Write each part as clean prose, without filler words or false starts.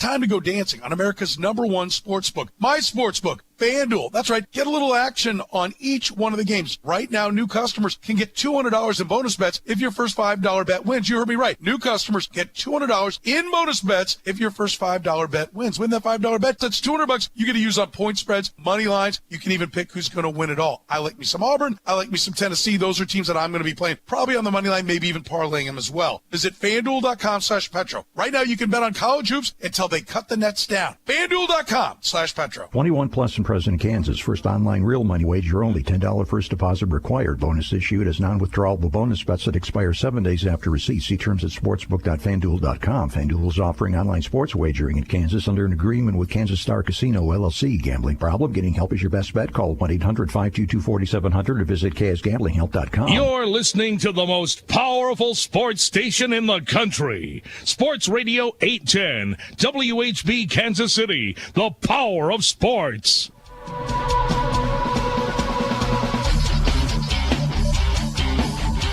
time to go dancing on America's #1 sportsbook, my sportsbook, FanDuel. That's right. Get a little action on each one of the games. Right now, new customers can get $200 in bonus bets if your first $5 bet wins. You heard me right. New customers get $200 in bonus bets if your first $5 bet wins. Win that $5 bet. That's $200 you get to use on point spreads, money lines. You can even pick who's going to win it all. I like me some Auburn. I like me some Tennessee. Those are teams that I'm going to be playing, probably on the money line, maybe even parlaying them as well. Visit FanDuel.com/Petro. Right now, you can bet on college hoops until they cut the nets down. FanDuel.com/Petro. 21 plus and present in Kansas. First online real money wager only. $10 first deposit required. Bonus issued as non-withdrawable bonus bets that expire 7 days after receipt. See terms at sportsbook.fanduel.com. FanDuel is offering online sports wagering in Kansas under an agreement with Kansas Star Casino, LLC. Gambling problem? Getting help is your best bet. Call 1-800-522-4700 or visit ksgamblinghelp.com. You're listening to the most powerful sports station in the country. Sports Radio 810, WHB Kansas City, the power of sports.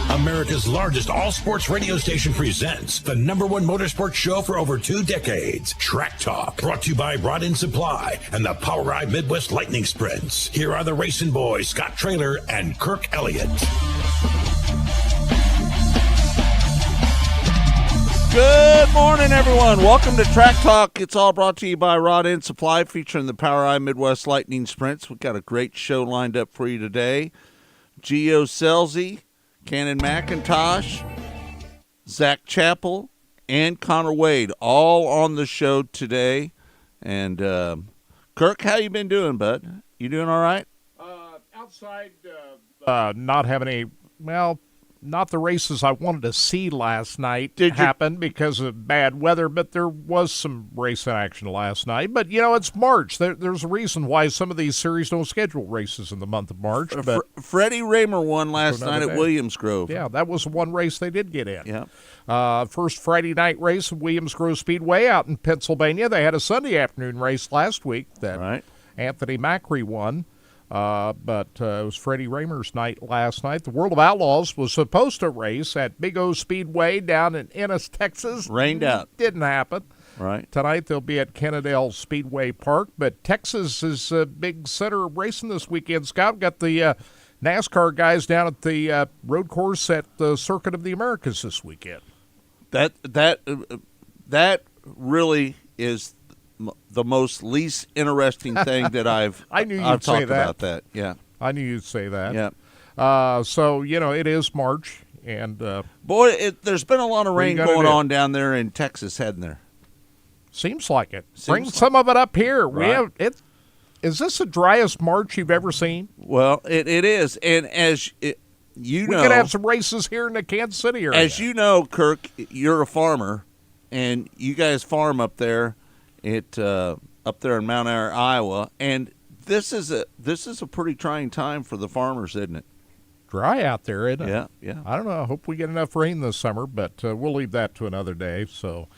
America's largest all-sports radio station presents the #1 motorsports show for over 2 decades. Track Talk, brought to you by Rod End Supply and the Power Ride Midwest Lightning Sprints. Here are the racing boys, Scott Traylor and Kirk Elliott. Good morning, everyone. Welcome to Track Talk. It's all brought to you by Rod End Supply, featuring the Power Ride Midwest Lightning Sprints. We've got a great show lined up for you today. Gio Scelzi, Cannon McIntosh, Zach Chappell, and Connor Wade all on the show today. And Kirk, how you been doing, bud? You doing all right? Outside, not having any, not the races I wanted to see last night happened because of bad weather, but there was some race action last night. But, it's March. There's a reason why some of these series don't schedule races in the month of March. But Freddie Raymer won last night at Williams Grove. Yeah, that was one race they did get in. Yeah. First Friday night race at Williams Grove Speedway out in Pennsylvania. They had a Sunday afternoon race last week that Anthony Macri won. But it was Freddie Raymer's night last night. The World of Outlaws was supposed to race at Big O Speedway down in Ennis, Texas. Rained out. Didn't happen. Right. Tonight they'll be at Kennedale Speedway Park. But Texas is a big center of racing this weekend. Scott, got the NASCAR guys down at the road course at the Circuit of the Americas this weekend. That really is the most least interesting thing that I've talked about that. Yeah, I knew you'd say that. Yeah. So it is March, and there's been a lot of rain going on down there in Texas, hasn't there? Seems like it. Bring some of it up here. Right. We have it. Is this the driest March you've ever seen? Well, it is, and we could have some races here in the Kansas City area. As you know, Kirk, you're a farmer, and you guys farm up there. Up there in Mount Ayr, Iowa, and this is a pretty trying time for the farmers, isn't it? Dry out there, isn't it? Yeah. I don't know. I hope we get enough rain this summer, but we'll leave that to another day. So,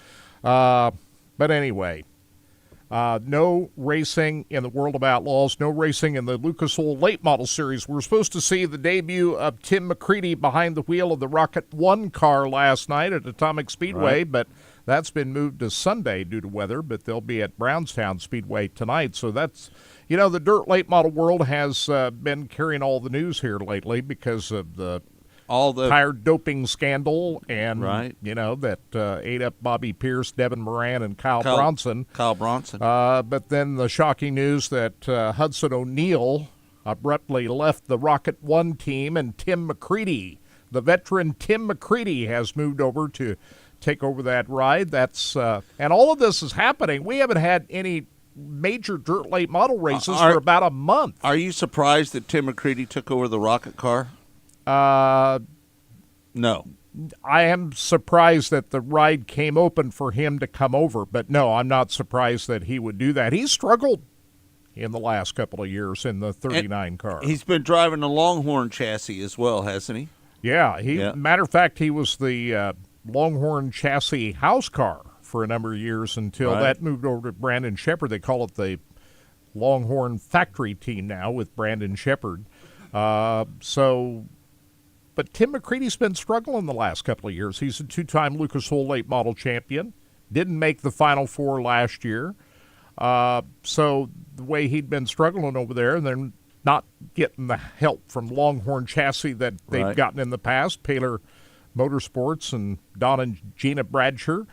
but anyway, no racing in the World of Outlaws, no racing in the Lucas Oil Late Model Series. We were supposed to see the debut of Tim McCready behind the wheel of the Rocket 1 car last night at Atomic Speedway, but that's been moved to Sunday due to weather, but they'll be at Brownstown Speedway tonight. So that's, the dirt late model world has been carrying all the news here lately because of all the tire doping scandal and, that ate up Bobby Pierce, Devin Moran, and Kyle Bronson. But then the shocking news that Hudson O'Neal abruptly left the Rocket 1 team, and Tim McCready, the veteran Tim McCready, has moved over to take over that ride. That's and all of this is happening. We haven't had any major dirt late model races for about a month. Are you surprised that Tim McCready took over the Rocket car? No. I am surprised that the ride came open for him to come over, but no, I'm not surprised that he would do that. He struggled in the last couple of years in the 39 car. He's been driving a Longhorn chassis as well, hasn't he? Yeah. Matter of fact, he was the Longhorn chassis house car for a number of years until that moved over to Brandon Sheppard. They call it the Longhorn factory team now with Brandon Sheppard. But Tim McCready's been struggling the last couple of years. He's a 2-time Lucas Oil Late Model champion. Didn't make the Final Four last year. So the way he'd been struggling over there, and they're not getting the help from Longhorn Chassis that they've gotten in the past, Paler Motorsports and Don and Gina Bradsher.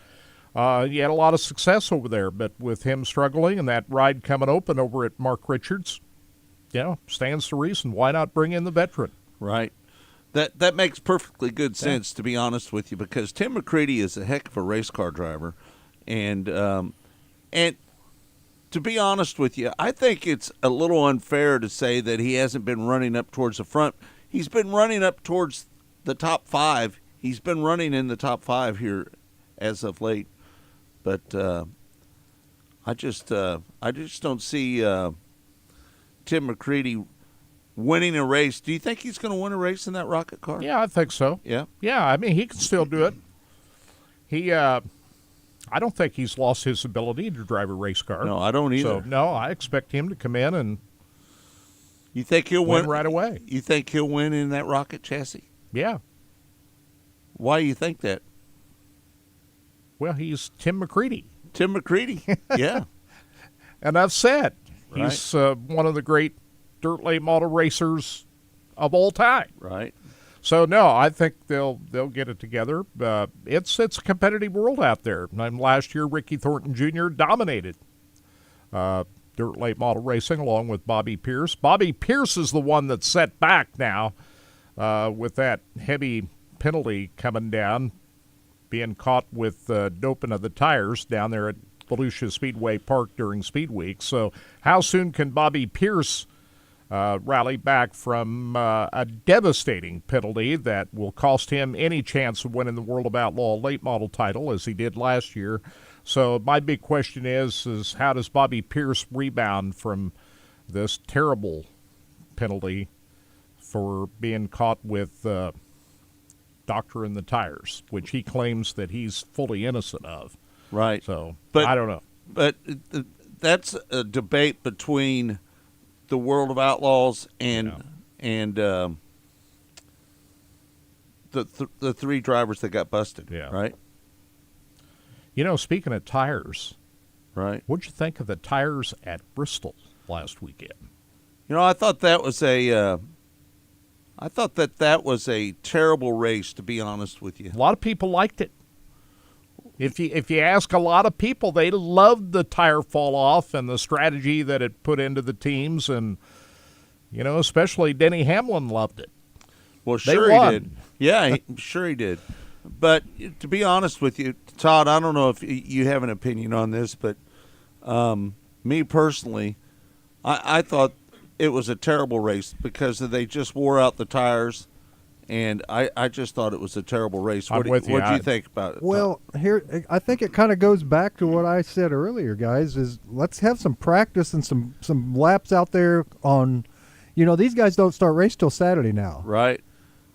He had a lot of success over there, but with him struggling and that ride coming open over at Mark Richards, stands to reason. Why not bring in the veteran? Right. That makes perfectly good sense, to be honest with you, because Tim McCready is a heck of a race car driver, and to be honest with you, I think it's a little unfair to say that he hasn't been running up towards the front. He's been running up towards the top 5. He's been running in the top 5 here as of late, but I just don't see Tim McCready winning a race. Do you think he's going to win a race in that rocket car? Yeah, I think so. Yeah? Yeah, I mean, he can still do it. I don't think he's lost his ability to drive a race car. No, I don't either. So, no, I expect him to come in and you think he'll win right away. You think he'll win in that rocket chassis? Yeah. Why do you think that? Well, he's Tim McCready. Tim McCready, yeah. Enough said. He's one of the great dirt late model racers of all time. Right. So no, I think they'll get it together. It's a competitive world out there. Last year, Ricky Thornton Jr. dominated dirt late model racing along with Bobby Pierce. Bobby Pierce is the one that's set back now with that heavy penalty coming down, being caught with doping of the tires down there at Volusia Speedway Park during Speed Week. So how soon can Bobby Pierce rally back from a devastating penalty that will cost him any chance of winning the World of Outlaw late model title as he did last year? So my big question is how does Bobby Pierce rebound from this terrible penalty for being caught with Doctor in the tires, which he claims that he's fully innocent of. Right. So, but I don't know. But that's a debate between the World of Outlaws and the 3 drivers that got busted. Yeah. Right. Speaking of tires, right? What'd you think of the tires at Bristol last weekend? I thought that was that was a terrible race, to be honest with you. A lot of people liked it. If you ask a lot of people, they loved the tire fall off and the strategy that it put into the teams, and especially Denny Hamlin loved it. Well, sure he did. Yeah, sure he did. But to be honest with you, Todd, I don't know if you have an opinion on this, but me personally, I thought it was a terrible race because they just wore out the tires. And I just thought it was a terrible race. What do you think about it? Well, here I think it kind of goes back to what I said earlier, guys. Is let's have some practice and some laps out there on. These guys don't start race till Saturday now. Right.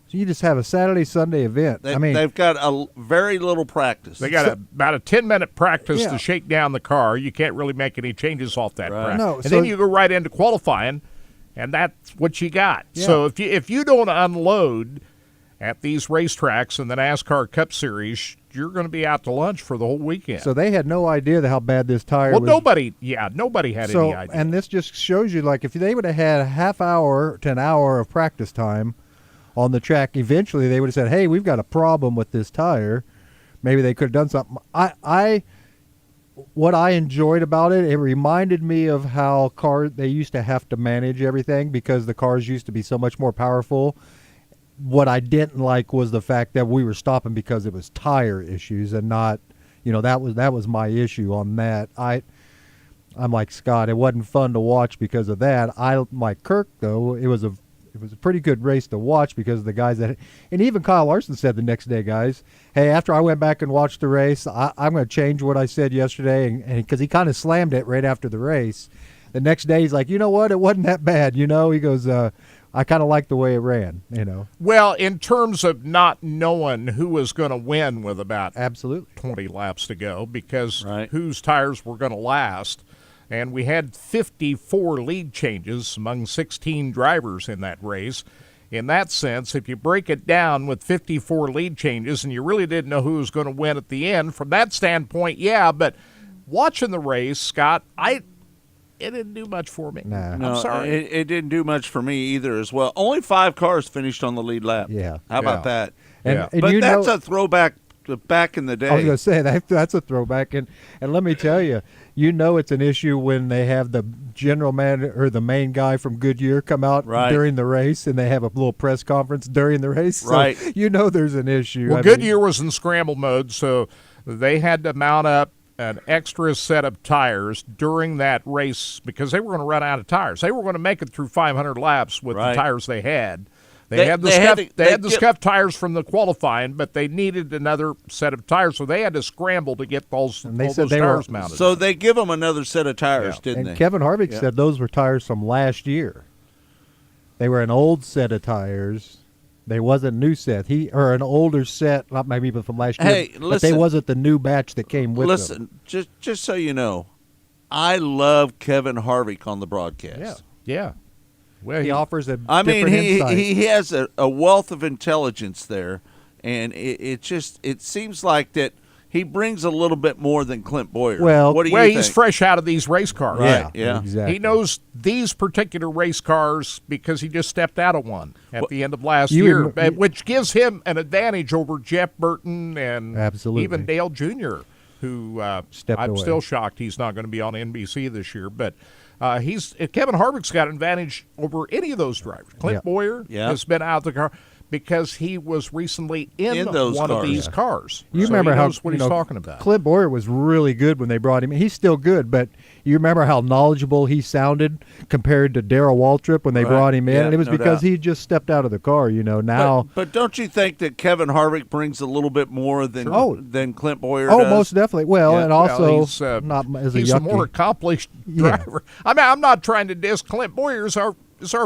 So you just have a Saturday Sunday event. They've got a very little practice. They got about a 10-minute practice to shake down the car. You can't really make any changes off that practice. No, and then you go right into qualifying. And that's what you got. Yeah. So if you don't unload at these racetracks in the NASCAR Cup Series, you're going to be out to lunch for the whole weekend. So they had no idea how bad this tire was. Nobody had any idea. And this just shows you, like, if they would have had a half hour to an hour of practice time on the track, eventually they would have said, hey, we've got a problem with this tire. Maybe they could have done something. What I enjoyed about it, it reminded me of how they used to have to manage everything because the cars used to be so much more powerful. What I didn't like was the fact that we were stopping because it was tire issues and not, that was my issue on that. I'm like Scott, it wasn't fun to watch because of that. Like Kirk though, it was a pretty good race to watch because of the guys and even Kyle Larson said the next day, guys, hey, after I went back and watched the race, I'm going to change what I said yesterday, and because he kind of slammed it right after the race. The next day he's like, you know what, it wasn't that bad, He goes, I kind of like the way it ran, Well, in terms of not knowing who was going to win with about absolutely 20 laps to go because whose tires were going to last. And we had 54 lead changes among 16 drivers in that race. in that sense. If you break it down with 54 lead changes and you really didn't know who was going to win at the end, from that standpoint, yeah. But watching the race, Scott, it didn't do much for me. Nah. No, I'm sorry. It didn't do much for me either as well. Only 5 cars finished on the lead lap. Yeah. How about Yeah. that? And, Yeah. and But you that's know, a throwback to back in the day. I was going to say that's a throwback, and let me tell you, it's an issue when they have the general manager or the main guy from Goodyear come out Right. during the race, and they have a little press conference during the race. So Right. there's an issue. Well, I mean, Goodyear was in scramble mode, so they had to mount up an extra set of tires during that race because they were going to run out of tires. They were going to make it through 500 laps with Right. the tires they had. They- They had the they had scuff, to- they they had the get- scuff tires from the qualifying, but they needed another set of tires, so they had to scramble to get those, And they all said those they were- tires mounted. So they give them another set of tires, didn't and they? Kevin Harvick said those were tires from last year. They were an old set of tires. They wasn't new set. Or an older set, not maybe even from last year. Hey, but they listen. wasn't the new batch that came with them. Listen, just so you know, I love Kevin Harvick on the broadcast. yeah. Well, He offers a I mean, different insight. he has a wealth of intelligence there, and it seems like that he brings a little bit more than Clint Boyer. Well- what do you well, think? he's fresh out of these race cars. Right. Yeah. exactly. He knows these particular race cars because he just stepped out of one at the end of last You year, rem- which gives him an advantage over Jeff Burton and Absolutely. even Dale Jr., who Stepped I'm away. still shocked he's not going to be on NBC this year. But Kevin Harvick's got an advantage over any of those drivers. Clint Yeah. Boyer Yeah. has been out of the car because he was recently in those one of cars. these cars. You So remember he how knows what he's talking about. Clint Boyer was really good when they brought him in. He's still good, but you remember how knowledgeable he sounded compared to Darrell Waltrip when they Right. brought him in? Yeah, and it was no because doubt. he just stepped out of the car. Now. But don't you think that Kevin Harvick brings a little bit more than Oh. than Clint Boyer Oh, does? most definitely. Well, Yeah. and Well, also he's, not as a he's a yucky. more accomplished Yeah. driver. I mean, I'm not trying to diss Clint Boyer is our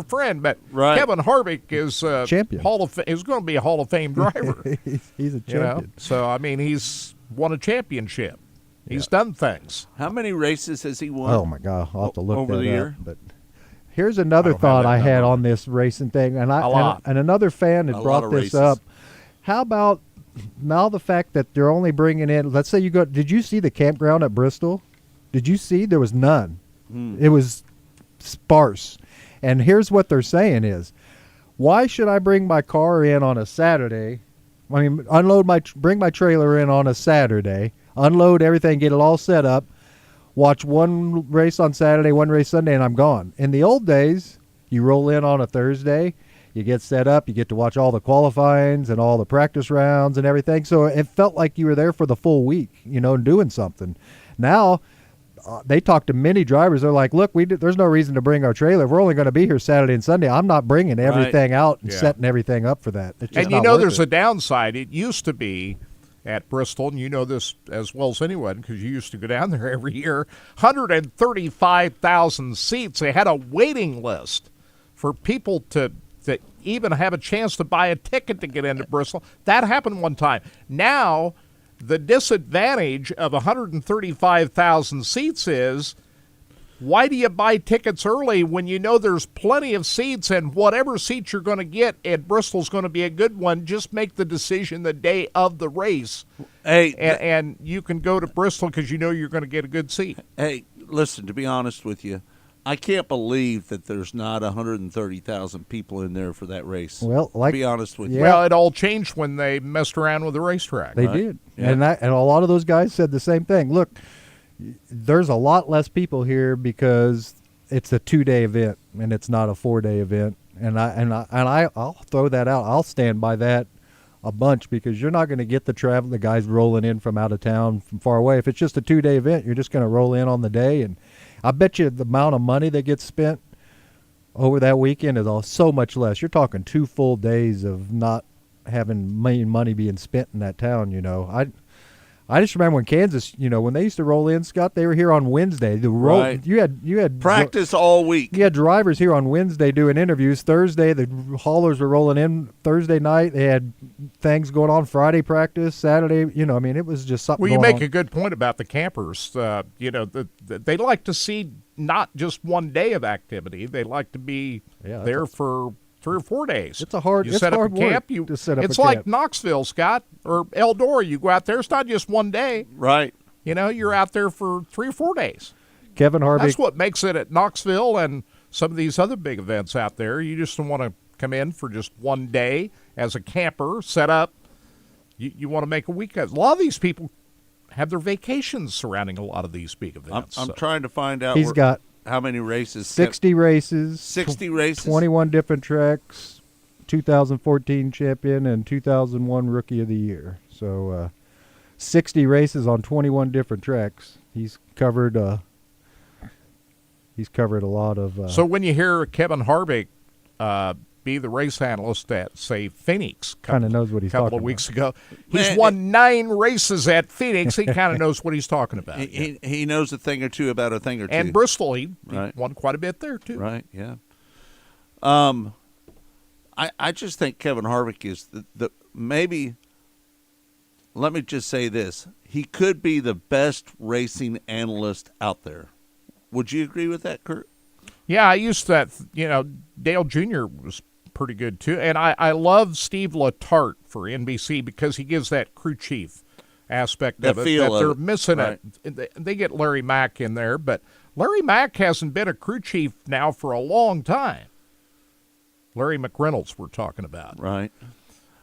friend, but Right. Kevin Harvick is Champion. Is going to be a Hall of Fame driver. He's a you know, champion. so I mean, he's won a championship. He's done things. How many races has he won? Oh my God, I'll have to look Over that the up. year? But here's another I don't have thought that I had number. on this racing thing, and A lot. and another fan had A lot brought of this races. up. How about now the fact that they're only bringing in? Let's say you go. Did you see the campground at Bristol? Did you see there was none? It was sparse. And here's what they're saying is, why should I bring my car in on a Saturday? I mean, bring my trailer in on a Saturday, unload everything, get it all set up, watch one race on Saturday, one race Sunday, and I'm gone. In the old days, you roll in on a Thursday, you get set up, you get to watch all the qualifyings and all the practice rounds and everything. So it felt like you were there for the full week, doing something. Now, they talk to many drivers. They're like, look, there's no reason to bring our trailer. We're only going to be here Saturday and Sunday. I'm not bringing everything out and Yeah. setting everything up for that. It's just And you not know, worth there's it. a downside. It used to be at Bristol, and you know this as well as anyone because you used to go down there every year. 135,000 seats. They had a waiting list for people to even have a chance to buy a ticket to get into Bristol. That happened one time. Now, the disadvantage of 135,000 seats is, why do you buy tickets early when you know there's plenty of seats, and whatever seat you're going to get at Bristol's going to be a good one? Just make the decision the day of the race, Hey, and you can go to Bristol because you know you're going to get a good seat. hey, listen, to be honest with you, I can't believe that there's not 130,000 people in there for that race. Well, to like be honest with you. Yeah. Well, it all changed when they messed around with the racetrack. They Right. did, Yeah. and a lot of those guys said the same thing. Look, there's a lot less people here because it's a 2-day event and it's not a 4-day event. And I'll throw that out. I'll stand by that a bunch because you're not going to get the guys rolling in from out of town from far away. If it's just a 2-day event, you're just going to roll in on the day, and I bet you the amount of money that gets spent over that weekend is so much less. You're talking 2 full days of not having money being spent in that town. I just remember when Kansas, when they used to roll in, Scott, they were here on Wednesday. Right. You had Practice all week. You had drivers here on Wednesday doing interviews. Thursday, the haulers were rolling in. Thursday night, they had things going on. Friday practice. Saturday, it was just something. Well, you going make on. a good point about the campers. They like to see not just one day of activity. They like to be Yeah, that's there for 3 or 4 days. It's you set up hard a camp. work to set up it's a like camp. Knoxville, Scott, or Eldora. You go out there. It's not just one day. Right. You're out there for 3 or 4 days. Kevin Harvick. That's what makes it at Knoxville and some of these other big events out there. You just don't want to come in for just one day as a camper, set up. You want to make a weekend. A lot of these people have their vacations surrounding a lot of these big events. I'm trying to find out He's got how many races. 60 races. 60 races. 21 different tracks. 2014 champion and 2001 Rookie of the Year. So 60 races on 21 different tracks. He's covered a lot of. So when you hear Kevin Harvick be the race analyst at, say, Phoenix, kind of knows what he's couple talking of weeks about. ago, he's won 9 races at Phoenix. He kind of knows what he's talking about. He knows a thing or two about a thing or two. And Bristol, he Right. won quite a bit there too. Right. Yeah. I just think Kevin Harvick is the maybe. Let me just say this: he could be the best racing analyst out there. Would you agree with that, Kurt? Yeah, I used that. Dale Jr. was pretty good too, and I love Steve Letarte for NBC because he gives that crew chief aspect The of it feel that of they're it, missing. right. They get Larry Mack in there, but Larry Mack hasn't been a crew chief now for a long time. Larry McReynolds, we're talking about. Right.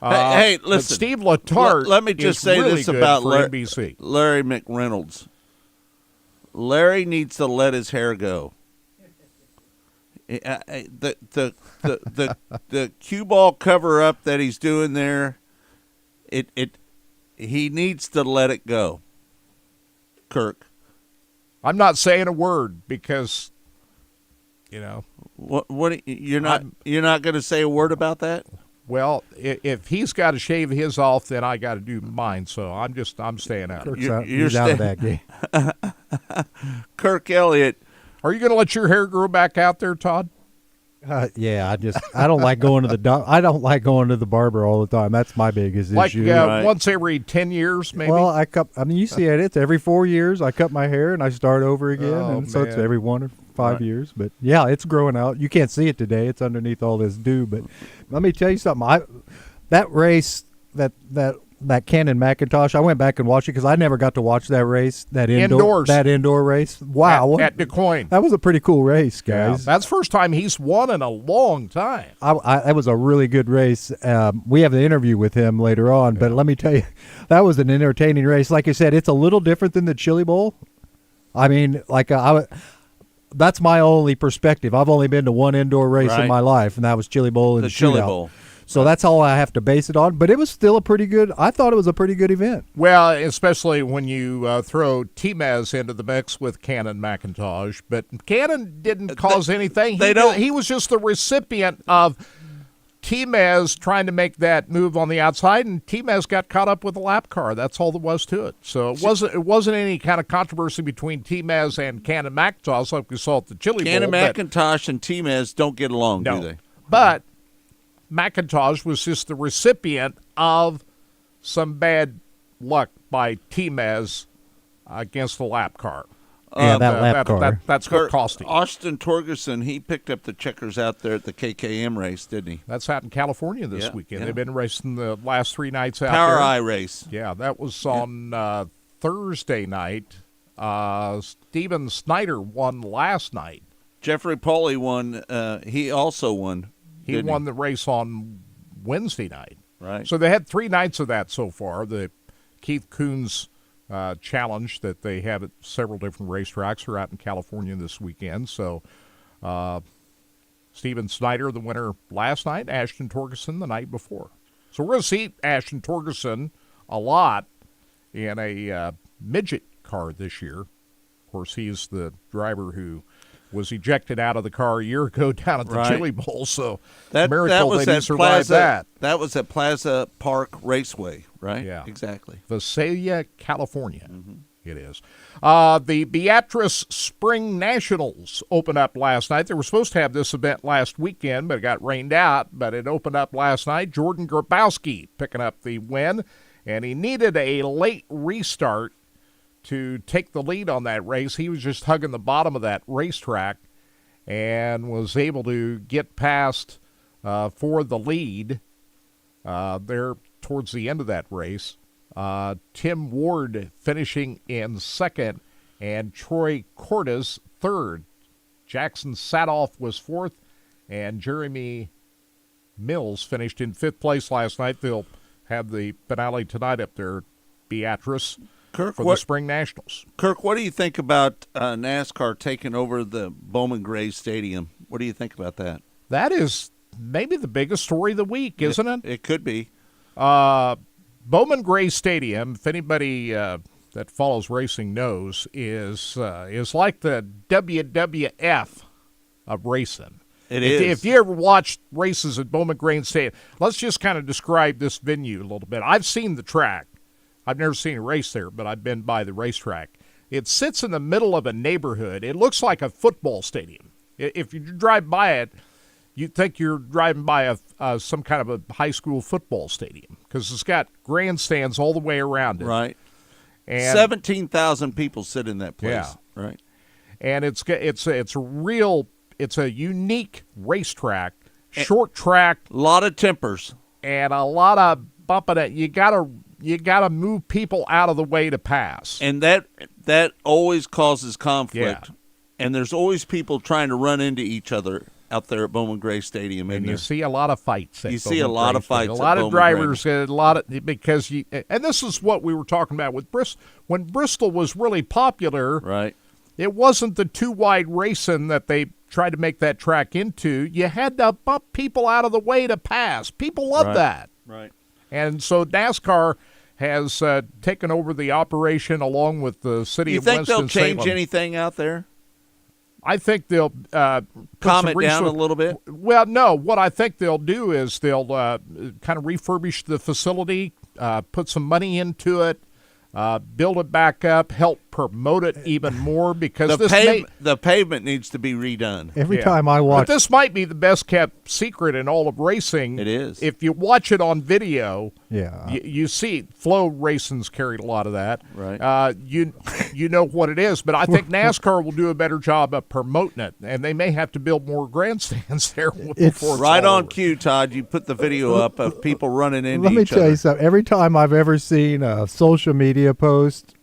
Hey, listen. but Steve Letarte. Let me just is say really this good about for NBC. Larry McReynolds. Larry needs to let his hair go. The cue ball cover up that he's doing there, he needs to let it go. Kirk, I'm not saying a word because, what you're not going to say a word about that? well, if he's got to shave his off, then I got to do mine. So I'm staying out. Kirk's You're- out, you're he's out of staying- that game. Kirk Elliott. Are you going to let your hair grow back out there, Todd? Yeah, I don't like going to I don't like going to the barber all the time. That's my biggest Like issue. Right. once every 10 years, maybe? Well, you see it. It's every 4 years. I cut my hair and I start over again, Oh, and so it's man. every 1 or 5 years. But yeah, it's growing out. You can't see it today. It's underneath all this dew. But let me tell you something. That race that Cannon McIntosh, I went back and watched it because I never got to watch that race. Indoors. That indoor race. Wow, At DeCoin. that was a pretty cool race, guys. That's the first time he's won in a long time. That was a really good race. We have the interview with him later on, but let me tell you, that was an entertaining race. Like I said, it's a little different than the Chili Bowl. I mean, that's my only perspective. I've only been to one indoor race Right. in my life, and that was Chili Bowl and The Chili Shootout. Bowl. So that's all I have to base it on. But it was still I thought it was a pretty good event. Well, especially when you throw T-Mez into the mix with Cannon McIntosh. But Cannon didn't cause anything. He was just the recipient of T-Mez trying to make that move on the outside, and T-Mez got caught up with a lap car. That's all there was to it. So it wasn't any kind of controversy between T-Mez and Cannon McIntosh like we saw at the Chili Cannon Bowl. McIntosh and T-Mez don't get along, No. do they? But McIntosh was just the recipient of some bad luck by T-Mez against the lap car. Yeah, that lap car. That's what cost him. Austin Torgerson, he picked up the checkers out there at the KKM race, didn't he? That's out in California this Yeah, weekend. yeah. They've been racing the last 3 nights out Power there. Eye race. Yeah, that was on Thursday night. Steven Snyder won last night. Jeffrey Pauly won. He also won. He won the race on Wednesday night. Right. So they had 3 nights of that so far. The Keith Coons challenge that they have at several different racetracks are out in California this weekend. So Steven Snyder, the winner last night, Ashton Torgerson the night before. So we're going to see Ashton Torgerson a lot in a midget car this year. Of course, he's the driver who was ejected out of the car a year ago down at the Right. Chili Bowl. So That miracle was that he at survived Plaza. that. That was at Plaza Park Raceway, right? Yeah. Exactly. Visalia, California. It is. The Beatrice Spring Nationals opened up last night. They were supposed to have this event last weekend, but it got rained out. But it opened up last night. Jordan Grabowski picking up the win, and he needed a late restart to take the lead on that race. He was just hugging the bottom of that racetrack and was able to get past for the lead there towards the end of that race. Tim Ward finishing in second and Troy Cordes third. Jackson Sadoff was fourth, and Jeremy Mills finished in fifth place last night. They'll have the finale tonight up there at Beatrice Kirk, for the Spring Nationals. Kirk, what do you think about NASCAR taking over the Bowman Gray Stadium? What do you think about that? That is maybe the biggest story of the week, isn't it? It could be. Bowman Gray Stadium, if anybody that follows racing knows, is like the WWF of racing. It is. If you ever watched races at Bowman Gray Stadium, let's just kind of describe this venue a little bit. I've seen the track. I've never seen a race there, but I've been by the racetrack. It sits in the middle of a neighborhood. It looks like a football stadium. If you drive by it, you'd think you're driving by some kind of a high school football stadium because it's got grandstands all the way around it. Right. And 17,000 people sit in that place. Yeah. Right. And it's a unique racetrack, short track, A lot of tempers. and a lot of bumping it. You gotta move people out of the way to pass. And that always causes conflict. Yeah. And there's always people trying to run into each other out there at Bowman Gray Stadium. And you see a lot of fights. You see a lot of fights. A at lot of Bowman drivers, Gray. a lot of because you. And this is what we were talking about with Bristol. When Bristol was really popular, Right. it wasn't the too wide racing that they tried to make that track into. You had to bump people out of the way to pass. People love Right. that. Right. And so NASCAR has taken over the operation along with the city You of think they'll Winston-Salem. change anything out there? I think they'll put Calm some it down a resource- little bit? Well, no. What I think they'll do is they'll kind of refurbish the facility, put some money into it, build it back up, help promote it even more because The pavement needs to be redone. Every Yeah. time I watch, But this might be the best kept secret in all of racing. It is. If you watch it on video, Yeah. you see Flow Racing's carried a lot of that. Right. You know what it is, but I think NASCAR will do a better job of promoting it, and they may have to build more grandstands there before it's Right all on over. cue, Todd. You put the video up of people running into let me each tell other. you something. Every time I've ever seen a social media post,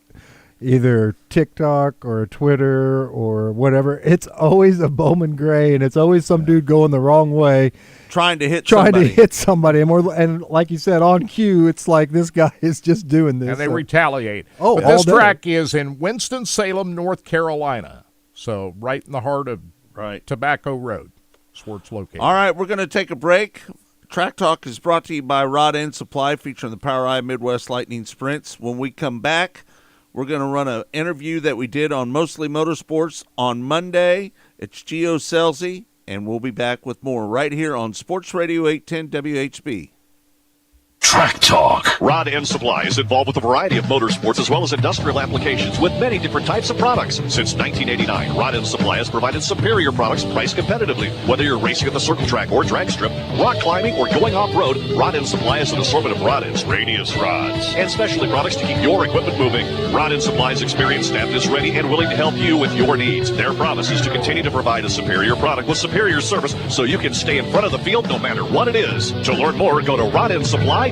either TikTok or Twitter or whatever, it's always a Bowman Gray, and it's always some dude going the wrong way, Trying to hit trying somebody. to hit somebody, and like you said, on cue, it's like this guy is just doing this. And they So- retaliate. Oh, but all this day. track is in Winston-Salem, North Carolina, so right in the heart of Right. Tobacco Road. That's where it's located. All right, we're going to take a break. Track Talk is brought to you by Rod End Supply, featuring the POWRi Midwest Lightning Sprints. When we come back, we're going to run an interview that we did on Mostly Motorsports on Monday. It's Gio Scelzi, and we'll be back with more right here on Sports Radio 810 WHB. Track Talk. Rod End Supply is involved with a variety of motorsports as well as industrial applications with many different types of products. Since 1989, Rod End Supply has provided superior products priced competitively. Whether you're racing at the circle track or drag strip, rock climbing, or going off-road, Rod End Supply has an assortment of rod ends, radius rods, and specialty products to keep your equipment moving. Rod End Supply's experienced staff is ready and willing to help you with your needs. Their promise is to continue to provide a superior product with superior service so you can stay in front of the field no matter what it is. To learn more, go to rodendsupply.com.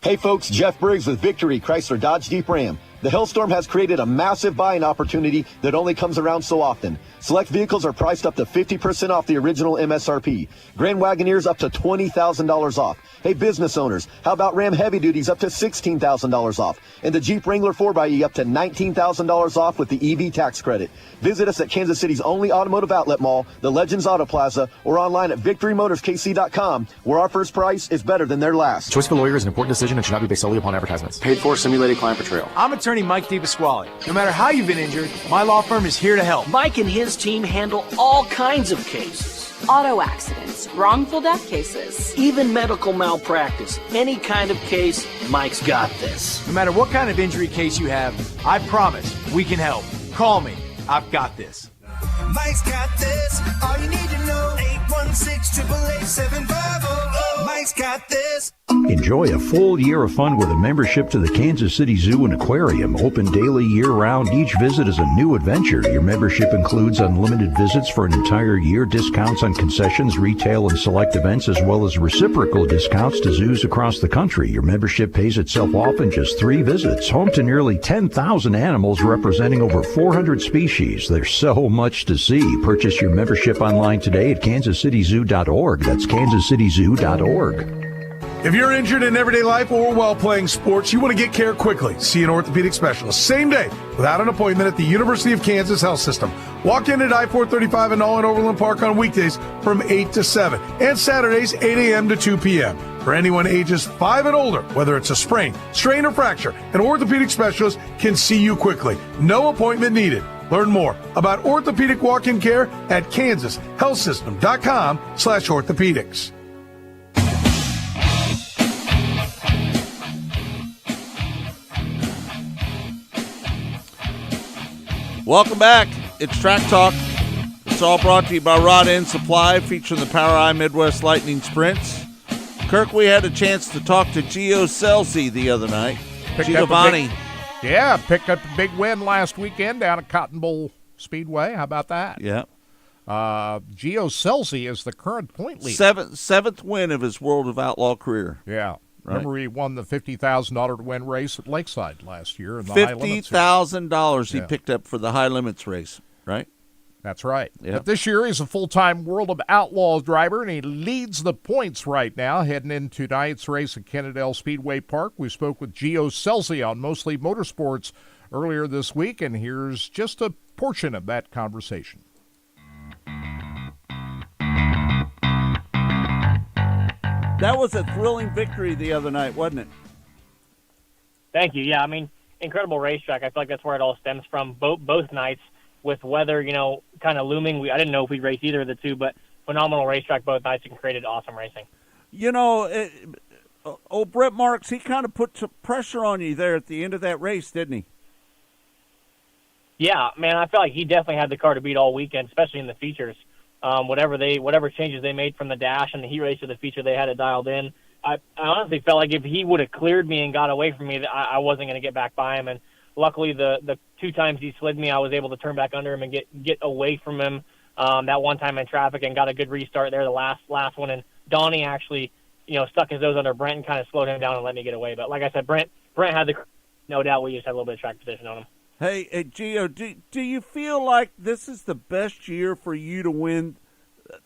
Hey folks, Jeff Briggs with Victory Chrysler Dodge Jeep Ram. The Hailstorm has created a massive buying opportunity that only comes around so often. Select vehicles are priced up to 50% off the original MSRP. Grand Wagoneers up to $20,000 off. Hey business owners, how about Ram Heavy Duties up to $16,000 off? And the Jeep Wrangler 4xE up to $19,000 off with the EV tax credit. Visit us at Kansas City's only automotive outlet mall, the Legends Auto Plaza, or online at victorymotorskc.com, where our first price is better than their last. Choice of a lawyer is an important decision and should not be based solely upon advertisements. Paid for simulated client portrayal. I'm attorney Mike DePasquale. No matter how you've been injured, my law firm is here to help. Mike and his team handle all kinds of cases. Auto accidents, wrongful death cases, even medical malpractice. Any kind of case, Mike's got this. No matter what kind of injury case you have, I promise we can help. Call me. I've got this. Mike's got this. All you need to know. 816-888-7500. Mike's got this. Enjoy a full year of fun with a membership to the Kansas City Zoo and Aquarium. Open daily year-round. Each visit is a new adventure. Your membership includes unlimited visits for an entire year, discounts on concessions, retail, and select events, as well as reciprocal discounts to zoos across the country. Your membership pays itself off in just 3 visits. Home to nearly 10,000 animals representing over 400 species. There's so much to see. Purchase your membership online today at kansascityzoo.org. That's kansascityzoo.org. If you're injured in everyday life or while playing sports, you want to get care quickly. See an orthopedic specialist same day without an appointment at the University of Kansas Health System. Walk in at I-435 and all in Overland Park on weekdays from 8 to 7 and Saturdays 8 a.m. to 2 p.m. For anyone ages 5 and older, whether it's a sprain, strain, or fracture, an orthopedic specialist can see you quickly. No appointment needed. Learn more about orthopedic walk-in care at kansashealthsystem.com/orthopedics. Welcome back. It's Track Talk. It's all brought to you by Rod End Supply, featuring the POWRi Midwest Lightning Sprints. Kirk, we had a chance to talk to Gio Scelzi the other night. Giovanni. Picked up a big win last weekend down at Cotton Bowl Speedway. How about that? Yeah. Gio Scelzi is the current point leader. Seventh win of his World of Outlaw career. Yeah. Right. Remember, he won the $50,000 to win race at Lakeside last year. $50,000 he picked up for the High Limits race, right? That's right. Yep. But this year, he's a full-time World of Outlaws driver, and he leads the points right now, heading into tonight's race at Kennedale Speedway Park. We spoke with Gio Scelzi on Mostly Motorsports earlier this week, and here's just a portion of that conversation. That was a thrilling victory the other night, wasn't it? Thank you. Yeah, I mean, incredible racetrack. I feel like that's where it all stems from. Both nights, with weather, kind of looming. I didn't know if we'd race either of the two, but phenomenal racetrack both nights and created awesome racing. Brett Marks, he kind of put some pressure on you there at the end of that race, didn't he? Yeah, man, I feel like he definitely had the car to beat all weekend, especially in the features. Whatever changes they made from the dash and the heat race to the feature, they had it dialed in. I honestly felt like if he would have cleared me and got away from me, I wasn't going to get back by him. And luckily, the 2 times he slid me, I was able to turn back under him and get away from him. That one time in traffic and got a good restart there, the last one. And Donnie actually, stuck his nose under Brent and kind of slowed him down and let me get away. But like I said, Brent had no doubt. We just had a little bit of track position on him. Hey, Gio, do you feel like this is the best year for you to win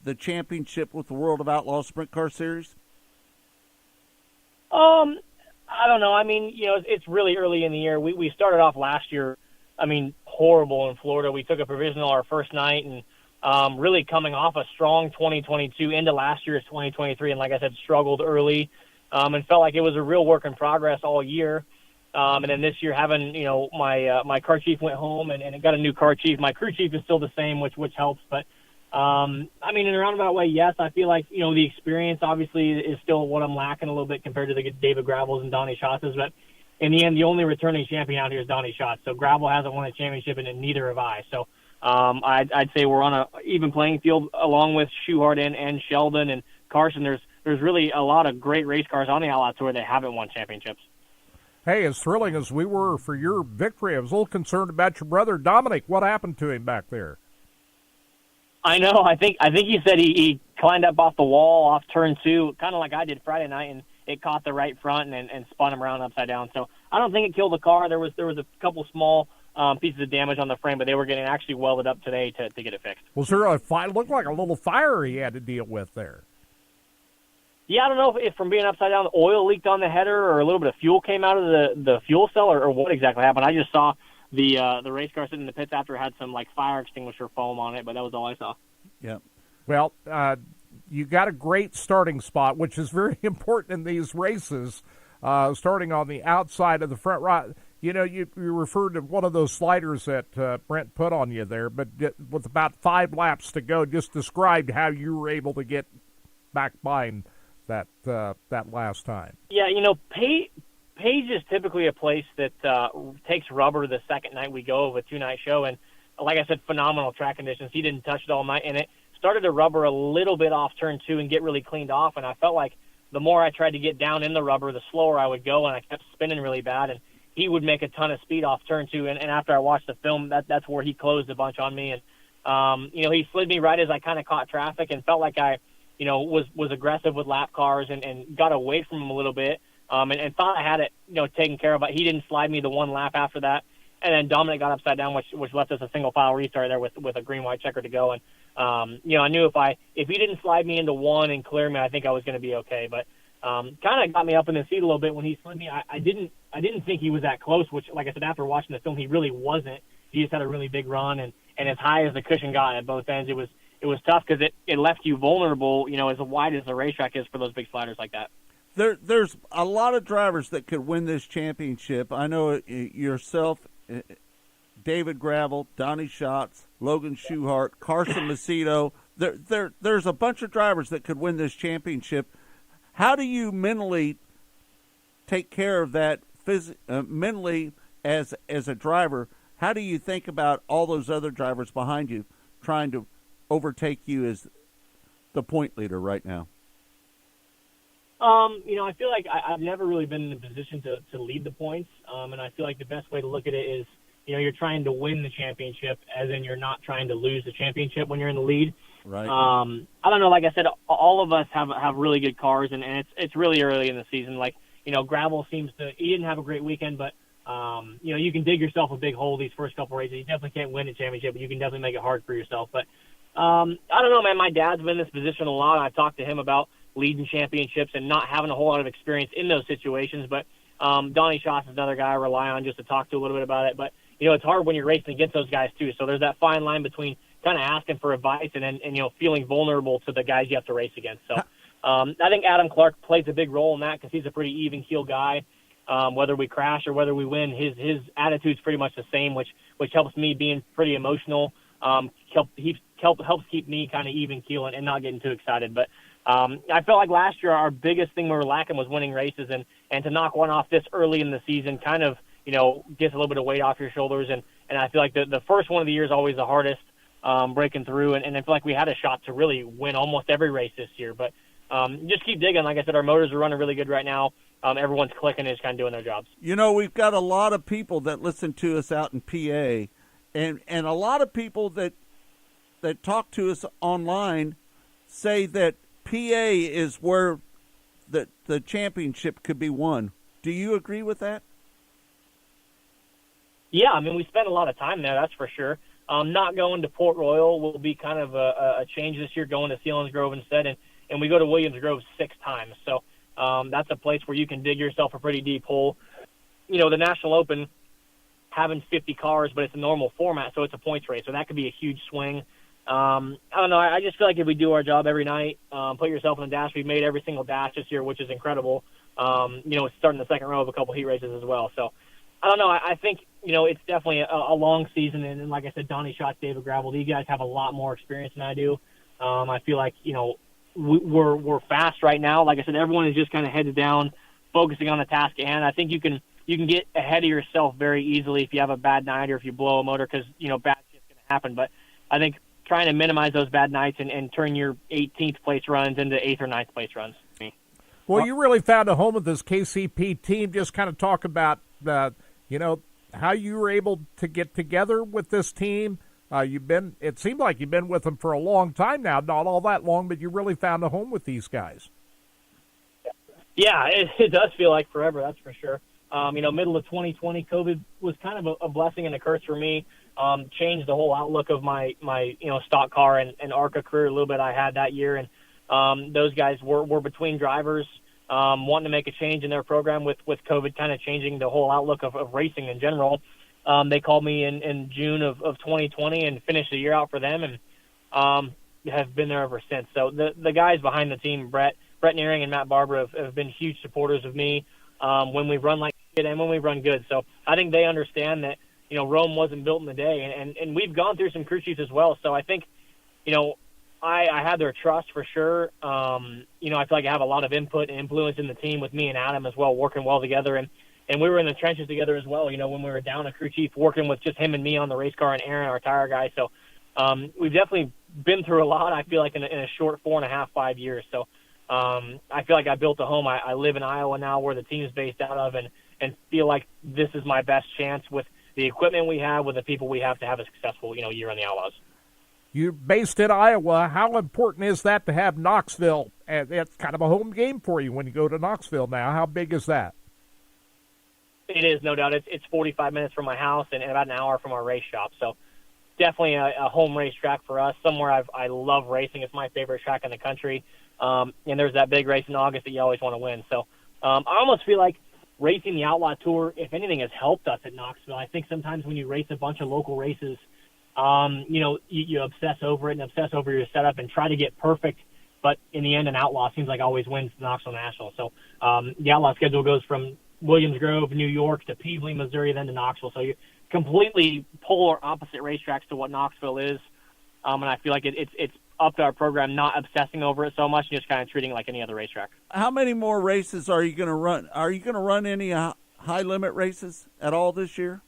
the championship with the World of Outlaw Sprint Car Series? I don't know. I mean, it's really early in the year. We started off last year, horrible in Florida. We took a provisional our first night and really coming off a strong 2022 into last year's 2023. And like I said, struggled early and felt like it was a real work in progress all year. And then this year having, my car chief went home and it got a new car chief. My crew chief is still the same, which helps. But, in a roundabout way, yes, I feel like, the experience obviously is still what I'm lacking a little bit compared to the David Gravels and Donnie Schatz. But in the end, the only returning champion out here is Donnie Schatz. So Gravel hasn't won a championship and neither have I. So I'd say we're on a even playing field along with Schuhart and Sheldon and Carson. There's really a lot of great race cars on the Outlaw Tour that haven't won championships. Hey, as thrilling as we were for your victory, I was a little concerned about your brother Dominic. What happened to him back there? I know. I think he said he climbed up off the wall off turn 2, kind of like I did Friday night, and it caught the right front and spun him around upside down. So I don't think it killed the car. There was a couple small pieces of damage on the frame, but they were getting actually welded up today to get it fixed. Was there a fire? Looked like a little fire he had to deal with there. Yeah, I don't know if from being upside down, the oil leaked on the header or a little bit of fuel came out of the fuel cell or what exactly happened. I just saw the race car sitting in the pits after it had some fire extinguisher foam on it, but that was all I saw. Yeah. Well, you got a great starting spot, which is very important in these races, starting on the outside of the front right. You referred to one of those sliders that Brent put on you there, but with about 5 laps to go, just described how you were able to get back behind that last time. Yeah, Page is typically a place that takes rubber the second night we go of a 2-night show, and like I said, phenomenal track conditions. He didn't touch it all night, and it started to rubber a little bit off turn 2 and get really cleaned off, and I felt like the more I tried to get down in the rubber, the slower I would go, and I kept spinning really bad. And he would make a ton of speed off turn 2. And after I watched the film, that's where he closed a bunch on me. And, he slid me right as I kind of caught traffic and felt like I, was aggressive with lap cars and got away from him a little bit. And thought I had it, taken care of, but he didn't slide me the one lap after that. And then Dominic got upside down, which left us a single file restart there with a green-white checker to go. And, I knew if he didn't slide me into one and clear me, I think I was going to be okay. But kind of got me up in the seat a little bit when he slid me. I didn't think he was that close, which, like I said, after watching the film, he really wasn't. He just had a really big run, and as high as the cushion got at both ends, it was tough because it left you vulnerable, as wide as the racetrack is for those big sliders like that. There's a lot of drivers that could win this championship. I know yourself, David Gravel, Donnie Schatz, Logan Schuchart, Carson Macedo. There's a bunch of drivers that could win this championship. How do you mentally take care of that mentally as a driver? How do you think about all those other drivers behind you trying to overtake you as the point leader right now? I feel like I've never really been in a position to lead the points, and I feel like the best way to look at it is, you're trying to win the championship, as in you're not trying to lose the championship when you're in the lead. Right. I don't know. Like I said, all of us have really good cars, and it's really early in the season. Like, Gravel he didn't have a great weekend, but you can dig yourself a big hole these first couple races. You definitely can't win a championship, but you can definitely make it hard for yourself. But I don't know, man. My dad's been in this position a lot. I've talked to him about leading championships and not having a whole lot of experience in those situations. But Donnie Schatz is another guy I rely on just to talk to a little bit about it. But, it's hard when you're racing against those guys too. So there's that fine line between kind of asking for advice and feeling vulnerable to the guys you have to race against. So I think Adam Clark plays a big role in that because he's a pretty even-keel guy. Whether we crash or whether we win, his attitude's pretty much the same, which helps me being pretty emotional. Helps keep me kind of even-keel and not getting too excited. But I felt like last year our biggest thing we were lacking was winning races, and to knock one off this early in the season kind of, gets a little bit of weight off your shoulders. And I feel like the first one of the year is always the hardest, breaking through. And I feel like we had a shot to really win almost every race this year. But just keep digging. Like I said, our motors are running really good right now. Everyone's clicking and is kind of doing their jobs. We've got a lot of people that listen to us out in PA, and a lot of people that talk to us online say that PA is where the championship could be won. Do you agree with that? Yeah, we spent a lot of time there, that's for sure. Not going to Port Royal will be kind of a change this year, going to Selinsgrove instead, and we go to Williams Grove 6 times. So that's a place where you can dig yourself a pretty deep hole. The National Open, having 50 cars, but it's a normal format, so it's a points race, so that could be a huge swing. I don't know. I just feel like if we do our job every night, put yourself in the dash. We've made every single dash this year, which is incredible. It's starting the second row of a couple heat races as well. So I don't know. I think, it's definitely a long season. And like I said, Donnie Schatz, David Gravel, these guys have a lot more experience than I do. I feel like, we're fast right now. Like I said, everyone is just kind of heads down, focusing on the task at hand. I think you can get ahead of yourself very easily if you have a bad night or if you blow a motor because, bad shit's going to happen. But I think trying to minimize those bad nights and turn your 18th place runs into 8th or 9th place runs. Well, you really found a home with this KCP team. Just kind of talk about, how you were able to get together with this team. It seemed like you've been with them for a long time now, not all that long, but you really found a home with these guys. Yeah, it does feel like forever, that's for sure. Middle of 2020, COVID was kind of a blessing and a curse for me. Changed the whole outlook of my stock car and ARCA career a little bit I had that year. And those guys were between drivers, wanting to make a change in their program with COVID kind of changing the whole outlook of racing in general. They called me in June of 2020 and finished the year out for them and have been there ever since. So the guys behind the team, Brett Nearing and Matt Barber, have been huge supporters of me when we run like shit and when we run good. So I think they understand that, Rome wasn't built in a day. And we've gone through some crew chiefs as well. So I think, I have their trust for sure. I feel like I have a lot of input and influence in the team with me and Adam as well, working well together. And we were in the trenches together as well, when we were down a crew chief, working with just him and me on the race car and Aaron, our tire guy. So we've definitely been through a lot, I feel like, in a short 4.5, 5 years. So I feel like I built a home. I live in Iowa now, where the team's based out of, and feel like this is my best chance with the equipment we have, with the people we have, to have a successful, year on the Outlaws. You're based in Iowa. How important is that to have Knoxville? And it's kind of a home game for you when you go to Knoxville now. How big is that? It is, no doubt. It's 45 minutes from my house and about an hour from our race shop. So definitely a home racetrack for us, somewhere I love racing. It's my favorite track in the country. And there's that big race in August that you always want to win. So I almost feel like racing the Outlaw Tour, if anything, has helped us at Knoxville. I think sometimes when you race a bunch of local races, you obsess over it and obsess over your setup and try to get perfect. But in the end, an Outlaw seems like always wins the Knoxville National. So the Outlaw schedule goes from Williams Grove, New York, to Peabody, Missouri, then to Knoxville. So you're completely polar opposite racetracks to what Knoxville is. And I feel like it's up to our program not obsessing over it so much and just kind of treating it like any other racetrack. How many more races are you going to run? Are you going to run any high-limit races at all this year?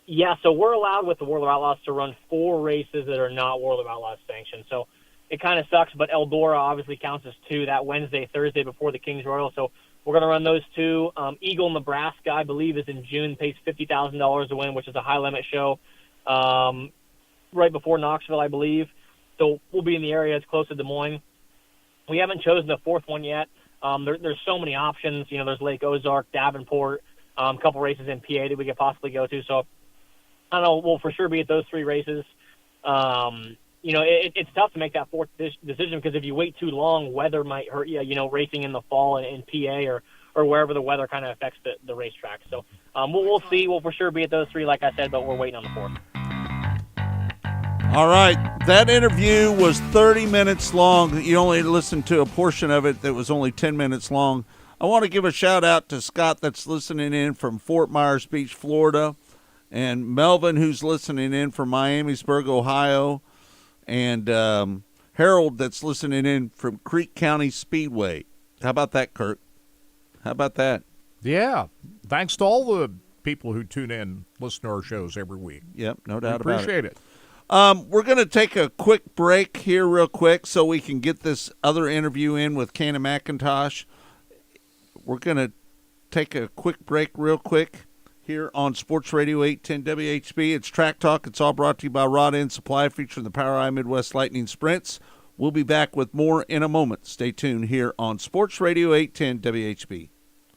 Yeah, so we're allowed with the World of Outlaws to run 4 races that are not World of Outlaws sanctioned. So it kind of sucks, but Eldora obviously counts as 2 that Wednesday, Thursday before the Kings Royal. So we're going to run those 2. Eagle, Nebraska, I believe, is in June, pays $50,000 to win, which is a high-limit show right before Knoxville, I believe. So we'll be in the area. It's close to Des Moines. We haven't chosen the 4th one yet. There's so many options. There's Lake Ozark, Davenport, a couple races in PA that we could possibly go to. So I don't know. We'll for sure be at those 3 races. It's tough to make that 4th decision because if you wait too long, weather might hurt you, racing in the fall in PA or wherever the weather kind of affects the racetrack. So we'll see. We'll for sure be at those 3, like I said, but we're waiting on the 4th. All right. That interview was 30 minutes long. You only listened to a portion of it that was only 10 minutes long. I want to give a shout-out to Scott that's listening in from Fort Myers Beach, Florida, and Melvin, who's listening in from Miamisburg, Ohio, and Harold that's listening in from Creek County Speedway. How about that, Kirk? How about that? Yeah. Thanks to all the people who tune in, listen to our shows every week. Yep, no doubt about it. Appreciate it. We're going to take a quick break here real quick so we can get this other interview in with Cannon McIntosh. We're going to take a quick break real quick here on Sports Radio 810 WHB. It's Track Talk. It's all brought to you by Rod End Supply, featuring the POWRi Midwest Lightning Sprints. We'll be back with more in a moment. Stay tuned here on Sports Radio 810 WHB.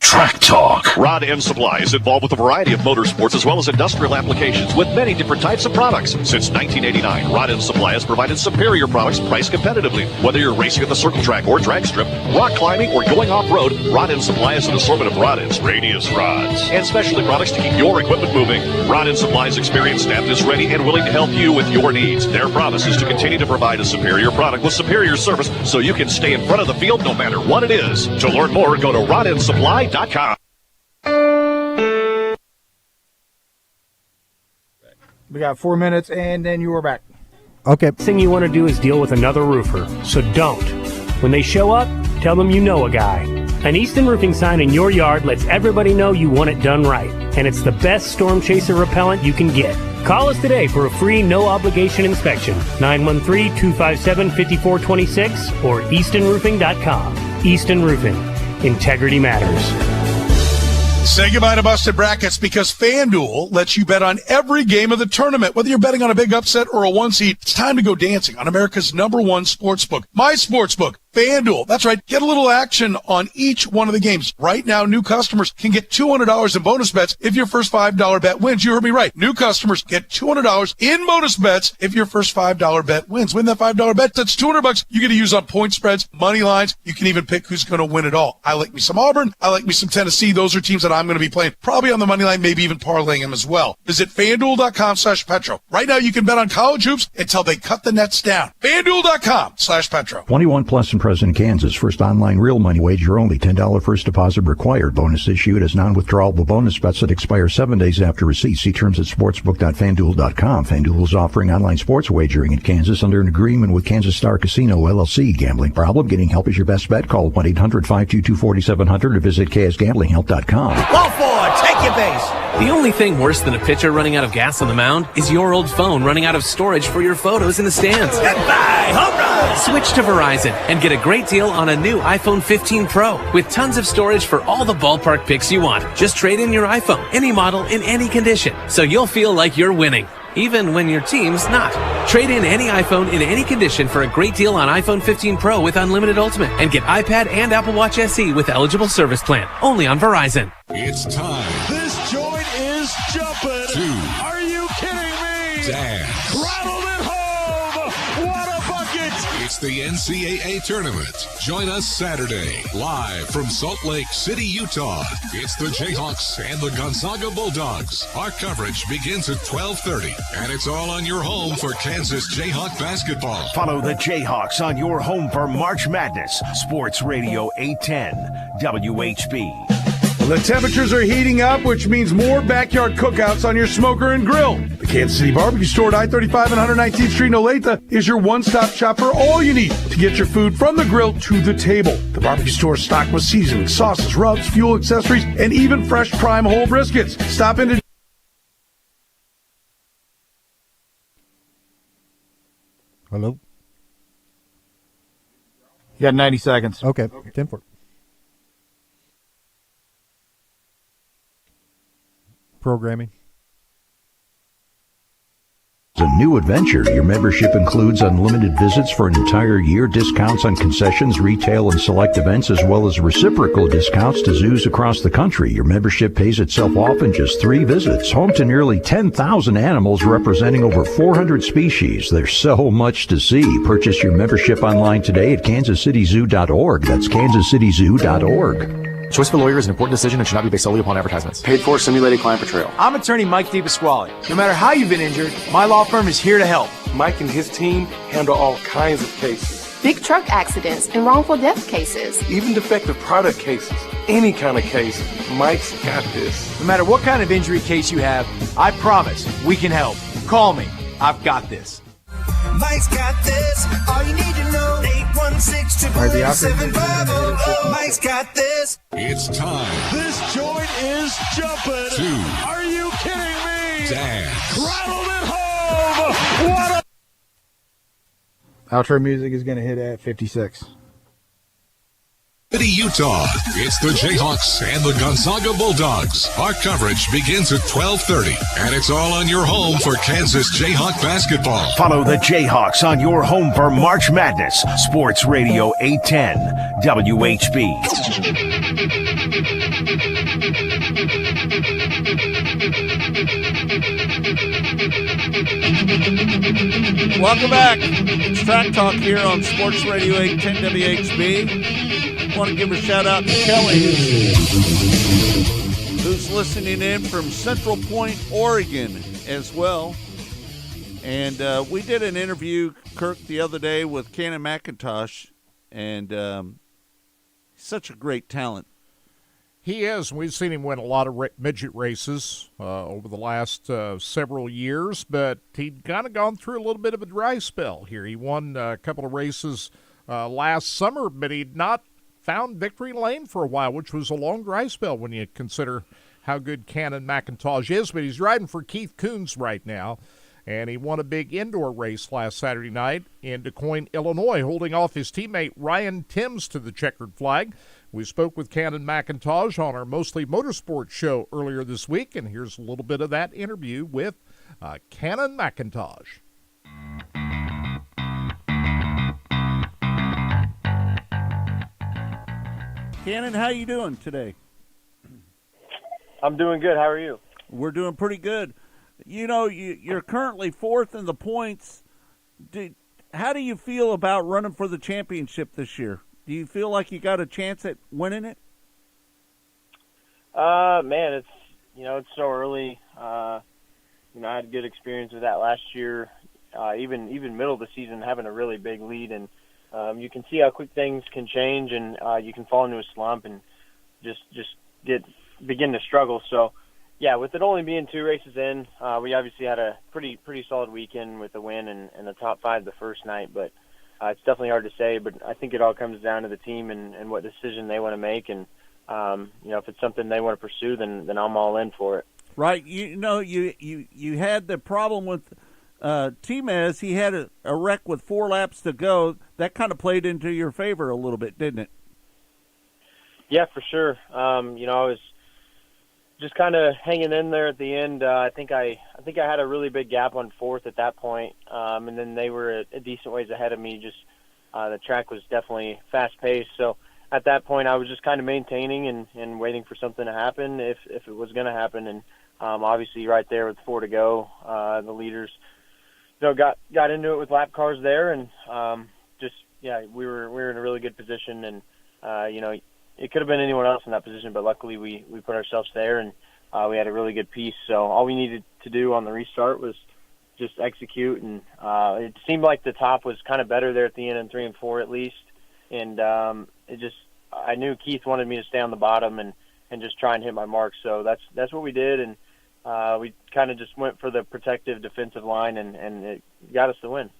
Track Talk. Rod End Supply is involved with a variety of motorsports as well as industrial applications with many different types of products. Since 1989, Rod End Supply has provided superior products priced competitively. Whether you're racing at the circle track or drag strip, rock climbing, or going off-road, Rod End Supply has an assortment of rod ends, radius rods, and specialty products to keep your equipment moving. Rod End Supply's experienced staff is ready and willing to help you with your needs. Their promise is to continue to provide a superior product with superior service so you can stay in front of the field no matter what it is. To learn more, go to rodendsupply.com. We got 4 minutes, and then you are back. Okay. The thing you want to do is deal with another roofer, so don't. When they show up, tell them you know a guy. An Easton Roofing sign in your yard lets everybody know you want it done right, and it's the best storm chaser repellent you can get. Call us today for a free, no-obligation inspection, 913-257-5426 or eastonroofing.com. Easton Roofing. Integrity matters. Say goodbye to busted brackets because FanDuel lets you bet on every game of the tournament. Whether you're betting on a big upset or a 1-seed, it's time to go dancing on America's #1 sportsbook, My Sportsbook. FanDuel. That's right. Get a little action on each one of the games. Right now, new customers can get $200 in bonus bets if your first $5 bet wins. You heard me right. New customers get $200 in bonus bets if your first $5 bet wins. Win that $5 bet. That's $200 you get to use on point spreads, money lines. You can even pick who's going to win it all. I like me some Auburn. I like me some Tennessee. Those are teams that I'm going to be playing probably on the money line, maybe even parlaying them as well. Visit FanDuel.com/Petro. Right now, you can bet on college hoops until they cut the nets down. FanDuel.com/Petro. 21 plus and present in Kansas. First online real money wager only. $10 first deposit required. Bonus issued as non-withdrawable bonus bets that expire 7 days after receipt. See terms at sportsbook.fanduel.com. FanDuel is offering online sports wagering in Kansas under an agreement with Kansas Star Casino, LLC. Gambling problem? Getting help is your best bet. Call 1-800-522-4700 or visit ksgamblinghelp.com. Ball forward, take your base. The only thing worse than a pitcher running out of gas on the mound is your old phone running out of storage for your photos in the stands. Goodbye, home run. Switch to Verizon and get a great deal on a new iPhone 15 Pro with tons of storage for all the ballpark picks you want. Just trade in your iPhone, any model, in any condition, so you'll feel like you're winning, even when your team's not. Trade in any iPhone in any condition for a great deal on iPhone 15 Pro with Unlimited Ultimate and get iPad and Apple Watch SE with eligible service plan. Only on Verizon. It's time. This joint is jumping. Are you kidding me? Dan. Rattled it home. What a bucket. It's the NCAA tournament. Join us Saturday, live from Salt Lake City, Utah. It's the Jayhawks and the Gonzaga Bulldogs. Our coverage begins at 12:30, and it's all on your home for Kansas Jayhawk basketball. Follow the Jayhawks on your home for March Madness. Sports Radio 810 WHB. The temperatures are heating up, which means more backyard cookouts on your smoker and grill. The Kansas City Barbecue Store at I-35 and 119th Street in Olathe is your one-stop shop for all you need to get your food from the grill to the table. The barbecue store is stocked with seasoning, sauces, rubs, fuel, accessories, and even fresh prime whole briskets. Stop into... Hello? You got 90 seconds. Okay, 10 for it. Programming. It's a new adventure. Your membership includes unlimited visits for an entire year, discounts on concessions, retail, and select events, as well as reciprocal discounts to zoos across the country. Your membership pays itself off in just 3 visits. Home to nearly 10,000 animals representing over 400 species. There's so much to see. Purchase your membership online today at kansascityzoo.org. That's kansascityzoo.org. Choice of a lawyer is an important decision and should not be based solely upon advertisements. Paid for simulated client portrayal. I'm attorney Mike DePasquale. No matter how you've been injured, my law firm is here to help. Mike and his team handle all kinds of cases. Big truck accidents and wrongful death cases. Even defective product cases. Any kind of case, Mike's got this. No matter what kind of injury case you have, I promise we can help. Call me. I've got this. Mike's got this. All you need to know. 816-248-7500. Mike's got this. It's time. This joint is jumping. Are you kidding me? Dan. Rattled it home. What a... Outro music is going to hit at 56. City, Utah. It's the Jayhawks and the Gonzaga Bulldogs. Our coverage begins at 12:30, and it's all on your home for Kansas Jayhawk basketball. Follow the Jayhawks on your home for March Madness. Sports Radio 810 WHB. Welcome back. It's Track Talk here on Sports Radio 810 WHB. I want to give a shout out to Kelly, who's listening in from Central Point, Oregon as well. And we did an interview, Kirk, the other day with Cannon McIntosh, and he's such a great talent. He is. We've seen him win a lot of midget races over the last several years, but he'd kind of gone through a little bit of a dry spell here. He won a couple of races last summer, but he'd not found victory lane for a while, which was a long dry spell when you consider how good Cannon McIntosh is. But he's riding for Keith Coons right now, and he won a big indoor race last Saturday night in Du Quoin, Illinois, holding off his teammate Ryan Timms to the checkered flag. We spoke with Cannon McIntosh on our Mostly Motorsports show earlier this week, and here's a little bit of that interview with Cannon McIntosh. Cannon, how you doing today? I'm doing good. How are you? We're doing pretty good. You know, you're currently 4th in the points. How do you feel about running for the championship this year? Do you feel like you got a chance at winning it? Man, it's so early. I had a good experience with that last year. Even middle of the season, having a really big lead, and you can see how quick things can change, and you can fall into a slump and just begin to struggle. So, yeah, with it only being 2 races in, we obviously had a pretty solid weekend with a win and the top 5 the first night. But it's definitely hard to say. But I think it all comes down to the team and what decision they want to make. And if it's something they want to pursue, then I'm all in for it. Right. You had the problem with Timez, he had a wreck with 4 laps to go. That kind of played into your favor a little bit, didn't it? Yeah, for sure. I was just kind of hanging in there at the end. I think I had a really big gap on 4th at that point, and then they were a decent ways ahead of me. Just the track was definitely fast-paced, so at that point I was just kind of maintaining and waiting for something to happen if it was going to happen. And obviously, right there with 4 to go, the leaders, got into it with lap cars there, and we were in a really good position, and it could have been anyone else in that position, but luckily we put ourselves there, and we had a really good piece. So all we needed to do on the restart was just execute, and it seemed like the top was kind of better there at the end in 3 and 4 at least. And I knew Keith wanted me to stay on the bottom and just try and hit my mark. So that's what we did, and we kind of just went for the protective defensive line, and it got us the win.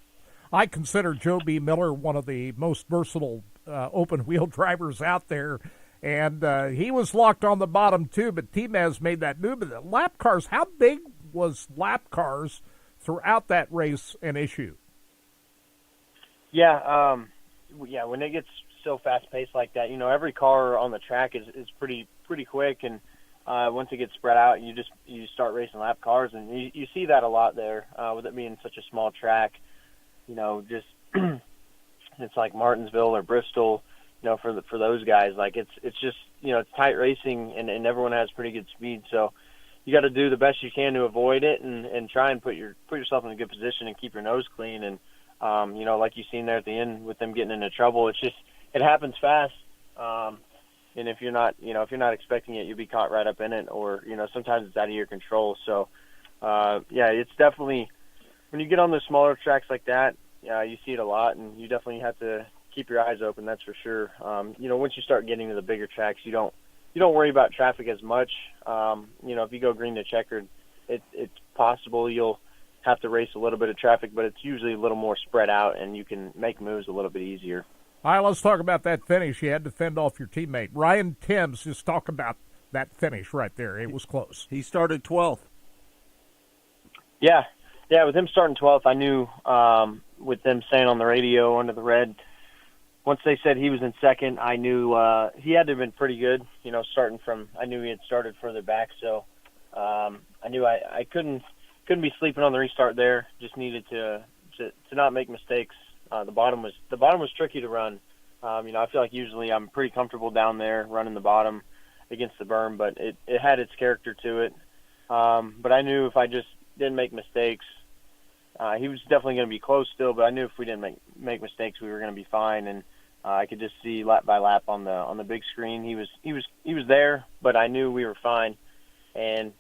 I consider Joe B. Miller one of the most versatile open-wheel drivers out there, and he was locked on the bottom too, but Timez made that move. But the lap cars, how big was lap cars throughout that race an issue? Yeah, when it gets so fast-paced like that, every car on the track is pretty quick, and once it gets spread out, you start racing lap cars, and you see that a lot there with it being such a small track. Just it's like Martinsville or Bristol, for those guys. Like it's just it's tight racing, and everyone has pretty good speed. So you got to do the best you can to avoid it, and try and put yourself in a good position and keep your nose clean. And like you've seen there at the end with them getting into trouble, it happens fast. And if you're not expecting it, you'll be caught right up in it, or sometimes it's out of your control. So it's definitely, when you get on the smaller tracks like that, you see it a lot, and you definitely have to keep your eyes open. That's for sure. Once you start getting to the bigger tracks, you don't worry about traffic as much. If you go green to checkered, it's possible you'll have to race a little bit of traffic, but it's usually a little more spread out, and you can make moves a little bit easier. All right, let's talk about that finish. You had to fend off your teammate. Ryan Timms, just talk about that finish right there. It was close. He started 12th. Yeah, with him starting 12th, I knew with them saying on the radio under the red, once they said he was in second, I knew he had to have been pretty good, I knew he had started further back, so I knew I couldn't be sleeping on the restart there. Just needed to not make mistakes. The bottom was tricky to run. I feel like usually I'm pretty comfortable down there running the bottom against the berm, but it had its character to it. But I knew if I just didn't make mistakes, he was definitely going to be close still, but I knew if we didn't make mistakes, we were going to be fine. And I could just see lap by lap on the big screen. He was there, but I knew we were fine. And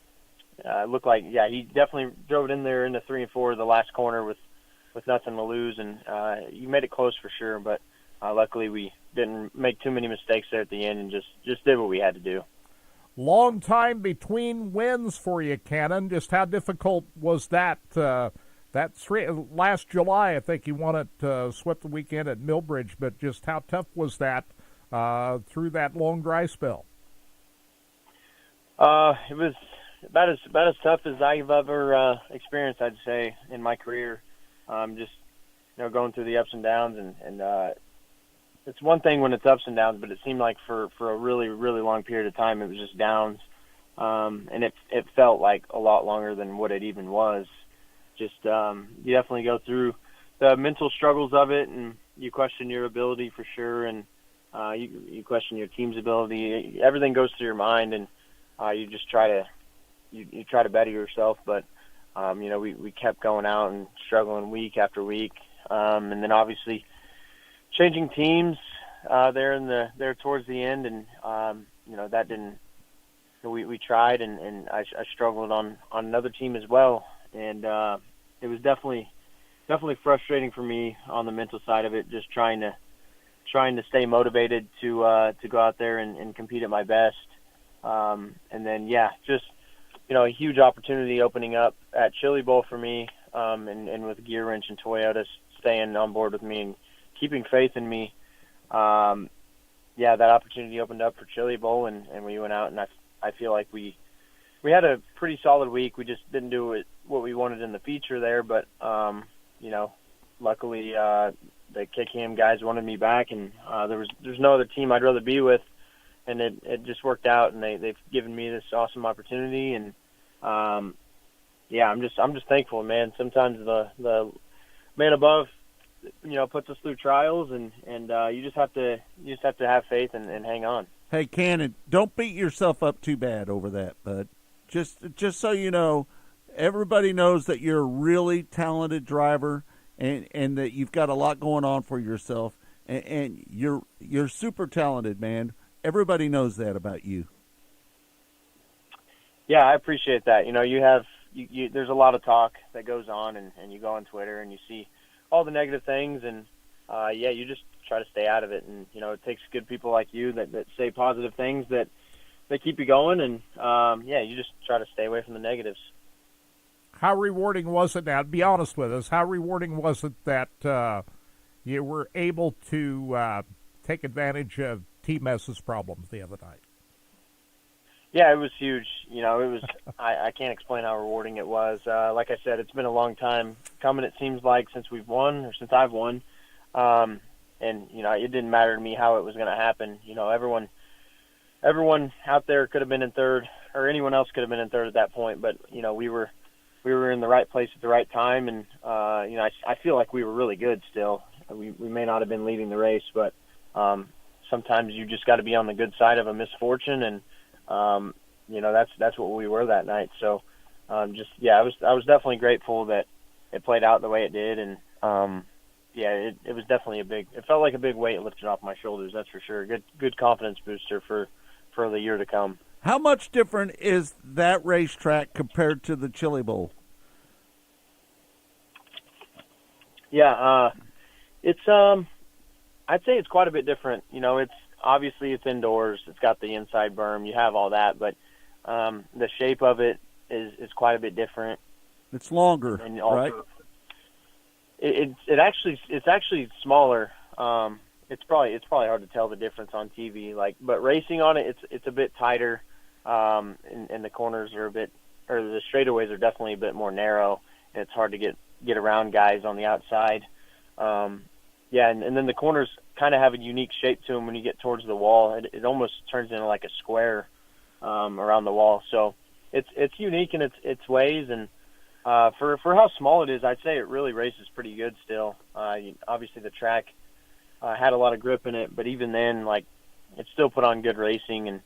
it looked like, he definitely drove it in there in the 3 and 4, the last corner with nothing to lose, and you made it close for sure. But luckily we didn't make too many mistakes there at the end, and just did what we had to do. Long time between wins for you, Cannon. Just how difficult was that? Last July, I think you won it, swept the weekend at Millbridge, but just how tough was that through that long dry spell? It was about as tough as I've ever experienced, I'd say, in my career. Just going through the ups and downs, and it's one thing when it's ups and downs, but it seemed like for a really, really long period of time it was just downs, and it felt like a lot longer than what it even was. Just you definitely go through the mental struggles of it, and you question your ability for sure, and you question your team's ability. Everything goes through your mind, and you just try to better yourself, but we kept going out and struggling week after week, and then obviously changing teams there towards the end, and that didn't. We tried, and I struggled on another team as well, and it was definitely frustrating for me on the mental side of it, just trying to stay motivated to go out there and compete at my best, and then just. A huge opportunity opening up at Chili Bowl for me, and with Gear Wrench and Toyota staying on board with me and keeping faith in me. That opportunity opened up for Chili Bowl, and we went out, and I feel like we had a pretty solid week. We just didn't do it what we wanted in the feature there, but luckily the KKM guys wanted me back, and there's no other team I'd rather be with, and it just worked out, and they've given me this awesome opportunity, and I'm just thankful, man. Sometimes the man above, puts us through trials, and you just have to have faith and hang on. Hey, Cannon, don't beat yourself up too bad over that, bud. Just so you know, everybody knows that you're a really talented driver, and that you've got a lot going on for yourself, and you're super talented, man. Everybody knows that about you. Yeah, I appreciate that. There's a lot of talk that goes on, and you go on Twitter and you see all the negative things, and you just try to stay out of it. And it takes good people like you that say positive things that keep you going, and you just try to stay away from the negatives. How rewarding was it now? Be honest with us. How rewarding was it that you were able to take advantage of Team S's problems the other night? Yeah, it was huge. It was. I can't explain how rewarding it was. Like I said, it's been a long time coming. It seems like since we've won, or since I've won, and it didn't matter to me how it was going to happen. Everyone out there could have been in third, or anyone else could have been in third at that point. But we were in the right place at the right time, and I feel like we were really good still. We may not have been leading the race, but sometimes you just got to be on the good side of a misfortune, and that's what we were that night. So I was definitely grateful that it played out the way it did, and it was definitely it felt like a big weight lifted off my shoulders. That's for sure. Good confidence booster for the year to come. How much different is that racetrack compared to the Chili Bowl? Yeah, it's I'd say it's quite a bit different. It's obviously it's indoors. It's got the inside berm. You have all that, but the shape of it is quite a bit different. It's longer, and also, right? It's actually smaller. It's probably hard to tell the difference on TV. But racing on it, it's a bit tighter, and the corners are the straightaways are definitely a bit more narrow, and it's hard to get around guys on the outside. And then the corners kind of have a unique shape to them when you get towards the wall. It almost turns into like a square around the wall. So it's unique in its ways, and for how small it is, I'd say it really races pretty good still. Obviously the track had a lot of grip in it, but even then, it still put on good racing, and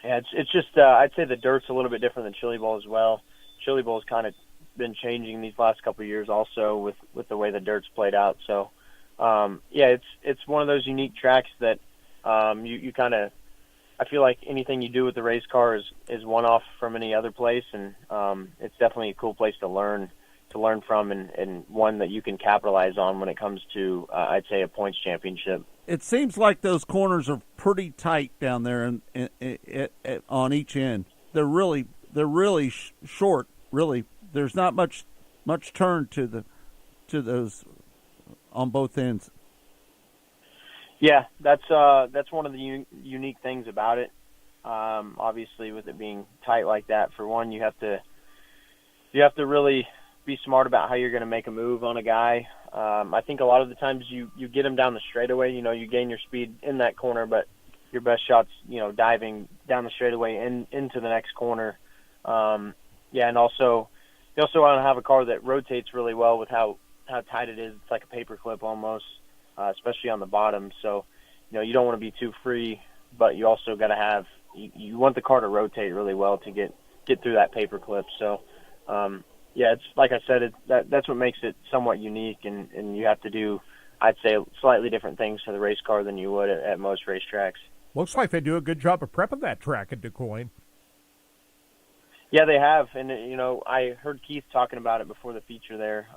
it's just I'd say the dirt's a little bit different than Chili Bowl as well. Chili Bowl's kind of been changing these last couple of years also with the way the dirt's played out. So it's one of those unique tracks that you kind of, I feel like anything you do with the race car is one off from any other place, and it's definitely a cool place to learn from, and one that you can capitalize on when it comes to I'd say a points championship. It seems like those corners are pretty tight down there on each end. They're really short. Really, there's not much turn to those on both ends. Yeah, that's one of the unique things about it. Obviously, with it being tight like that, for one, you have to really be smart about how you're going to make a move on a guy. I think a lot of the times you get him down the straightaway, you gain your speed in that corner, but your best shot's diving down the straightaway into the next corner. And also you also want to have a car that rotates really well with how tight it is. It's like a paperclip almost, especially on the bottom. So you don't want to be too free, but you also got to have you want the car to rotate really well to get through that paperclip. So it's like I said, that's what makes it somewhat unique, and you have to do, I'd say, slightly different things to the race car than you would at most racetracks. Looks like they do a good job of prepping that track at DuQuoin. Yeah, they have, and I heard Keith talking about it before the feature there.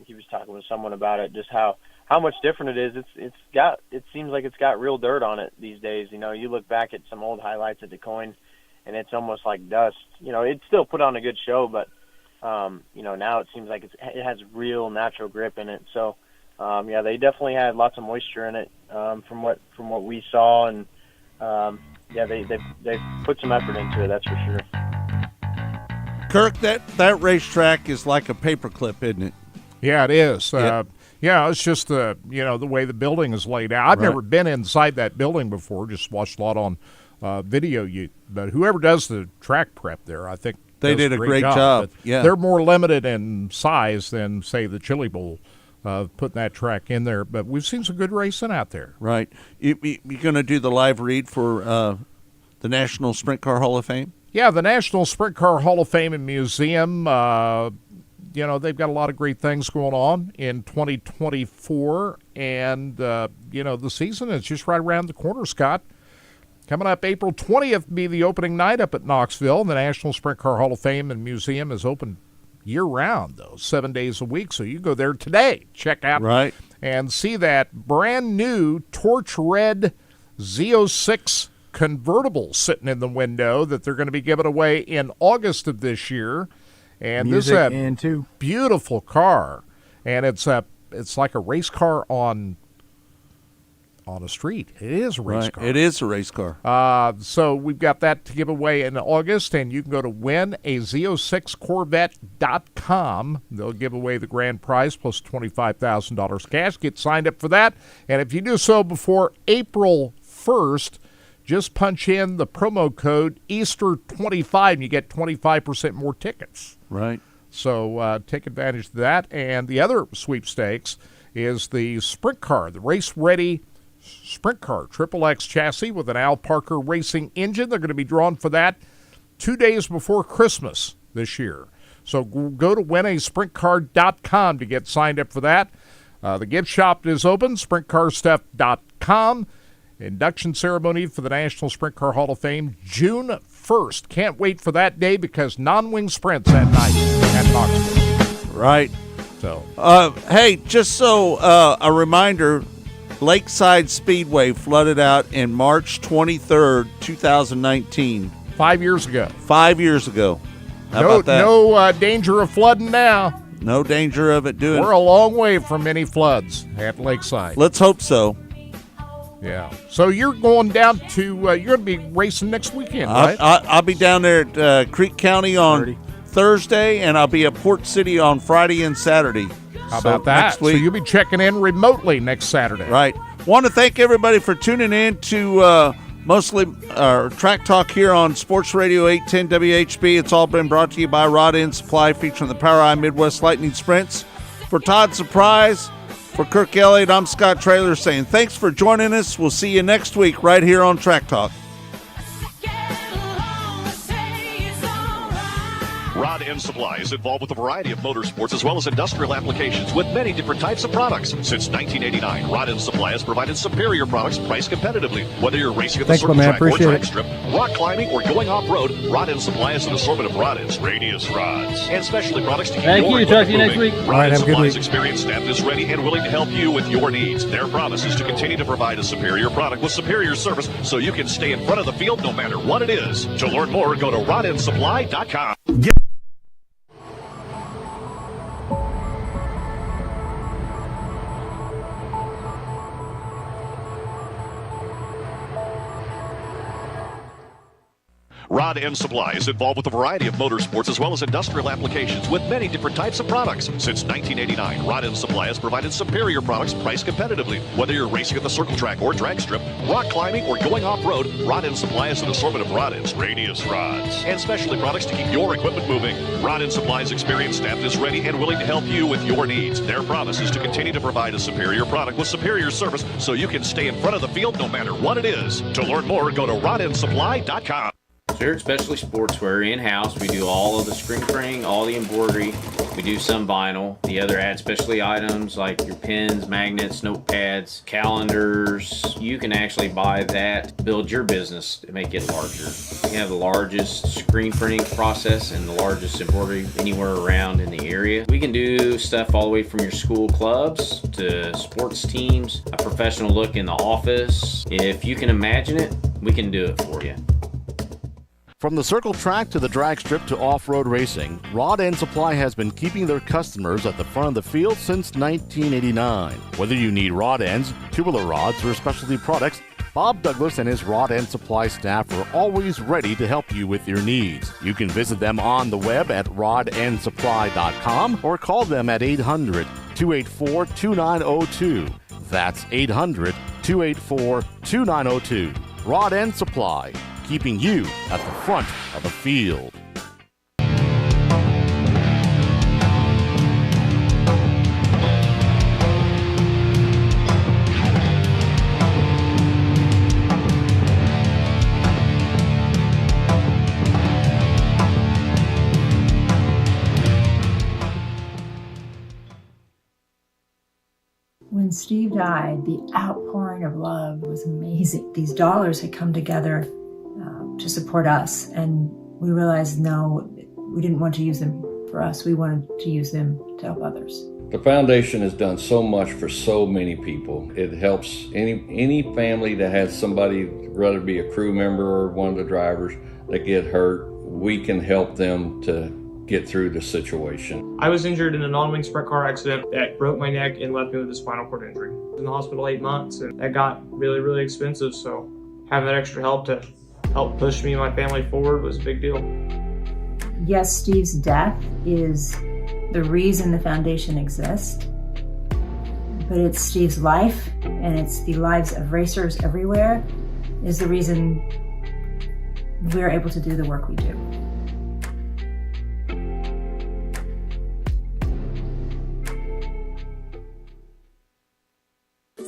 He was talking with someone about it, just how much different it is. It seems like it's got real dirt on it these days. You look back at some old highlights at DuQuoin, and it's almost like dust. It still put on a good show, but now it seems like it has real natural grip in it. So they definitely had lots of moisture in it from what we saw, and they've put some effort into it, that's for sure. Kirk, that racetrack is like a paperclip, isn't it? Yeah, it is. Yeah. Yeah, it's just the way the building is laid out. I've Right. never been inside that building before. Just watched a lot on video. But whoever does the track prep there, I think They does did a great job. But Yeah. they're more limited in size than say the Chili Bowl. Putting that track in there, but we've seen some good racing out there. Right. You're going to do the live read for the National Sprint Car Hall of Fame? Yeah, the National Sprint Car Hall of Fame and Museum. They've got a lot of great things going on in 2024, and the season is just right around the corner, Scott. Coming up April 20th will be the opening night up at Knoxville. The National Sprint Car Hall of Fame and Museum is open year-round, though, 7 days a week. So you go there today, check out Right. and see that brand-new torch red Z06 convertible sitting in the window that they're going to be giving away in August of this year. And Music this is and two. beautiful car, and it's like a race car on a street. It is a race Right. car. It is a race car. So we've got that to give away in August, and you can go to winaz06corvette.com. They'll give away the grand prize plus $25,000 cash. Get signed up for that, and if you do so before April 1st, just punch in the promo code Easter25 and you get 25% more tickets. Right. So take advantage of that. And the other sweepstakes is the sprint car, the race-ready sprint car, Triple X chassis with an Al Parker Racing engine. They're going to be drawn for that 2 days before Christmas this year. So go to winazsprintcar.com to get signed up for that. The gift shop is open, sprintcarstuff.com. Induction ceremony for the National Sprint Car Hall of Fame, June 1st. Can't wait for that day because non-wing sprints that night at Knoxville. Right. So, hey, just so a reminder, Lakeside Speedway flooded out in March 23rd, 2019. 5 years ago. 5 years ago. How about that? No danger of flooding now. No danger of it doing. We're a long way from any floods at Lakeside. Let's hope so. Yeah. So you're going down to, you're going to be racing next weekend, right? I'll be down there at Creek County on Thursday, and I'll be at Port City on Friday and Saturday. How about that? Next week. So you'll be checking in remotely next Saturday. Right. Want to thank everybody for tuning in to mostly Track Talk here on Sports Radio 810 WHB. It's all been brought to you by Rod End Supply, featuring the POWRi Midwest Lightning Sprints. For Todd Surprise, for Kirk Elliott, I'm Scott Traylor saying thanks for joining us. We'll see you next week right here on Track Talk. Rod End Supply is involved with a variety of motorsports as well as industrial applications with many different types of products. Since 1989, Rod End Supply has provided superior products priced competitively. Whether you're racing at the Thanks, circle my man. track or Appreciate track it. strip, rock climbing, or going off-road, Rod End Supply has an assortment of rod ends, radius rods, and specialty products to keep Thank your you. Talk to you equipment next moving. week. Rod All right, End have a good Supply's week. experienced staff is ready and willing to help you with your needs. Their promise is to continue to provide a superior product with superior service so you can stay in front of the field no matter what it is. To learn more, go to rodendsupply.com. Rod End Supply is involved with a variety of motorsports as well as industrial applications with many different types of products. Since 1989, Rod End Supply has provided superior products priced competitively. Whether you're racing at the circle track or drag strip, rock climbing, or going off-road, Rod End Supply has an assortment of rod ends, radius rods, and specialty products to keep your equipment moving. Rod End Supply's experienced staff is ready and willing to help you with your needs. Their promise is to continue to provide a superior product with superior service so you can stay in front of the field no matter what it is. To learn more, go to rodendsupply.com. Spirit Specialty Sportswear in-house. We do all of the screen printing, all the embroidery. We do some vinyl. The other add specialty items like your pens, magnets, notepads, calendars. You can actually buy that, build your business to make it larger. We have the largest screen printing process and the largest embroidery anywhere around in the area. We can do stuff all the way from your school clubs to sports teams, a professional look in the office. If you can imagine it, we can do it for you. From the circle track to the drag strip to off-road racing, Rod End Supply has been keeping their customers at the front of the field since 1989. Whether you need rod ends, tubular rods, or specialty products, Bob Douglas and his Rod End Supply staff are always ready to help you with your needs. You can visit them on the web at rodendsupply.com or call them at 800-284-2902. That's 800-284-2902. Rod End Supply, keeping you at the front of the field. When Steve died, the outpouring of love was amazing. These dollars had come together to support us, and we realized, no, we didn't want to use them for us. We wanted to use them to help others. The foundation has done so much for so many people. It helps any family that has somebody, whether it be a crew member or one of the drivers, that get hurt. We can help them to get through the situation. I was injured in a non-wing sprint car accident that broke my neck and left me with a spinal cord injury. I was in the hospital 8 months, and that got really, really expensive. So having that extra help to help push me and my family forward was a big deal. Yes, Steve's death is the reason the foundation exists, but it's Steve's life, and it's the lives of racers everywhere, is the reason we're able to do the work we do.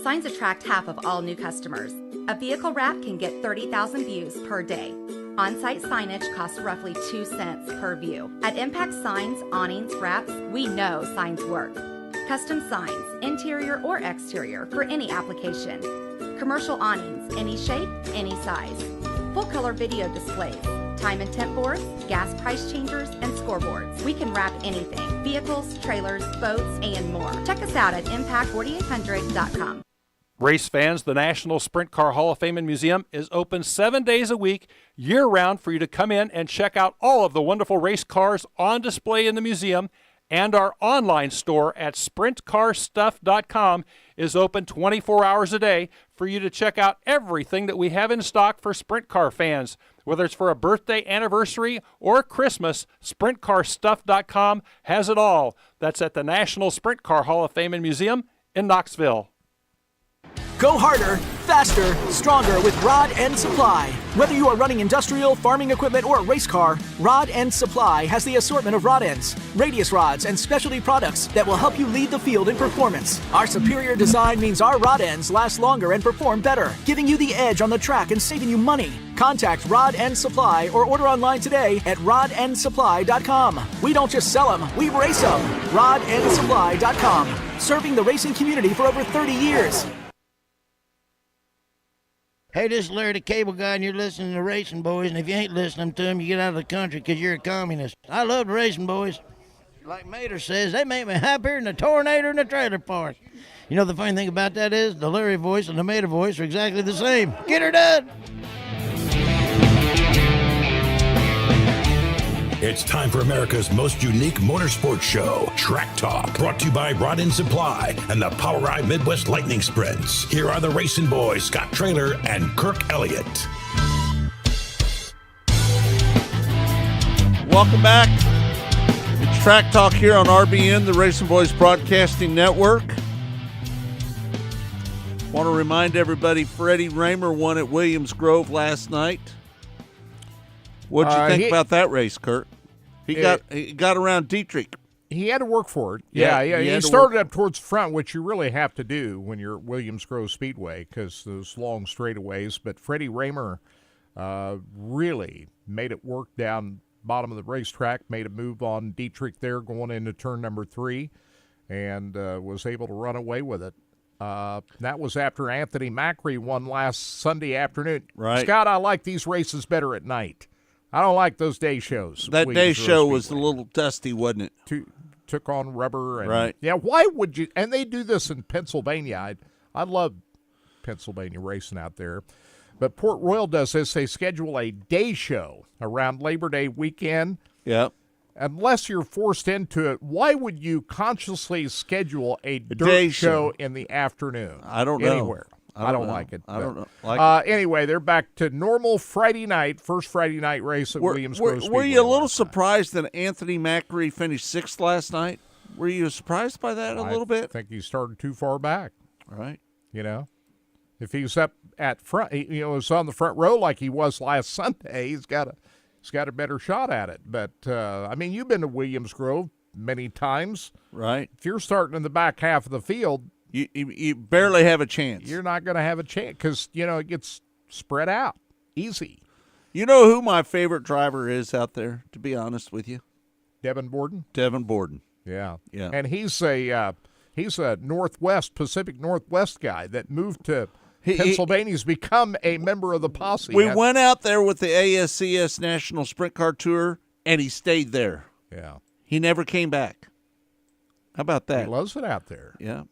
Signs attract half of all new customers. A vehicle wrap can get 30,000 views per day. On-site signage costs roughly 2 cents per view. At Impact Signs, Awnings, Wraps, we know signs work. Custom signs, interior or exterior, for any application. Commercial awnings, any shape, any size. Full-color video displays, time and temp boards, gas price changers, and scoreboards. We can wrap anything: vehicles, trailers, boats, and more. Check us out at impact4800.com. Race fans, the National Sprint Car Hall of Fame and Museum is open 7 days a week, year-round, for you to come in and check out all of the wonderful race cars on display in the museum. And our online store at sprintcarstuff.com is open 24 hours a day for you to check out everything that we have in stock for sprint car fans. Whether it's for a birthday, anniversary, or Christmas, sprintcarstuff.com has it all. That's at the National Sprint Car Hall of Fame and Museum in Knoxville. Go harder, faster, stronger with Rod End Supply. Whether you are running industrial, farming equipment, or a race car, Rod End Supply has the assortment of rod ends, radius rods, and specialty products that will help you lead the field in performance. Our superior design means our rod ends last longer and perform better, giving you the edge on the track and saving you money. Contact Rod End Supply or order online today at rodendsupply.com. We don't just sell them, we race them. rodendsupply.com. Serving the racing community for over 30 years. Hey, this is Larry the Cable Guy, and you're listening to Racing Boys, and if you ain't listening to them, you get out of the country because you're a communist. I love the Racing Boys. Like Mater says, they make me happier than a tornado in a trailer park. You know, the funny thing about that is the Larry voice and the Mater voice are exactly the same. Get her done! It's time for America's most unique motorsports show, Track Talk, brought to you by Rod End Supply and the POWRi Midwest Lightning Sprints. Here are the racing boys, Scott Traylor and Kirk Elliott. Welcome back. It's Track Talk here on RBN, the Racing Boys Broadcasting Network. Want to remind everybody, Freddie Raymer won at Williams Grove last night. What did you think about that race, Kurt? He got around Dietrich. He had to work for it. Yeah. He started up towards the front, which you really have to do when you're at Williams Grove Speedway because those long straightaways. But Freddie Raymer really made it work down bottom of the racetrack, made a move on Dietrich there going into turn number 3, and was able to run away with it. That was after Anthony Macri won last Sunday afternoon. Right. Scott, I like these races better at night. I don't like those day shows. That day show was a little dusty, wasn't it? Took on rubber. And, right. Yeah, why would you? And they do this in Pennsylvania. I love Pennsylvania racing out there. But Port Royal does this. They schedule a day show around Labor Day weekend. Yeah. Unless you're forced into it, why would you consciously schedule a dirt show in the afternoon? I don't know. Anywhere. I don't like it. I don't know. Anyway, they're back to normal Friday night, first Friday night race at Williams Grove Speedway. Were you a little surprised that Anthony Macri finished 6th last night? Were you surprised by that a little bit? I think he started too far back. Right. You know, if he's up at front, was on the front row like he was last Sunday, he's got a better shot at it. But, you've been to Williams Grove many times. Right. If you're starting in the back half of the field, you barely have a chance. You're not going to have a chance because, it gets spread out easy. You know who my favorite driver is out there, to be honest with you? Devin Borden? Devin Borden. Yeah. Yeah. And he's a Pacific Northwest guy that moved to Pennsylvania. He's become a member of the posse. We went out there with the ASCS National Sprint Car Tour, and he stayed there. Yeah. He never came back. How about that? He loves it out there. Yeah.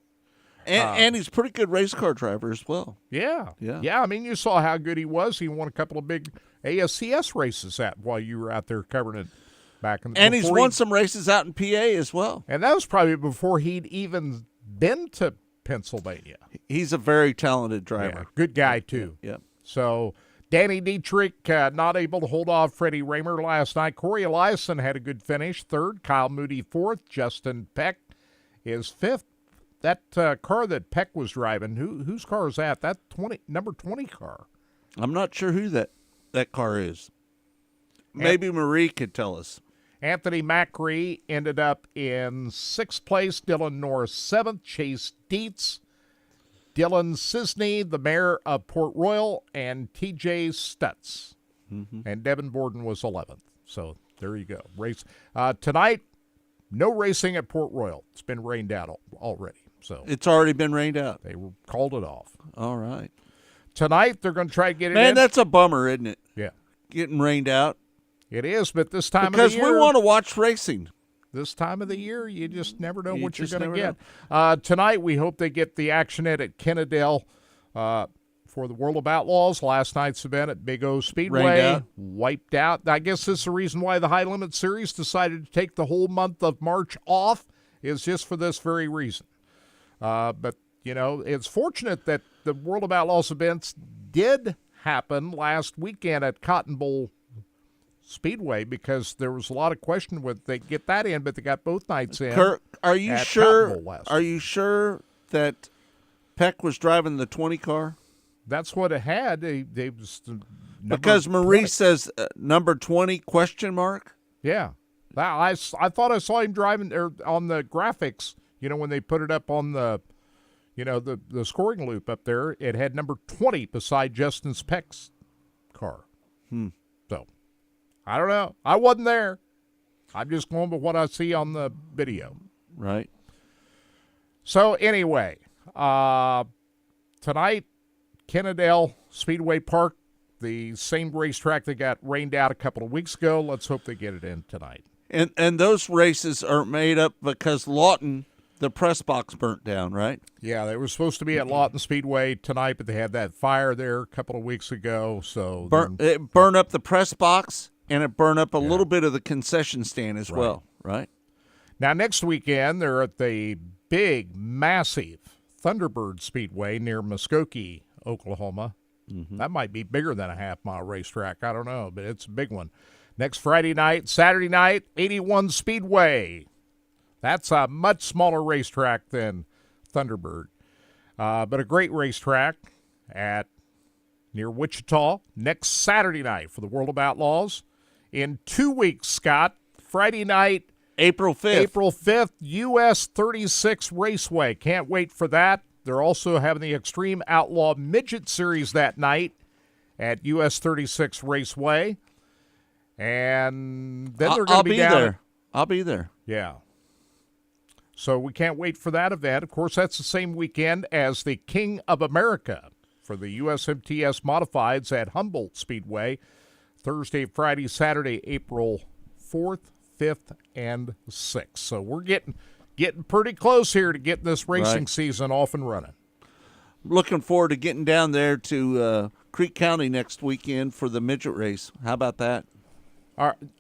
And he's a pretty good race car driver as well. Yeah. Yeah. Yeah, you saw how good he was. He won a couple of big ASCS races while you were out there covering it back in the And he's won some races out in PA as well. And that was probably before he'd even been to Pennsylvania. He's a very talented driver. Yeah, good guy, too. Yep. So Danny Dietrich not able to hold off Freddie Raymer last night. Corey Eliason had a good finish, 3rd. Kyle Moody, 4th. Justin Peck is 5th. That car that Peck was driving, whose car is that? That number 20 car. I'm not sure who that car is. Maybe Marie could tell us. Anthony Macri ended up in 6th place. Dylan Norris 7th. Chase Dietz, Dylan Cisney, the mayor of Port Royal, and T.J. Stutz. Mm-hmm. And Devin Borden was 11th. So there you go. Race tonight. No racing at Port Royal. It's been rained out already. So it's already been rained out. They called it off. All right. Tonight they're going to try to get it in. Man, that's a bummer, isn't it? Yeah. Getting rained out. It is, but this time because of the year. Because we want to watch racing. This time of the year, you just never know what you're going to get. Tonight, we hope they get the action in at Kennedale for the World of Outlaws. Last night's event at Big O Speedway wiped out. I guess this is the reason why the High Limit Series decided to take the whole month of March off, is just for this very reason. But, it's fortunate that the World of Outlaws events did happen last weekend at Cotton Bowl Speedway, because there was a lot of question whether they get that in, but they got both nights in. Kirk, are you sure that Peck was driving the 20 car? That's what it had. They was because Marie 20. says number 20 question mark. Yeah, I thought I saw him driving there on the graphics. When they put it up on the, the scoring loop up there, it had number 20 beside Justin Peck's car. So. I don't know. I wasn't there. I'm just going by what I see on the video. Right. So, anyway, tonight, Kennedale Speedway Park, the same racetrack that got rained out a couple of weeks ago. Let's hope they get it in tonight. And those races are made up because Lawton, the press box burnt down, right? Yeah, they were supposed to be at Lawton Speedway tonight, but they had that fire there a couple of weeks ago. So it burned up the press box. And it burned up a little bit of the concession stand as well, right? Now, next weekend, they're at the big, massive Thunderbird Speedway near Muskogee, Oklahoma. Mm-hmm. That might be bigger than a half-mile racetrack. I don't know, but it's a big one. Next Friday night, Saturday night, 81 Speedway. That's a much smaller racetrack than Thunderbird, but a great racetrack near Wichita. Next Saturday night for the World of Outlaws. In 2 weeks, Scott, Friday night, April 5th, US 36 Raceway. Can't wait for that. They're also having the Extreme Outlaw Midget Series that night at US 36 Raceway. And then they're going to be down there. I'll be there. Yeah. So we can't wait for that event. Of course, that's the same weekend as the King of America for the USMTS Modifieds at Humboldt Speedway. Thursday, Friday, Saturday, April 4th, 5th, and 6th. So we're getting pretty close here to getting this racing season off and running. Looking forward to getting down there to Creek County next weekend for the midget race. How about that?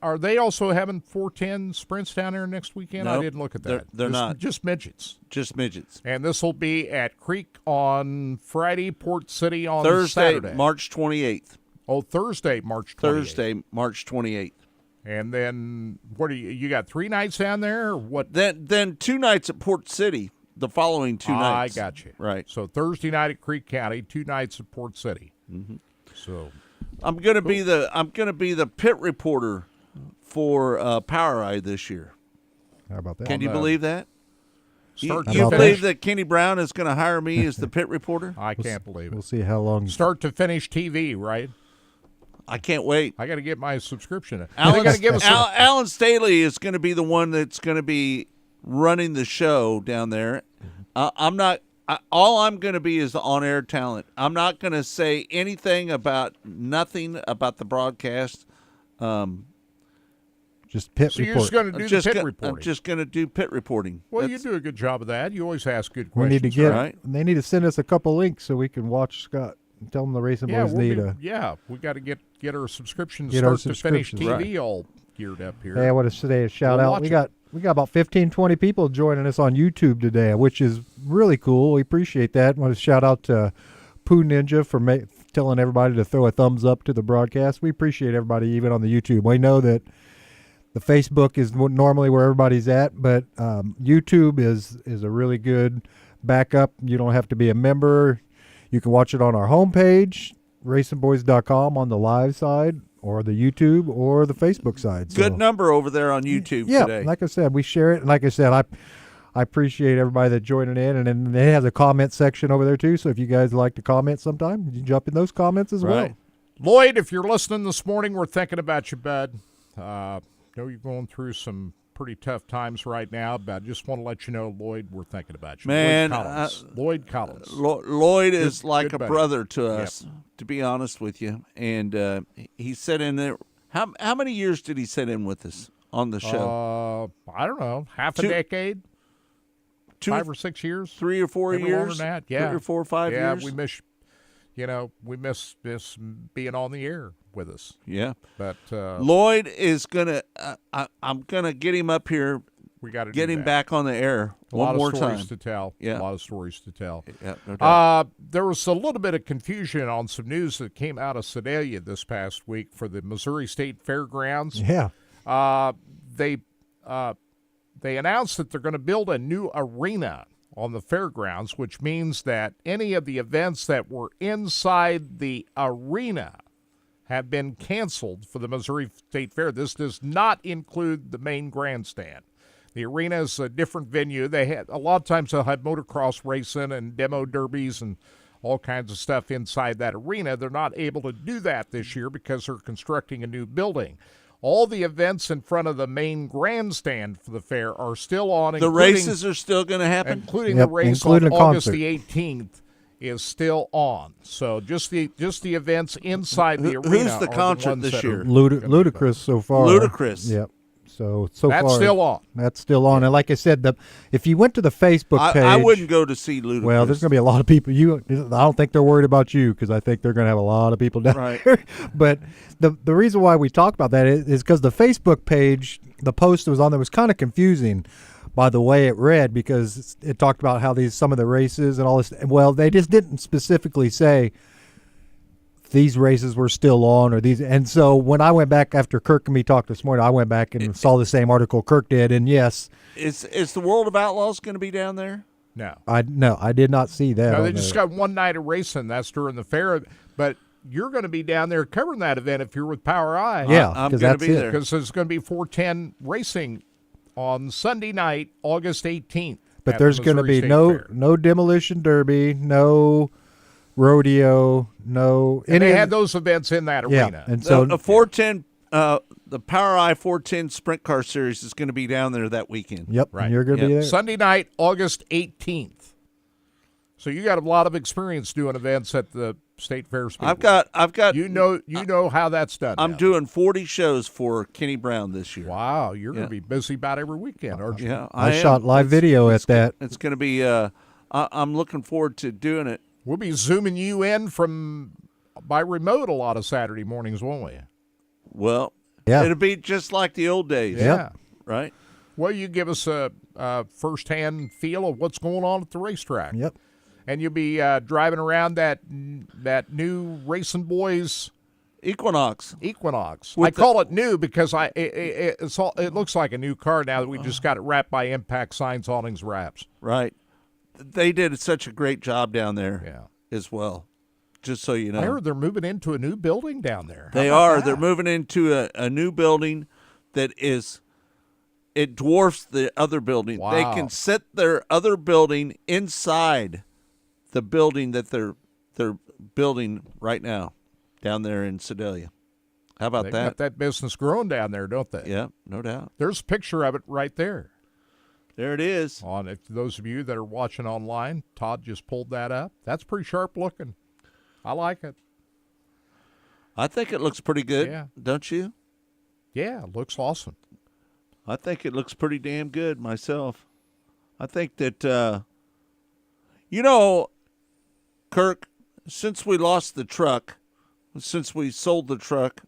Are they also having 410 sprints down there next weekend? I Nope, didn't look at that. They're not. Just midgets. Just midgets. And this will be at Creek on Friday, Port City on Thursday, Saturday. March 28th. Oh, Thursday, March 28th. Thursday, March 28th. And then what do you got 3 nights down there or what? Then 2 nights at Port City. The following 2 nights. I got you. Right. So Thursday night at Creek County, 2 nights at Port City. Mm-hmm. So I'm gonna be the pit reporter for Power Eye this year. How about that? Can you believe that? You Start to believe finish. that Kenny Brown is going to hire me as the pit reporter? I can't believe it. We'll see how long. Start to finish TV, right? I can't wait. I got to get my subscription. Alan Staley is going to be the one that's going to be running the show down there. I'm not. All I'm going to be is the on-air talent. I'm not going to say nothing about the broadcast. Just pit So you're report. just going to do the pit reporting. I'm just going to do pit reporting. Well, you do a good job of that. You always ask good We questions. need to get. right? They need to send us a couple links so we can watch Scott. And tell them the Racing Boys need a. we got to get our subscriptions Get our start to finish subscriptions. TV all geared up here. Hey, I want to say a shout We'll out. watch We it. got about 15, 20 people joining us on YouTube today, which is really cool. We appreciate that. I want to shout out to Pooh Ninja for telling everybody to throw a thumbs up to the broadcast. We appreciate everybody even on the YouTube. We know that the Facebook is normally where everybody's at, but YouTube is a really good backup. You don't have to be a member. You can watch it on our homepage, racingboys.com on the live side, or the YouTube, or the Facebook side. So, Good number over there on YouTube yeah, today. like I said, we share it. And like I said, I appreciate everybody that joining in. And then they have a comment section over there, too. So if you guys like to comment sometime, you jump in those comments as well. Lloyd, if you're listening this morning, we're thinking about you, bud. Know you're going through some pretty tough times right now, but I just want to let you know, Lloyd, we're thinking about you. Man, Lloyd Collins. Lloyd is Good- like good a buddy. brother to Yep. us, to be honest with you. And he sat in there. How many years did he sit in with us on the show? I don't know, half a Two- decade, 5 or 6 years, 3 or 4 maybe longer years? than that. Yeah, 3 or 4 or 5 yeah, years? we miss this being on the air with us. Yeah. But Lloyd is going to I'm going to get him up here. We got to get him back on the air a one lot more of stories time. to tell. Yeah. A lot of stories to tell. Yeah, no doubt. There was a little bit of confusion on some news that came out of Sedalia this past week for the Missouri State Fairgrounds. Yeah. They announced that they're going to build a new arena on the fairgrounds, which means that any of the events that were inside the arena have been canceled for the Missouri State Fair. This does not include the main grandstand. The arena is a different venue. They had a lot of times they'll have motocross racing and demo derbies and all kinds of stuff inside that arena. They're not able to do that this year because they're constructing a new building. All the events in front of the main grandstand for the fair are still on. The races are still going to happen? Including Yep, the race including on August concert. the 18th is still on. So just the events inside the arena. Who's the are concert ones this that year? are- Ludicrous so far. Ludicrous. Yep. So That's far still on. That's still on. And like I said, if you went to the Facebook page, I wouldn't go to see Ludacris. Well, there's going to be a lot of people. I don't think they're worried about you because I think they're going to have a lot of people down Right. there. But the reason why we talk about that is because the Facebook page, the post that was on there was kind of confusing by the way it read because it talked about how some of the races and all this. Well, they just didn't specifically say these races were still on or these. And so when I went back after Kirk and me talked this morning, I went back and saw the same article Kirk did. And yes, Is the World of Outlaws going to be down there? No. I did not see that. No, they on just there. got one night of racing. That's during the fair. But you're going to be down there covering that event if you're with Power Eye. Yeah, I'm 'cause going to that's be it. there. Because there's going to be 410 racing on Sunday night, August 18th. But at there's the going to Missouri be State Fair. no demolition derby, no rodeo, no. And they any- had those events in that yeah, arena. and so the 410, the Power Eye 410 Sprint Car Series is going to be down there that weekend. yep, Right. and you're going to be there. Sunday night, August 18th. So you got a lot of experience doing events at the State Fair Speedway. I've got. You know how that's done. I'm now. doing 40 shows for Kenny Brown this year. Wow, you're going Yeah. to be busy about every weekend, aren't you? Yeah, I am. shot live It's- video it's at that. It's going to be. I'm looking forward to doing it. We'll be zooming you in by remote a lot of Saturday mornings, won't we? Well, Yeah. It'll be just like the old days. Yeah. Right? Well, you give us a first-hand feel of what's going on at the racetrack. Yep. And you'll be driving around that new Racing Boys Equinox. I call it new because it looks like a new car now that we just got it wrapped by Impact Signs, Awnings, Wraps. Right. They did such a great job down there as well, just so you know. I heard they're moving into a new building down there. They are. They're moving into a new building that it dwarfs the other building. Wow. They can set their other building inside the building that they're building right now down there in Sedalia. How about They that? got that business growing down there, don't they? Yeah, no doubt. There's a picture of it right there. There it is. If those of you that are watching online, Todd just pulled that up. That's pretty sharp looking. I like it. I think it looks pretty good, Yeah. don't you? Yeah, it looks awesome. I think it looks pretty damn good myself. I think that, Kirk, since we lost the truck, since we sold the truck,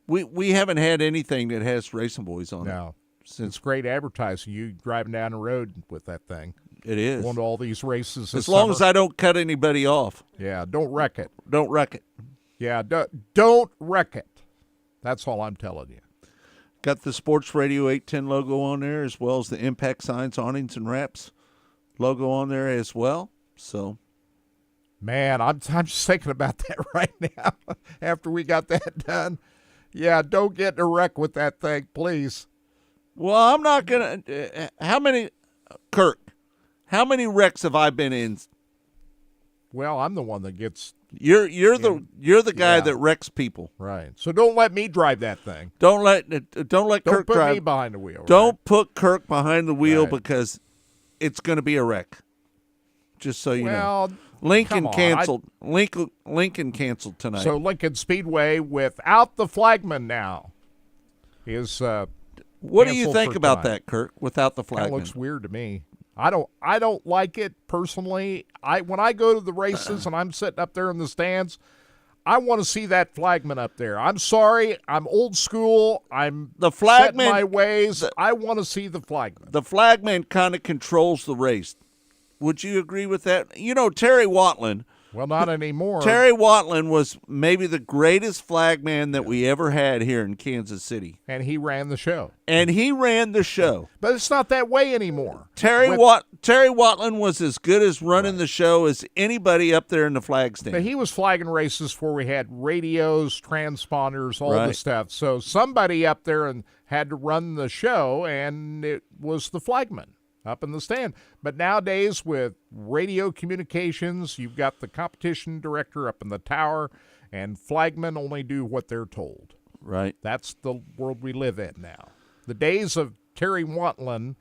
we haven't had anything that has Racing Boys on it. No. It's great advertising. You driving down the road with that thing. It is. Going to all these races. As long as I don't cut anybody off. Yeah, don't wreck it. Don't wreck it. Yeah, don't wreck it. That's all I'm telling you. Got the Sports Radio 810 logo on there, as well as the Impact Signs, Awnings, and Wraps logo on there as well. So, man, I'm just thinking about that right now after we got that done. Yeah, don't get in a wreck with that thing, please. Well, I'm not going to. How many wrecks have I been in? Well, I'm the one that gets. You're the guy that wrecks people. Right. So don't let me drive that thing. Don't let Kirk put drive. me behind the wheel. Don't put Kirk behind the wheel Right. because it's going to be a wreck. Just so you know. Well, Lincoln come on. canceled. Lincoln canceled tonight. So Lincoln Speedway without the flagman now is. What do you canceled think for about tonight. that, Kirk? Without the Kinda flagman, looks weird to me. I don't like it personally. When I go to the races and I'm sitting up there in the stands, I want to see that flagman up there. I'm sorry, I'm old school. I'm the set in flagman. my ways. I want to see the flagman. The flagman kind of controls the race. Would you agree with that? Terry Watland. Well, not anymore. Terry Watland was maybe the greatest flagman that we ever had here in Kansas City. And he ran the show. But it's not that way anymore. Terry Watland was as good as running the show as anybody up there in the flag stand. But he was flagging races before we had radios, transponders, all Right. the stuff. So somebody up there and had to run the show, and it was the flagman up in the stand. But nowadays, with radio communications, you've got the competition director up in the tower, and flagmen only do what they're told. Right. That's the world we live in now. The days of Terry Watland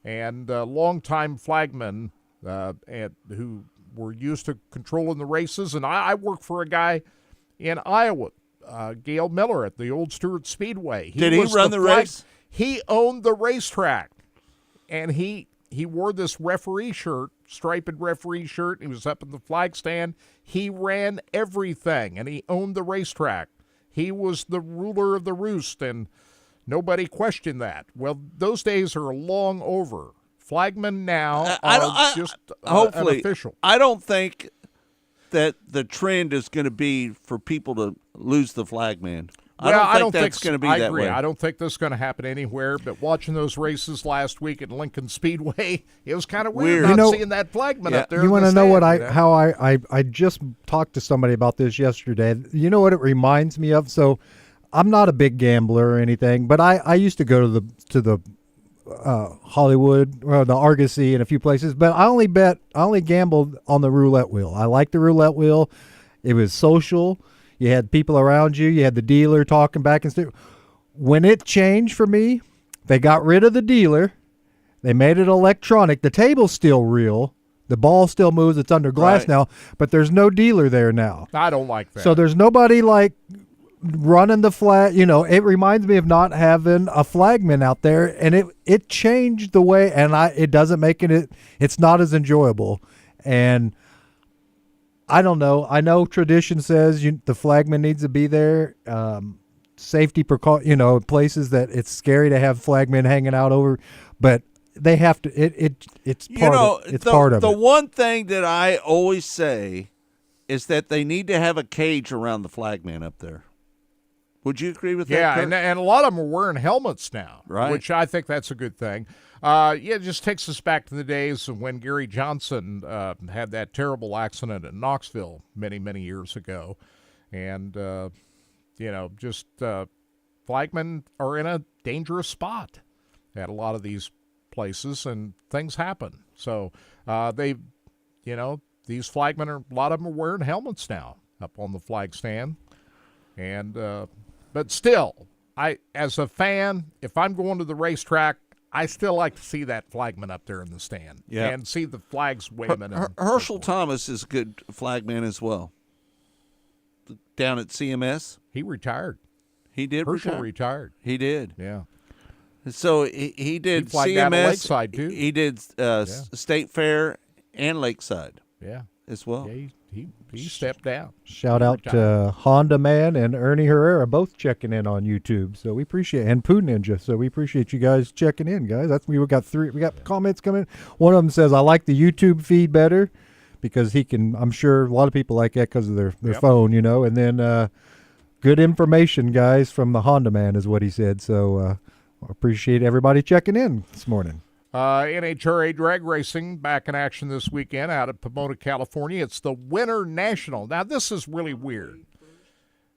and longtime flagmen who were used to controlling the races. And I worked for a guy in Iowa, Gail Miller, at the old Stewart Speedway. Did he run the race? He owned the racetrack, and he wore this referee shirt, striped referee shirt. He was up in the flag stand. He ran everything, and he owned the racetrack. He was the ruler of the roost, and nobody questioned that. Well, those days are long over. Flagmen now are just hopefully an official. I don't think that the trend is going to be for people to lose the flagman. I don't think that's going to be that way. I don't think this is going to happen anywhere. But watching those races last week at Lincoln Speedway, it was kind of weird not seeing that flagman up there. You want to know what how I just talked to somebody about this yesterday. You know what it reminds me of? So I'm not a big gambler or anything, but I used to go to the Hollywood or the Argosy and a few places, but I only gambled on the roulette wheel. I liked the roulette wheel. It was social. You had people around you. You had the dealer talking back and stuff. When it changed for me, they got rid of the dealer. They made it electronic. The table's still real. The ball still moves. It's under glass now, but there's no dealer there now. I don't like that. So there's nobody like running the flag. It reminds me of not having a flagman out there, and it changed the way, and it doesn't make it's not as enjoyable. And I don't know. I know tradition says the flagman needs to be there safety places that it's scary to have flagmen hanging out over, but they have to. It's part of the it. one thing that I always say is that they need to have a cage around the flagman up there. Would you agree with that? Yeah, Kurt? and a lot of them are wearing helmets now, right? Which I think that's a good thing. It just takes us back to the days of when Gary Johnson had that terrible accident in Knoxville many, many years ago. And, flagmen are in a dangerous spot at a lot of these places, and things happen. So these flagmen, a lot of them are wearing helmets now up on the flag stand. And but still, as a fan, if I'm going to the racetrack, I still like to see that flagman up there in the stand and see the flags waving. Herschel Thomas is a good flagman as well. Down at CMS, he retired. He did. Herschel retired. He did. Yeah. So he did flagged CMS. down at Lakeside too. He did State Fair and Lakeside. Yeah. As well. Yeah, he stepped down. Shout out to Honda Man and Ernie Herrera, both checking in on YouTube. So we appreciate, and Poo Ninja. So we appreciate you guys checking in, guys. We got comments coming. One of them says, "I like the YouTube feed better because he can." I'm sure a lot of people like that because of their phone, And then good information, guys, from the Honda Man is what he said. So appreciate everybody checking in this morning. NHRA drag racing back in action this weekend out of Pomona, California. It's the Winter National. Now, this is really weird.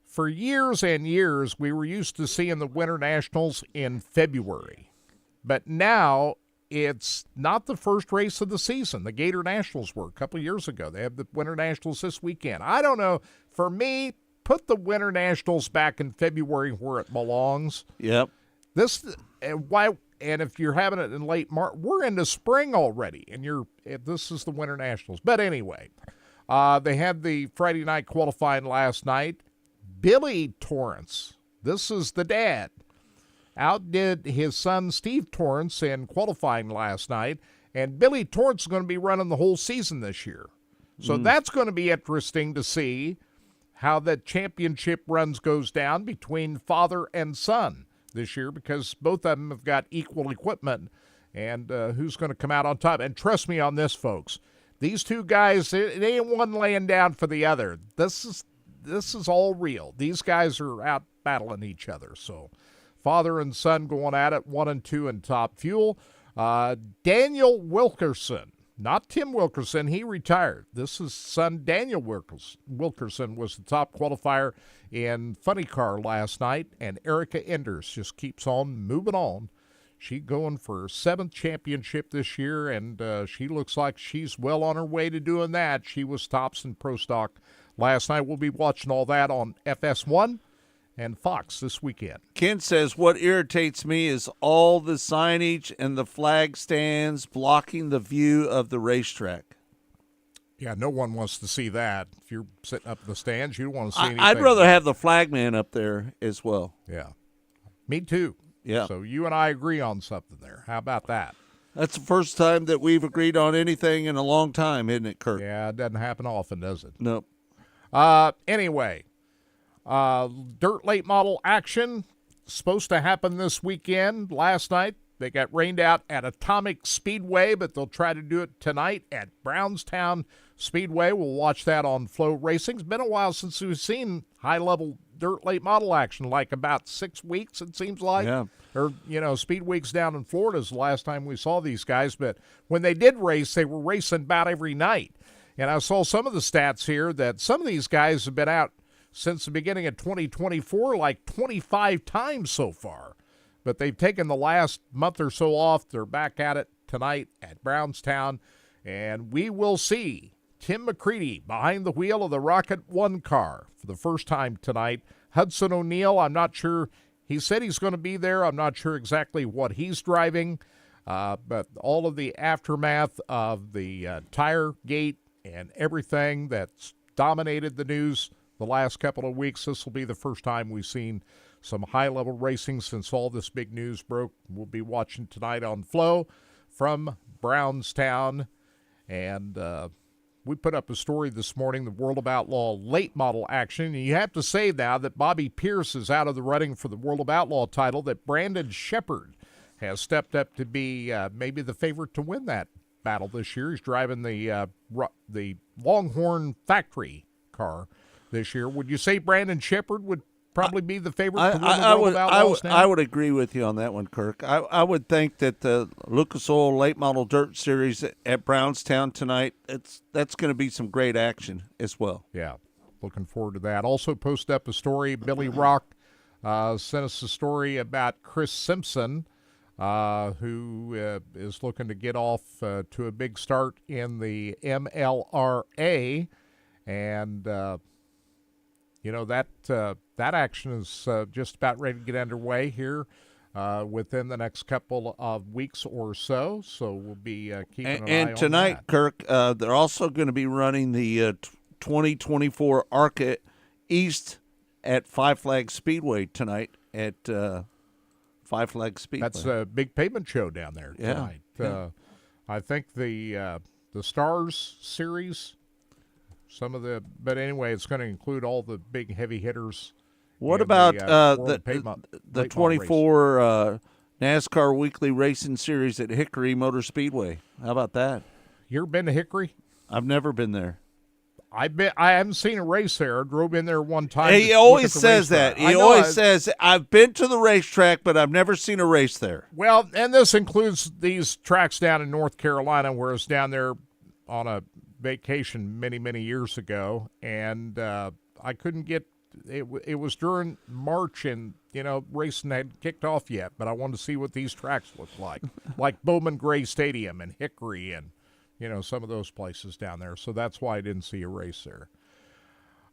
For years and years, we were used to seeing the Winter Nationals in February. But now it's not the first race of the season. The Gator Nationals were a couple of years ago. They have the Winter Nationals this weekend. I don't know. For me, put the Winter Nationals back in February where it belongs. Yep. And if you're having it in late March, we're into spring already, and this is the Winter Nationals. But anyway, they had the Friday night qualifying last night. Billy Torrance, this is the dad, outdid his son Steve Torrance in qualifying last night, and Billy Torrance is going to be running the whole season this year. So that's going to be interesting to see how the championship runs goes down between father and son this year, because both of them have got equal equipment, and who's going to come out on top. And trust me on this, folks, these two guys, they ain't one laying down for the other. This is all real. These guys are out battling each other. So father and son going at it, 1 and 2 in Top Fuel. Daniel Wilkerson, not Tim Wilkerson, he retired. This is son Daniel Wilkerson was the top qualifier in Funny Car last night, and Erica Enders just keeps on moving on. She's going for her 7th championship this year, and she looks like she's well on her way to doing that. She was tops in Pro Stock last night. We'll be watching all that on FS1 and Fox this weekend. Ken says, what irritates me is all the signage and the flag stands blocking the view of the racetrack. Yeah, no one wants to see that. If you're sitting up in the stands, you don't want to see anything. I'd rather have the flagman up there as well. Yeah, me too. Yeah. So you and I agree on something there. How about that? That's the first time that we've agreed on anything in a long time, isn't it, Kurt? Yeah, it doesn't happen often, does it? Nope. Anyway, dirt late model action supposed to happen this weekend. Last night, they got rained out at Atomic Speedway, but they'll try to do it tonight at Brownstown Speedway. We'll watch that on Flow Racing. It's been a while since we've seen high-level dirt late model action, like about 6 weeks, it seems like. Yeah. Or, Speed Weeks down in Florida is the last time we saw these guys. But when they did race, they were racing about every night. And I saw some of the stats here that some of these guys have been out since the beginning of 2024, like 25 times so far. But they've taken the last month or so off. They're back at it tonight at Brownstown. And we will see Tim McCready behind the wheel of the Rocket 1 car for the first time tonight. Hudson O'Neill, I'm not sure. He said he's going to be there. I'm not sure exactly what he's driving. But all of the aftermath of the tire gate and everything that's dominated the news the last couple of weeks, this will be the first time we've seen some high-level racing since all this big news broke. We'll be watching tonight on Flow from Brownstown. And we put up a story this morning, the World of Outlaw late model action. And you have to say now that Bobby Pierce is out of the running for the World of Outlaw title, that Brandon Shepard has stepped up to be maybe the favorite to win that battle this year. He's driving the Longhorn Factory car this year. Would you say Brandon Shepard would probably be the favorite to win the World of Outlaws now? I would agree with you on that one, Kirk. I would think that the Lucas Oil Late Model Dirt Series at Brownstown tonight, that's going to be some great action as well. Yeah, looking forward to that. Also posted up a story, Billy Rock sent us a story about Chris Simpson, who is looking to get off to a big start in the MLRA. And, that action is just about ready to get underway here within the next couple of weeks or so. So we'll be keeping an eye on that. And tonight, Kirk, they're also going to be running the 2024 ARCA East at Five Flags Speedway tonight at Five Flags Speedway. That's a big pavement show down there tonight. Yeah. I think the Stars Series, but anyway, it's going to include all the big heavy hitters. What about the 24 NASCAR Weekly Racing Series at Hickory Motor Speedway? How about that? You ever been to Hickory? I've never been there. I haven't seen a race there. I drove in there one time. He always says that. He always says, I've been to the racetrack, but I've never seen a race there. Well, and this includes these tracks down in North Carolina, where I was down there on a vacation many, many years ago, and I couldn't get it. It was during March, and racing hadn't kicked off yet, but I wanted to see what these tracks looked like Bowman Gray Stadium and Hickory and some of those places down there. So that's why I didn't see a race there.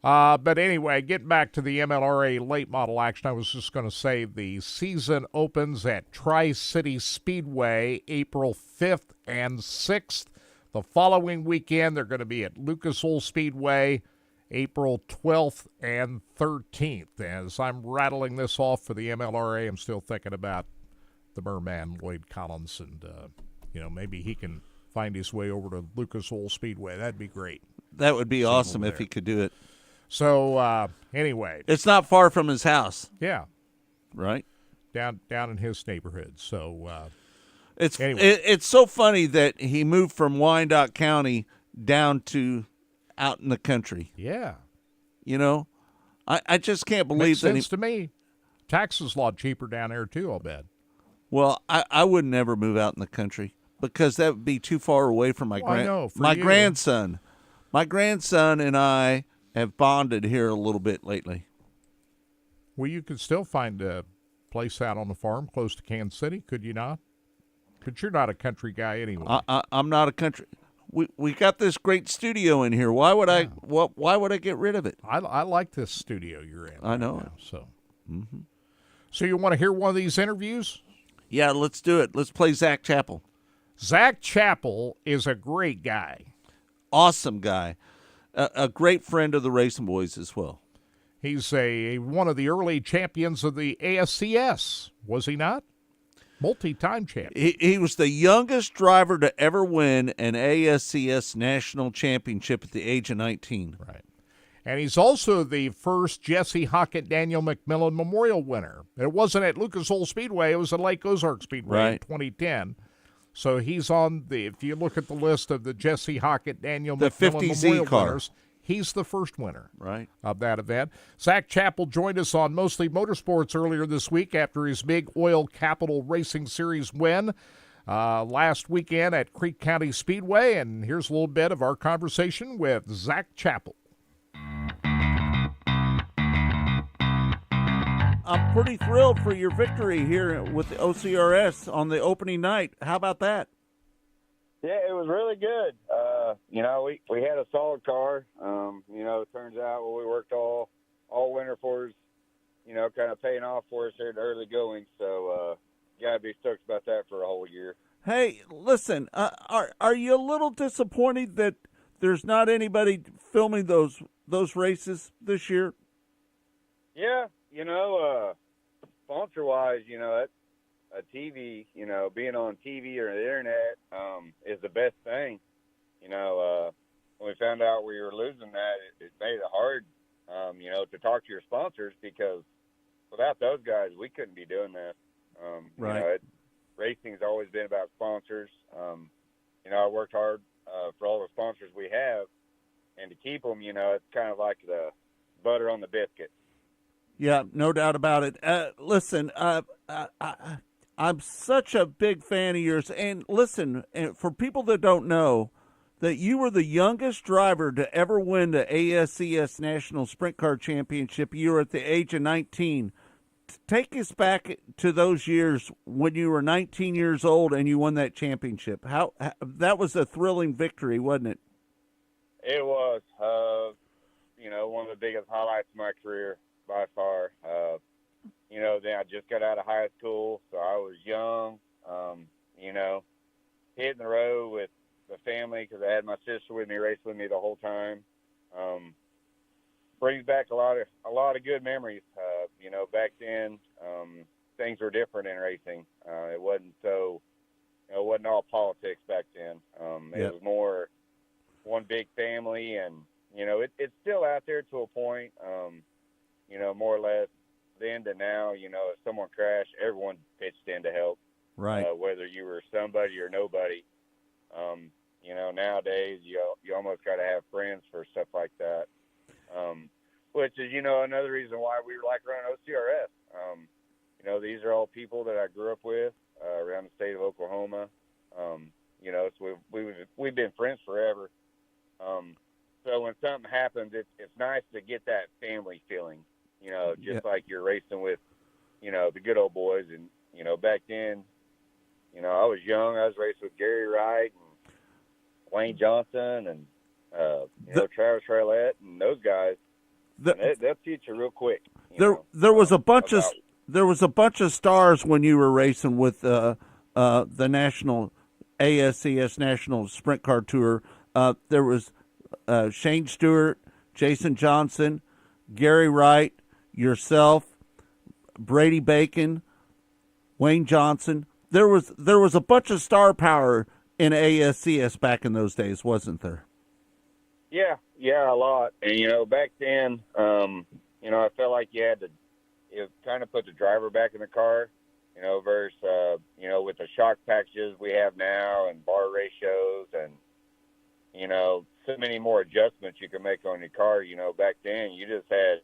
But anyway, getting back to the MLRA late model action, I was just going to say the season opens at Tri-City Speedway April 5th and 6th. The following weekend, they're going to be at Lucas Oil Speedway April 12th and 13th. As I'm rattling this off for the MLRA, I'm still thinking about the Merman, Lloyd Collins, and, maybe he can find his way over to Lucas Oil Speedway. That'd be great. That would be awesome if he could do it. So, anyway. It's not far from his house. Yeah. Right? Down in his neighborhood. So, It's so funny that he moved from Wyandotte County down to out in the country. Yeah. I just can't believe Makes that. Sense to me. Taxes a lot cheaper down there, too, I'll bet. Well, I would never move out in the country because that would be too far away from my grandson. My grandson and I have bonded here a little bit lately. Well, you could still find a place out on the farm close to Kansas City, could you not? Because you're not a country guy anyway. I'm not a country. We got this great studio in here. Why would why would I get rid of it? I like this studio you're in. I know. Now, so. Mm-hmm. So you want to hear one of these interviews? Yeah, let's do it. Let's play Zach Chappell. Zach Chappell is a great guy. Awesome guy. A great friend of the Racing Boys as well. He's one of the early champions of the ASCS, was he not? Multi-time champion. He was the youngest driver to ever win an ASCS national championship at the age of 19. Right. And he's also the first Jesse Hockett Daniel McMillan Memorial winner. It wasn't at Lucas Oil Speedway. It was at Lake Ozark Speedway in 2010. So he's on if you look at the list of the Jesse Hockett Daniel McMillan Memorial winners, he's the first winner of that event. Zach Chappell joined us on Mostly Motorsports earlier this week after his big Oil Capital Racing Series win last weekend at Creek County Speedway. And here's a little bit of our conversation with Zach Chappell. I'm pretty thrilled for your victory here with the OCRS on the opening night. How about that? Yeah, it was really good. We had a solid car. It turns out what we worked all winter for is, kind of paying off for us here in the early going. So, got to be stoked about that for a whole year. Hey, listen, are you a little disappointed that there's not anybody filming those races this year? Yeah, sponsor-wise, a TV, being on TV or the internet is the best thing. When we found found out we were losing that, it made it hard, to talk to your sponsors, because without those guys, we couldn't be doing this. Right. Racing's always been about sponsors. I worked hard for all the sponsors we have, and to keep them, it's kind of like the butter on the biscuit. Yeah, no doubt about it. Listen, I'm such a big fan of yours. And listen, for people that don't know, that you were the youngest driver to ever win the ASCS National Sprint Car Championship. You were at the age of 19. Take us back to those years when you were 19 years old and you won that championship. How that was a thrilling victory, wasn't it? It was, one of the biggest highlights of my career by far. Then I just got out of high school, so I was young, hitting the road with the family, because I had my sister with me, racing with me the whole time. Brings back a lot of good memories. Back then, things were different in racing. It wasn't it wasn't all politics back then. It was more one big family, and it's still out there to a point. More or less then to now. If someone crashed, everyone pitched in to help. Right. Whether you were somebody or nobody. Nowadays you almost got to have friends for stuff like that. Which is, another reason why we like running OCRS. These are all people that I grew up with around the state of Oklahoma. So we've been friends forever. So when something happens, it's nice to get that family feeling, like you're racing with, the good old boys. And, back then, I was young. I was racing with Gary Wright and Wayne Johnson and, Travis Rowlett and those guys. They'll teach you real quick. There was a bunch of stars when you were racing with the national ASCS National Sprint Car Tour. There was Shane Stewart, Jason Johnson, Gary Wright, yourself, Brady Bacon, Wayne Johnson. There was a bunch of star power in ASCS back in those days, wasn't there? Yeah, a lot. And, back then, I felt like you had to kind of put the driver back in the car, versus, with the shock packages we have now and bar ratios and, so many more adjustments you can make on your car. Back then you just had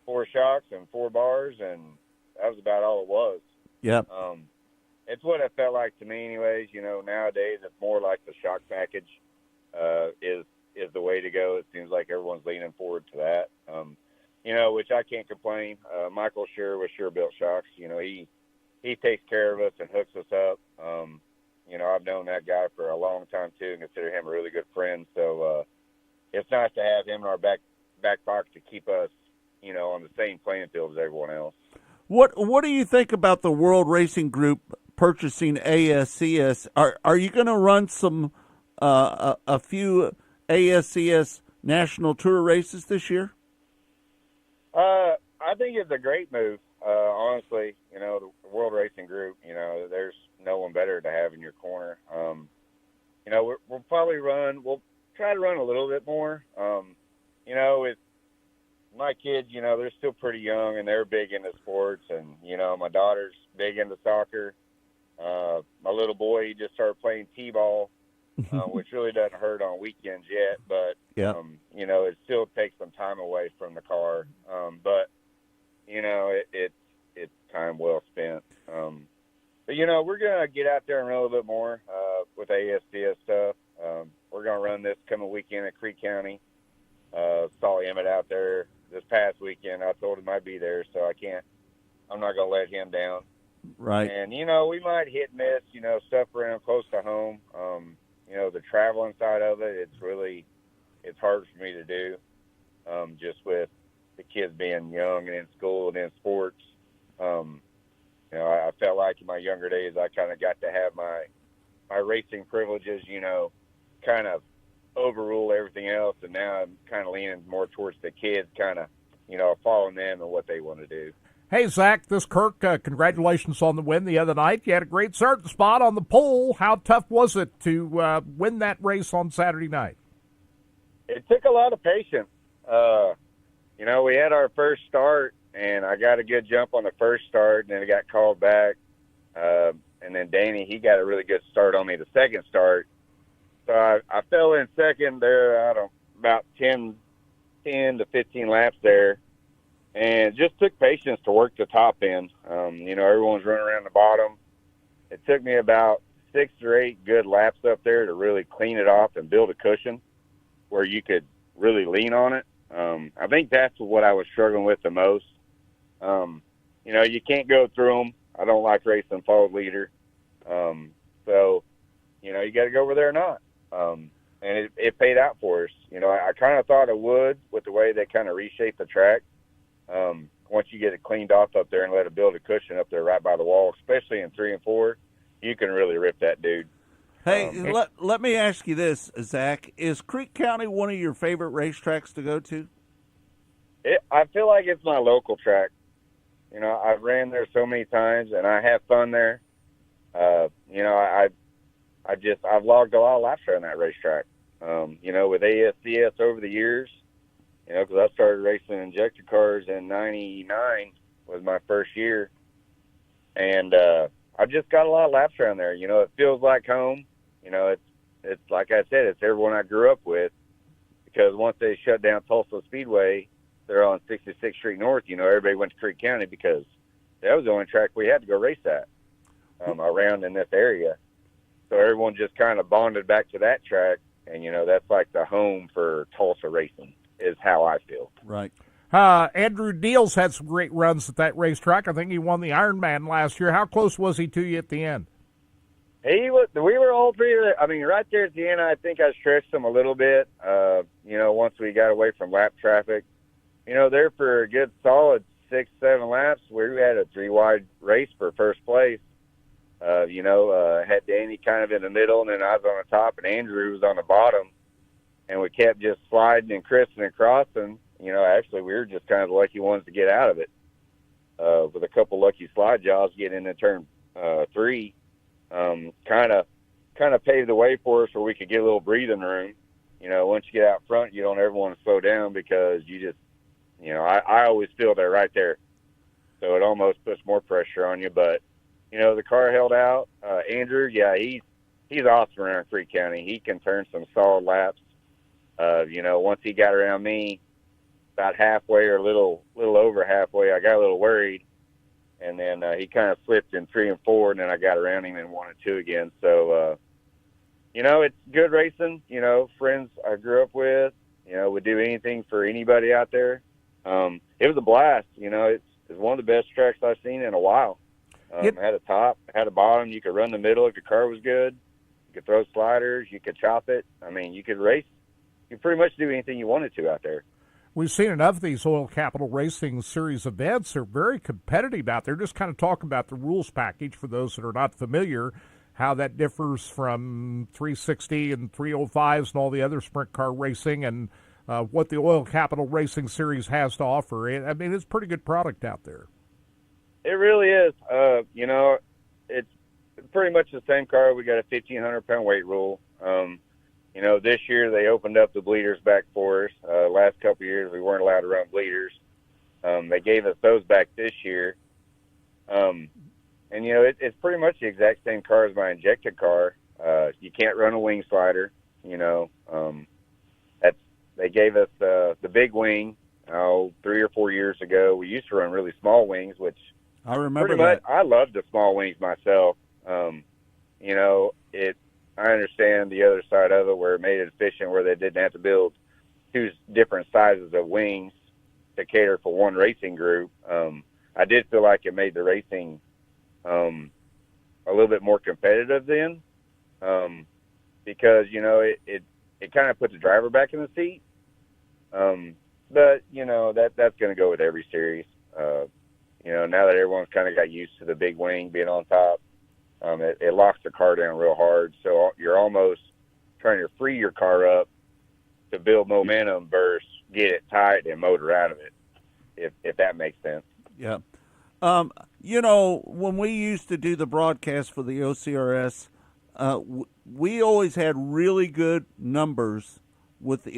4 shocks and 4 bars, and that was about all it was. Yep. It's what it felt like to me anyways. Nowadays it's more like the shock package is the way to go. It seems like everyone's leaning forward to that, which I can't complain. Michael Sure with Sure Built Shocks, he takes care of us and hooks us up. I've known that guy for a long time too, and consider him a really good friend. So it's nice to have him in our back pocket to keep us, on the same playing field as everyone else. What do you think about the World Racing Group purchasing ASCS? Are you going to run some a few ASCS National Tour races this year? I think it's a great move. Honestly, the World Racing Group, there's no one better to have in your corner. We'll try to run a little bit more. With my kids, they're still pretty young and they're big into sports, and, my daughter's big into soccer. My little boy, he just started playing T-ball, which really doesn't hurt on weekends yet, but, it still takes some time away from the car. But, it's time well spent. But, we're going to get out there and run a little bit more with ASCS stuff. We're going to run this coming weekend at Creek County. Saw Emmett out there this past weekend. I told him I'd be there, so I'm not going to let him down. Right. And, we might hit and miss, stuff around close to home. The traveling side of it, it's hard for me to do, just with the kids being young and in school and in sports. I felt like in my younger days I kind of got to have my racing privileges, kind of overrule everything else, and now I'm kind of leaning more towards the kids, kind of, following them and what they want to do. Hey, Zach, this Kirk. Congratulations on the win the other night. You had a great certain spot on the pole. How tough was it to win that race on Saturday night? It took a lot of patience. You know, we had our first start, and I got a good jump on the first start, and then it got called back. And then Danny, he got a really good start on me the second start. So I fell in second there, about 10 to 15 laps there. And it just took patience to work the top end. You know, everyone's running around the bottom. It took me about 6 or 8 good laps up there to really clean it off and build a cushion where you could really lean on it. I think that's what I was struggling with the most. You know, you can't go through them. I don't like racing forward leader. So, you know, you got to go where they're not. And it paid out for us. You know, I kind of thought it would with the way they kind of reshaped the track. Once you get it cleaned off up there and let it build a cushion up there right by the wall, especially in 3 and 4, you can really rip that dude. Hey, let me ask you this, Zach. Is Creek County one of your favorite racetracks to go to? I feel like it's my local track. You know, I've ran there so many times, and I have fun there. You know, I've logged a lot of laps around that racetrack. You know, with ASCS over the years, you know, because I started racing injector cars in '99 was my first year, and I've just got a lot of laps around there. You know, it feels like home. You know, it's like I said, it's everyone I grew up with, because once they shut down Tulsa Speedway, they're on 66th Street North. You know, everybody went to Creek County because that was the only track we had to go race at around in this area. So everyone just kind of bonded back to that track, and, you know, that's like the home for Tulsa racing is how I feel. Right. Andrew Deals had some great runs at that racetrack. I think he won the Ironman last year. How close was he to you at the end? He was. We were all three. I mean, right there at the end, I think I stretched him a little bit. You know, once we got away from lap traffic, you know, there for a good solid 6-7 laps, we had a 3-wide race for first place. You know, had Danny kind of in the middle, and then I was on the top, and Andrew was on the bottom, and we kept just sliding and crisping and crossing. You know, actually, we were just kind of the lucky ones to get out of it with a couple lucky slide jobs getting into turn 3. Kind of paved the way for us where we could get a little breathing room. You know, once you get out front, you don't ever want to slow down because you just, you know, I always feel they're right there. So it almost puts more pressure on you. But, you know, the car held out. Andrew, yeah, he's awesome around Creek County. He can turn some solid laps. You know, once he got around me about halfway or a little over halfway, I got a little worried. And then he kind of slipped in 3 and 4, and then I got around him in 1 and 2 again. So, you know, it's good racing. You know, friends I grew up with, you know, would do anything for anybody out there. It was a blast. You know, it's one of the best tracks I've seen in a while. Had a top, had a bottom. You could run the middle if your car was good. You could throw sliders. You could chop it. I mean, you could race. You could pretty much do anything you wanted to out there. We've seen enough of these Oil Capital Racing Series events. They're very competitive out there. Just kind of talk about the rules package for those that are not familiar, how that differs from 360 and 305s and all the other sprint car racing, and what the Oil Capital Racing Series has to offer. I mean, it's a pretty good product out there. It really is. You know, it's pretty much the same car. We got a 1,500-pound weight rule. You know, this year they opened up the bleeders back for us. Last couple of years we weren't allowed to run bleeders. They gave us those back this year. And, you know, it's pretty much the exact same car as my injected car. You can't run a wing slider, you know. They gave us the big wing 3 or 4 years ago. We used to run really small wings, which I remember pretty much, I loved the small wings myself. You know, I understand the other side of it where it made it efficient, where they didn't have to build 2 different sizes of wings to cater for one racing group. I did feel like it made the racing a little bit more competitive then, because, you know, it kind of put the driver back in the seat. But, you know, that's going to go with every series. You know, now that everyone's kind of got used to the big wing being on top, it locks the car down real hard. So you're almost trying to free your car up to build momentum versus get it tight and motor out of it, if that makes sense. Yeah. You know, when we used to do the broadcast for the OCRS, we always had really good numbers with the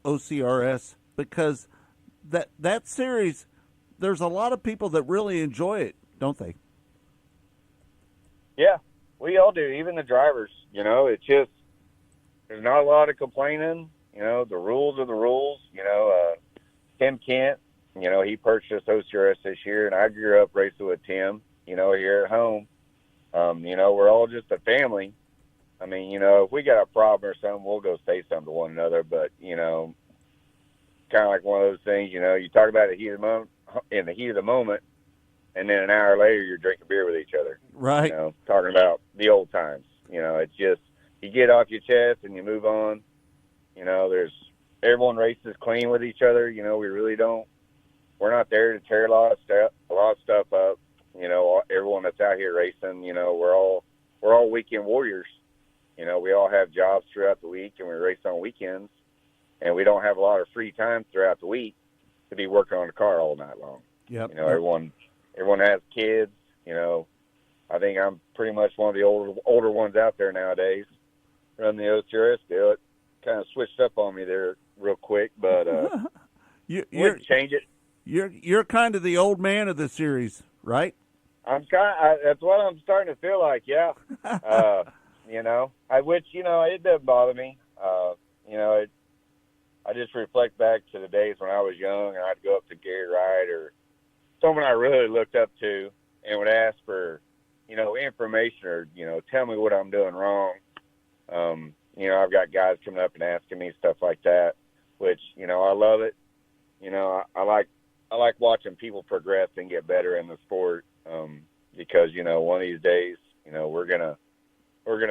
OCRS because that series, there's a lot of people that really enjoy it, don't they? Yeah, we all do, even the drivers. You know, it's just there's not a lot of complaining. You know, the rules are the rules. You know, Tim Kent, you know, he purchased OCRS this year, and I grew up racing with Tim, you know, here at home. You know, we're all just a family. I mean, you know, if we got a problem or something, we'll go say something to one another. But, you know, kind of like one of those things, you know, you talk about in the heat of the moment, and then an hour later you're drinking beer with each other. Right. You know, talking about the old times. You know, it's just you get off your chest and you move on. You know, everyone races clean with each other. You know, we really don't. We're not there to tear a lot of stuff up. You know, everyone that's out here racing, you know, we're all weekend warriors. You know, we all have jobs throughout the week, and we race on weekends, and we don't have a lot of free time throughout the week to be working on the car all night long. Yep. You know, everyone has kids. You know, I think I'm pretty much one of the older ones out there nowadays. Run the OCRS deal. It kind of switched up on me there real quick, but wouldn't change it. You're kind of the old man of the series, right? That's what I'm starting to feel like. Yeah. You know, it doesn't bother me. You know, I just reflect back to the days when I was young, and I'd go up to Gary Wright or someone I really looked up to and would ask for, you know, information or, you know, tell me what I'm doing wrong. You know, I've got guys coming up and asking me stuff like that, which, you know, I love it. You know, I like watching people progress and get better in the sport, because, you know, one of these days, you know, we're gonna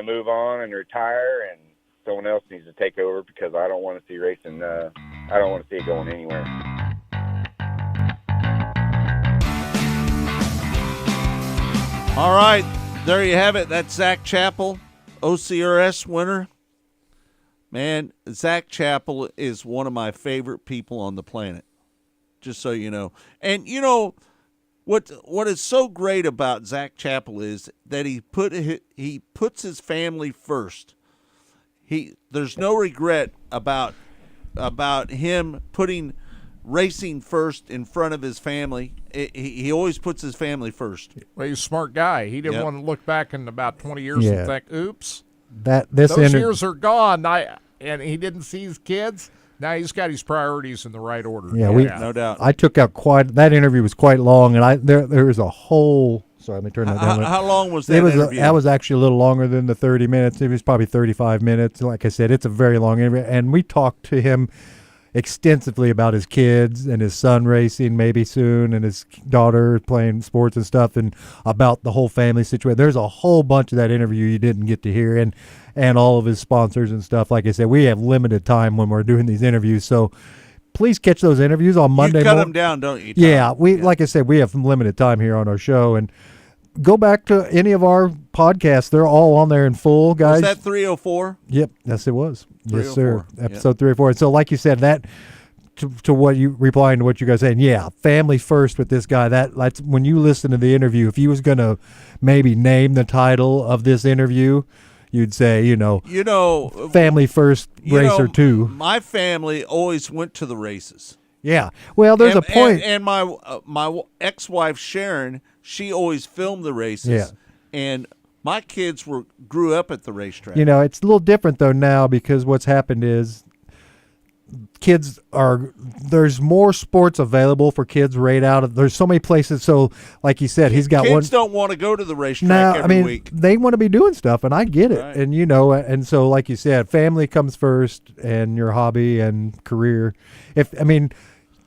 move on and retire, and someone else needs to take over because I don't want to see racing. I don't want to see it going anywhere. All right, there you have it. That's Zach Chappell, OCRS winner. Man, Zach Chappell is one of my favorite people on the planet, just so you know. And, you know, what is so great about Zach Chappell is that he puts his family first. There's no regret about him putting racing first in front of his family. He always puts his family first. Well, he's a smart guy. He didn't want to look back in about 20 years and think, oops, those years are gone. And he didn't see his kids. Now he's got his priorities in the right order. Yeah, no doubt. I took out that interview was quite long, and there was a whole. Sorry, let me turn that down. How long was that interview? That was actually a little longer than the 30 minutes. It was probably 35 minutes. Like I said, it's a very long interview, and we talked to him extensively about his kids and his son racing maybe soon, and his daughter playing sports and stuff, and about the whole family situation. There's a whole bunch of that interview you didn't get to hear, and all of his sponsors and stuff. Like I said, we have limited time when we're doing these interviews, so please catch those interviews on Monday. You cut them down, don't you, Tom? Yeah, like I said, we have limited time here on our show, and go back to any of our podcasts. They're all on there in full, guys. Was that 304? Yep, yes, it was. Yes, sir. 304. Episode 304. And so, like you said, that to what you replying to what you guys saying, yeah, family first with this guy. That's when you listen to the interview. If he was going to maybe name the title of this interview, you'd say, family first, racer 2. My family always went to the races. Yeah. Well, there's a point. And my ex-wife Sharon, she always filmed the races. Yeah. And my kids grew up at the racetrack. It's a little different though now, because what's happened is there's more sports available for kids right out of, there's so many places. So like you said, he's got kids don't want to go to the racetrack every week. They want to be doing stuff, and I get it. Right. And and so like you said, family comes first, and your hobby and career.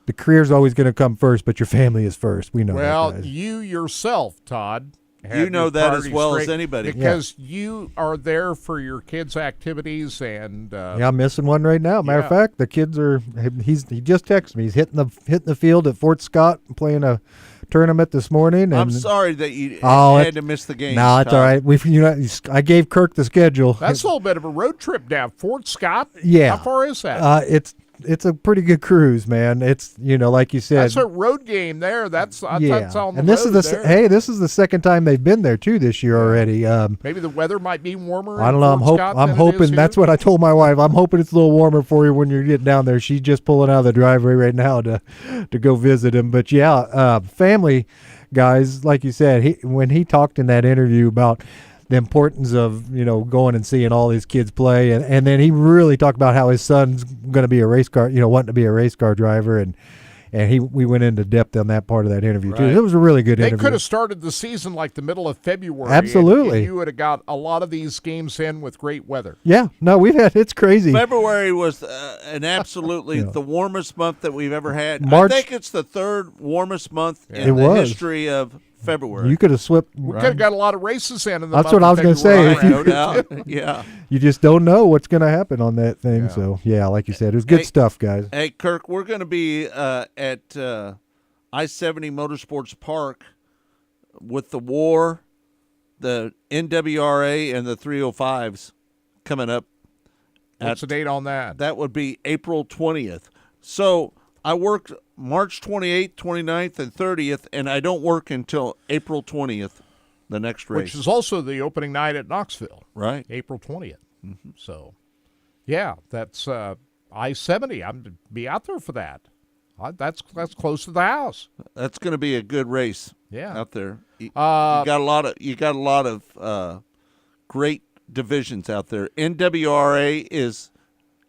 The career's always going to come first, but your family is first. We know that, Well, guys. you yourself, Todd, you know that as well as anybody. Because you are there for your kids' activities, and I'm missing one right now. Matter of fact, the kids he just texted me. He's hitting the field at Fort Scott, playing a tournament this morning. I'm and sorry that you had to miss the game. No, it's all right. I gave Kirk the schedule. That's a little bit of a road trip down Fort Scott. Yeah. How far is that? it's a pretty good cruise, man. It's like you said, That's a road game there. That's on the and this road is there. this is the second time they've been there too this year already. Maybe the weather might be warmer. I don't know. I'm hoping. That's what I told my wife. I'm hoping it's a little warmer for you when you're getting down there. She's just pulling out of the driveway right now to go visit him. But family guys, like you said, when he talked in that interview about the importance of going and seeing all his kids play, and then he really talked about how his son's going to be a race car, wanting to be a race car driver, and we went into depth on that part of that interview too. Right. It was a really good interview. They could have started the season like the middle of February. Absolutely. And you would have got a lot of these games in with great weather. Yeah, no, it's crazy. February was an absolutely the warmest month that we've ever had. March, I think it's the third warmest month in it the was. history of February. You could have slipped. We could have got a lot of races in the That's month what I of was going to say. February. No doubt. Yeah. You just don't know what's going to happen on that thing. Yeah. So, like you said, it was good stuff, guys. Hey, Kirk, we're going to be at I-70 Motorsports Park with the WAR, the NWRA, and the 305s coming up. What's the date on that? That would be April 20th. So I worked March 28th, 29th, and 30th, and I don't work until April 20th, the next race. Which is also the opening night at Knoxville. Right. April 20th. Mm-hmm. So, that's I-70. I'm to be out there for that. That's close to the house. That's going to be a good race. Yeah. Out there. You got a lot of great divisions out there. NWRA is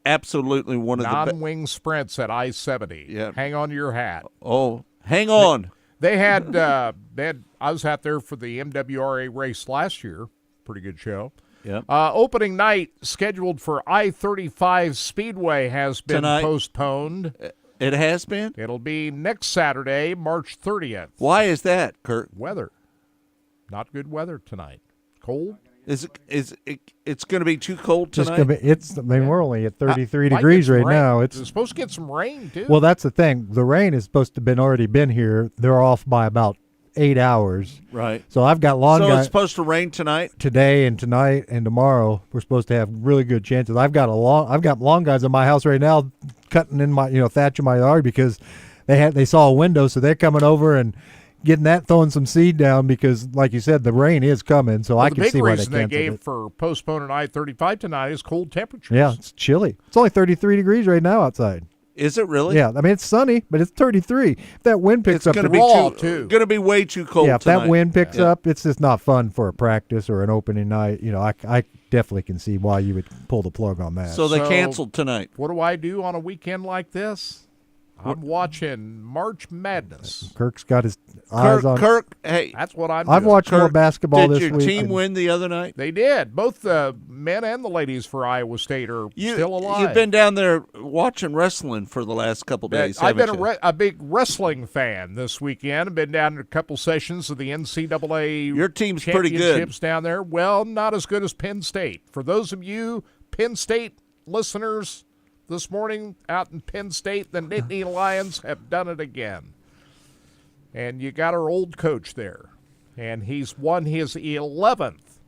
absolutely one of the non-wing sprints at I-70. Yeah. Hang on to your hat. Oh, hang on. They had I was out there for the MWRA race last year. Pretty good show. Yeah. Opening night scheduled for I-35 Speedway has been postponed. It has been? It'll be next Saturday, March 30th. Why is that, Kurt? Weather. Not good weather tonight. Cold. It's going to be too cold tonight? We're only at 33 degrees right now. It's supposed to get some rain, too. Well, that's the thing. The rain is supposed to have already been here. They're off by about 8 hours. Right. So I've got lawn guys. So it's supposed to rain tonight? Today and tonight and tomorrow. We're supposed to have really good chances. I've got lawn guys in my house right now cutting in my thatching my yard because they saw a window, so they're coming over and getting that, throwing some seed down because, like you said, the rain is coming. So I can see why they canceled it. The big reason they gave for postponing I-35 tonight is cold temperatures. Yeah, it's chilly. It's only 33 degrees right now outside. Is it really? Yeah, I mean it's sunny, but it's 33. If that wind picks up, it's going to be way too cold. Yeah, if tonight. that wind picks up, it's just not fun for a practice or an opening night. I definitely can see why you would pull the plug on that. So they canceled tonight. What do I do on a weekend like this? I'm watching March Madness. Kirk's got his eyes on. Kirk, hey, that's what I'm. I've watched more basketball this week. Did your team win the other night? They did. Both the men and the ladies for Iowa State are still alive. You've been down there watching wrestling for the last couple days. I've been a big wrestling fan this weekend. I've been down to a couple sessions of the NCAA. Your team's pretty good. Championships down there. Well, not as good as Penn State. For those of you Penn State listeners. This morning out in Penn State, the Nittany Lions have done it again. And you got our old coach there. And he's won his 11th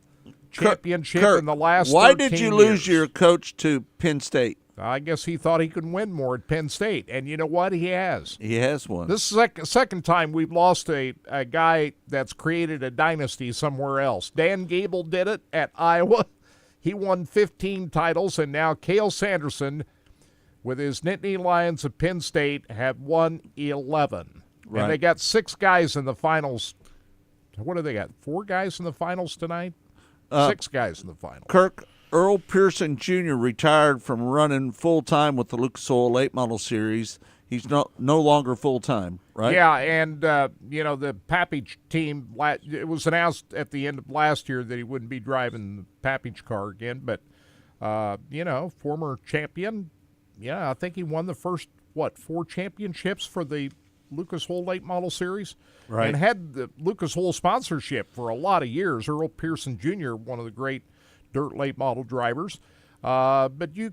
championship in the last 13 Why did you lose years. your coach to Penn State? I guess he thought he could win more at Penn State. And you know what? He has. He has won. This is the second time we've lost a guy that's created a dynasty somewhere else. Dan Gable did it at Iowa. He won 15 titles, and now Cale Sanderson with his Nittany Lions of Penn State have won 11. Right. And they got 6 guys in the finals. What do they got? 4 guys in the finals tonight? 6 guys in the finals. Kirk, Earl Pearson Jr. retired from running full-time with the Lucas Oil Late Model Series. He's no longer full-time, right? Yeah, and, the Papich team, it was announced at the end of last year that he wouldn't be driving the Papich car again, but, former champion. Yeah, I think he won the first, 4 championships for the Lucas Oil Late Model Series? Right. And had the Lucas Oil sponsorship for a lot of years. Earl Pearson Jr., one of the great dirt late model drivers. But you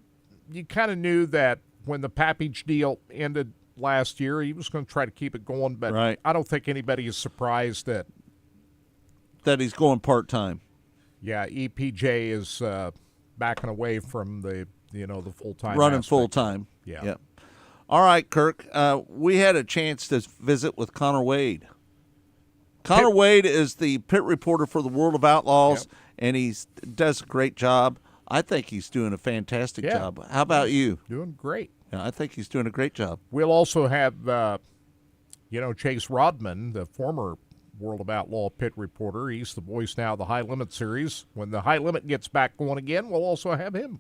kind of knew that when the Papich deal ended last year, he was going to try to keep it going. But right. I don't think anybody is surprised that he's going part-time. Yeah, EPJ is backing away from the full-time running aspect. full-time. Yeah. Yep. All right, Kirk. We had a chance to visit with Connor Wade. Connor Wade is the pit reporter for the World of Outlaws, and he does a great job. I think he's doing a fantastic job. How about you? Doing great. Yeah, I think he's doing a great job. We'll also have, Chase Rodman, the former World of Outlaw pit reporter. He's the voice now of the High Limit series. When the High Limit gets back going again, we'll also have him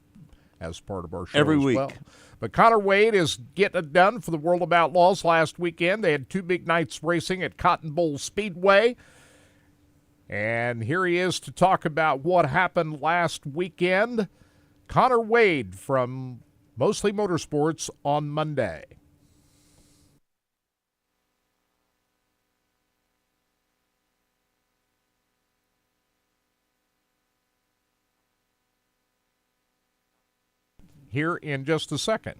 as part of our show every as week. Well. But Connor Wade is getting it done for the World of Outlaws last weekend. They had 2 big nights racing at Cotton Bowl Speedway. And here he is to talk about what happened last weekend. Connor Wade from Mostly Motorsports on Monday. Here in just a second.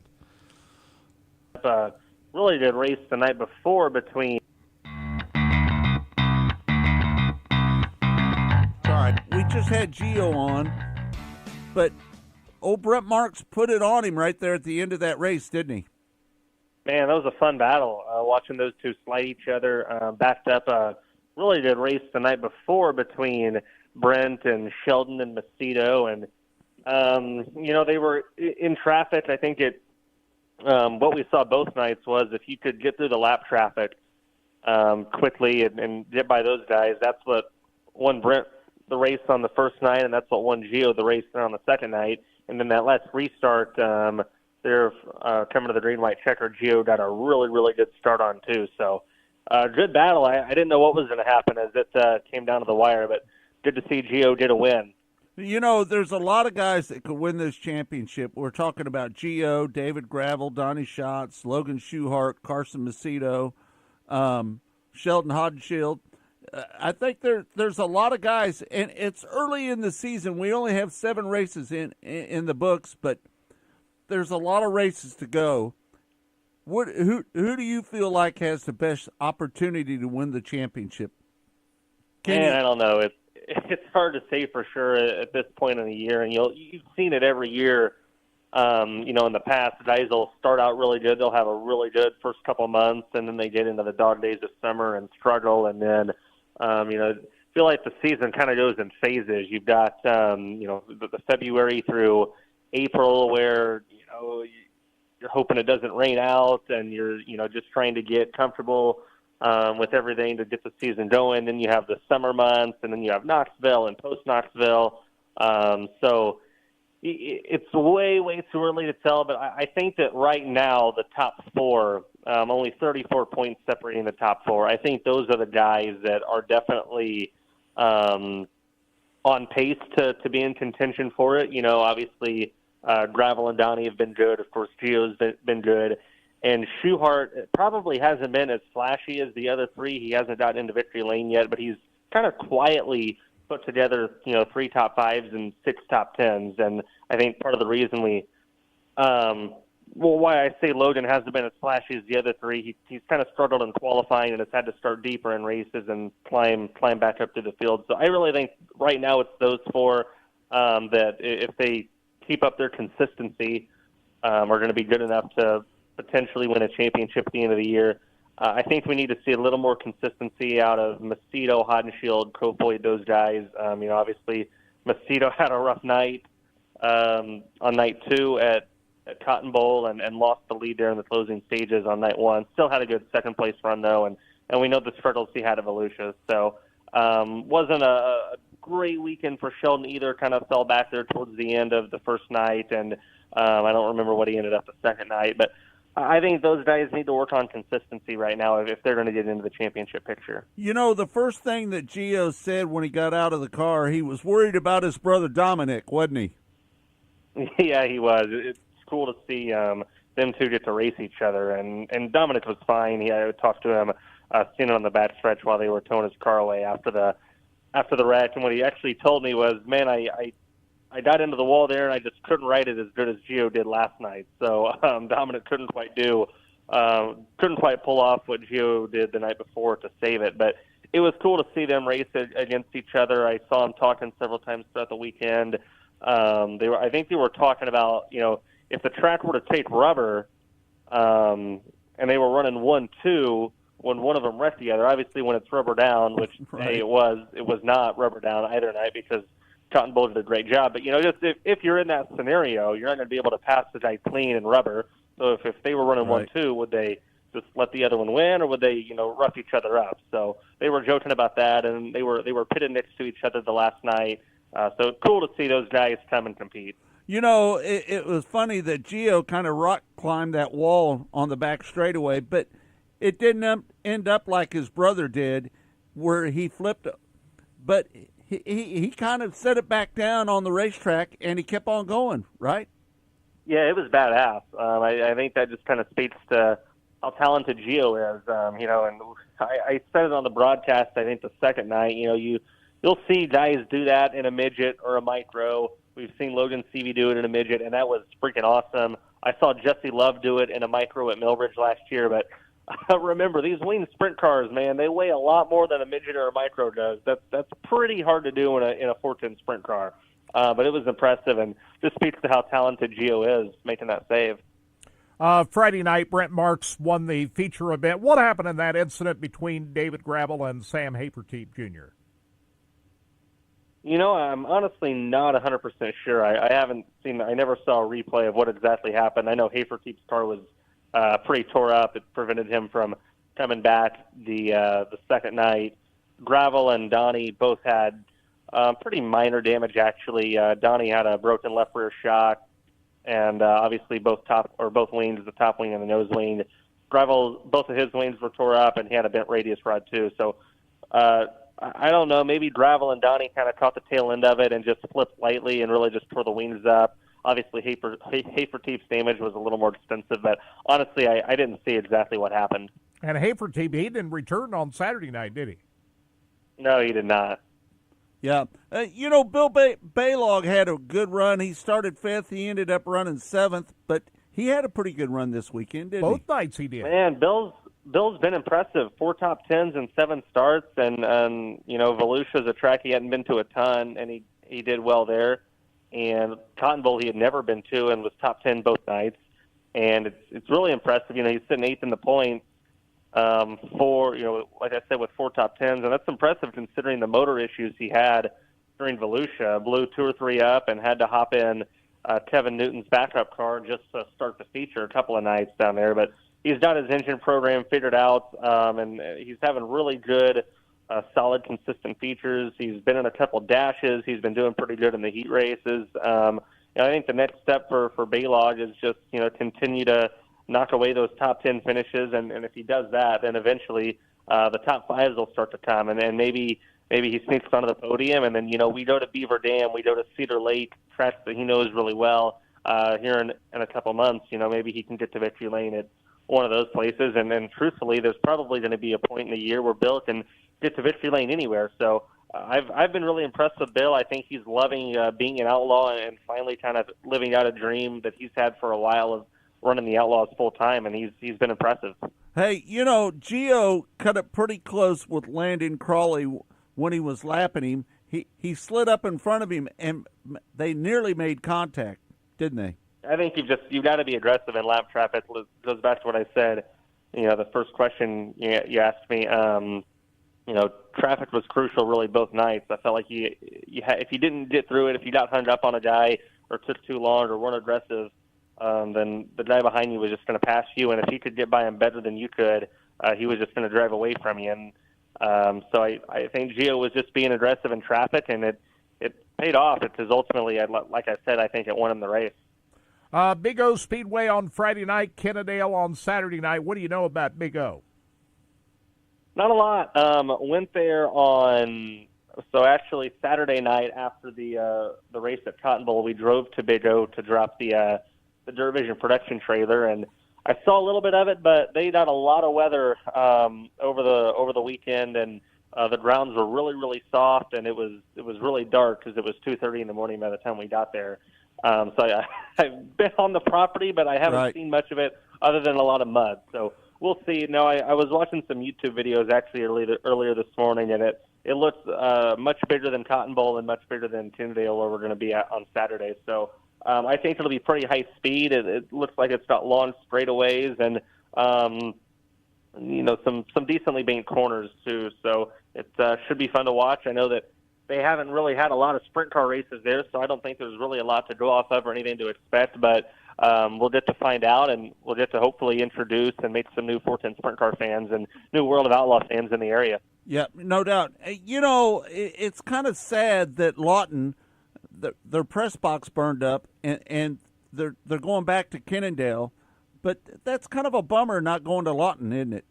Really good race the night before between. All right, we just had Gio on, but old Brett Marks put it on him right there at the end of that race, didn't he? Man, that was a fun battle. Watching those two slide each other, backed up a really good race the night before between Brent and Sheldon and Macedo, and they were in traffic. I think what we saw both nights was if you could get through the lap traffic quickly and get by those guys, that's what won Brent the race on the first night, and that's what won Gio the race on the second night. And then that last restart, they're coming to the green-white checker. Gio got a really, really good start on, too. So good battle. I didn't know what was going to happen as it came down to the wire, but good to see Gio get a win. There's a lot of guys that could win this championship. We're talking about Gio, David Gravel, Donnie Schatz, Logan Schuchart, Carson Macedo, Sheldon Hodenshield. I think there's a lot of guys, and it's early in the season. We only have 7 races in the books, but there's a lot of races to go. Who do you feel like has the best opportunity to win the championship? I don't know. It's hard to say for sure at this point in the year, and you've seen it every year. In the past, guys will start out really good. They'll have a really good first couple months, and then they get into the dog days of summer and struggle, and then feel like the season kind of goes in phases. You've got the February through April where you're hoping it doesn't rain out, and you're just trying to get comfortable with everything to get the season going. Then you have the summer months, and then you have Knoxville and post-Knoxville. So it's way, way too early to tell, but I think that right now the top 4, only 34 points separating the top 4, I think those are the guys that are definitely on pace to be in contention for it. Obviously Gravel and Donnie have been good. Of course, Gio's been good. And Schuchart probably hasn't been as flashy as the other 3. He hasn't gotten into victory lane yet, but he's kind of quietly put together, 3 top 5s and 6 top 10s. And I think part of the reason why I say Logan hasn't been as flashy as the other 3, he's kind of struggled in qualifying and has had to start deeper in races and climb back up to the field. So I really think right now it's those 4 that if they keep up their consistency are going to be good enough to potentially win a championship at the end of the year. I think we need to see a little more consistency out of Macedo, Hodenshield, Kofoid, those guys. Obviously Macedo had a rough night on night 2 at Cotton Bowl and lost the lead there in the closing stages on night 1. Still had a good second-place run, though, and we know the struggles he had at Volusia. So wasn't a great weekend for Sheldon either. Kind of fell back there towards the end of the first night, and I don't remember what he ended up the second night. But I think those guys need to work on consistency right now if they're going to get into the championship picture. The first thing that Gio said when he got out of the car, he was worried about his brother Dominic, wasn't he? Yeah, he was. It's cool to see them two get to race each other, and Dominic was fine. I talked to him, seen him on the back stretch while they were towing his car away after the wreck, and what he actually told me was, man, I got into the wall there, and I just couldn't ride it as good as Gio did last night. So Dominic couldn't quite pull off what Gio did the night before to save it. But it was cool to see them race against each other. I saw them talking several times throughout the weekend. I think they were talking about, if the track were to take rubber, and they were running 1-2 when one of them wrecked the other. Obviously, when it's rubber down, which Right. it was not rubber down either night because Cotton Bowl did a great job. But, just if you're in that scenario, you're not going to be able to pass the guy clean and rubber. So if they were running Right. 1-2, would they just let the other one win, or would they, rough each other up? So they were joking about that, and they were pitted next to each other the last night. So cool to see those guys come and compete. It was funny that Gio kind of rock climbed that wall on the back straightaway, but it didn't end up like his brother did, where he flipped. But he kind of set it back down on the racetrack, and he kept on going, right? Yeah, it was badass. I think that just kind of speaks to how talented Gio is. And I said it on the broadcast, I think the second night, you'll see guys do that in a midget or a micro. We've seen Logan Seavey do it in a midget, and that was freaking awesome. I saw Jesse Love do it in a micro at Millbridge last year, but remember, these lean sprint cars, man, they weigh a lot more than a midget or a micro does. That's pretty hard to do in a 410 sprint car. But it was impressive, and just speaks to how talented Gio is making that save. Friday night, Brent Marks won the feature event. What happened in that incident between David Gravel and Sam Hafertepe Jr.? I'm honestly not 100% sure. I never saw a replay of what exactly happened. I know Hafertepe's car was pretty tore up. It prevented him from coming back the second night. Gravel and Donnie both had pretty minor damage, actually. Donnie had a broken left rear shock, and obviously both wings, the top wing and the nose wing. Gravel, both of his wings were tore up, and he had a bent radius rod too. So I don't know. Maybe Gravel and Donnie kind of caught the tail end of it and just flipped lightly and really just tore the wings up. Obviously, Hafertepe's damage was a little more extensive, but honestly, I didn't see exactly what happened. And Hafertepe, he didn't return on Saturday night, did he? No, he did not. Yeah. Bill Baylog had a good run. He started 5th. He ended up running 7th, but he had a pretty good run this weekend, didn't he? Both nights he did. Man, Bill's been impressive. 4 top 10s and 7 starts, and Volusia's a track he hadn't been to a ton, and he did well there. And Cotton Bowl he had never been to and was top 10 both nights. And it's really impressive. He's sitting 8th in the points like I said, with 4 top 10s. And that's impressive considering the motor issues he had during Volusia. Blew 2 or 3 up and had to hop in Kevin Newton's backup car just to start the feature a couple of nights down there. But he's got his engine program figured out, and he's having really good, solid, consistent features. He's been in a couple dashes. He's been doing pretty good in the heat races. I think the next step for Baylog is just continue to knock away those top 10 finishes, and if he does that, then eventually the top 5s will start to come, and then maybe he sneaks onto the podium, and then we go to Beaver Dam, we go to Cedar Lake, tracks that he knows really well. Here in a couple months, maybe he can get to Victory Lane at one of those places, and then truthfully, there's probably going to be a point in the year where Bill can get to Victory Lane anywhere. So I've been really impressed with Bill. I think he's loving being an outlaw and finally kind of living out a dream that he's had for a while of running the Outlaws full time, and he's been impressive. Hey, Gio cut it pretty close with Landon Crawley when he was lapping him. He slid up in front of him, and they nearly made contact, didn't they? I think you've got to be aggressive in lap traffic. It goes back to what I said. The first question you asked me. Traffic was crucial really both nights. I felt like if you didn't get through it, if you got hung up on a guy or took too long or weren't aggressive, then the guy behind you was just going to pass you. And if he could get by him better than you could, he was just going to drive away from you. And so I think Gio was just being aggressive in traffic, and it paid off because ultimately, like I said, I think it won him the race. Big O Speedway on Friday night, Kennedale on Saturday night. What do you know about Big O? Not a lot. Went there actually Saturday night after the race at Cotton Bowl, we drove to Big O to drop the Dirt Vision production trailer, and I saw a little bit of it, but they got a lot of weather over the weekend, and the grounds were really, really soft, and it was really dark because it was 2:30 in the morning by the time we got there. So I've been on the property, but I haven't seen much of it other than a lot of mud. So we'll see. No, I was watching some YouTube videos actually earlier this morning, and it looks much bigger than Cotton Bowl and much bigger than Tyndale, where we're going to be at on Saturday. So I think it'll be pretty high speed. It looks like it's got long straightaways and some decently banked corners too. So it should be fun to watch. I know that they haven't really had a lot of sprint car races there, so I don't think there's really a lot to go off of or anything to expect. But we'll get to find out, and we'll get to hopefully introduce and make some new 410 sprint car fans and new World of Outlaw fans in the area. Yeah, no doubt. It's kind of sad that Lawton, their press box burned up, and they're going back to Cannondale. But that's kind of a bummer not going to Lawton, isn't it?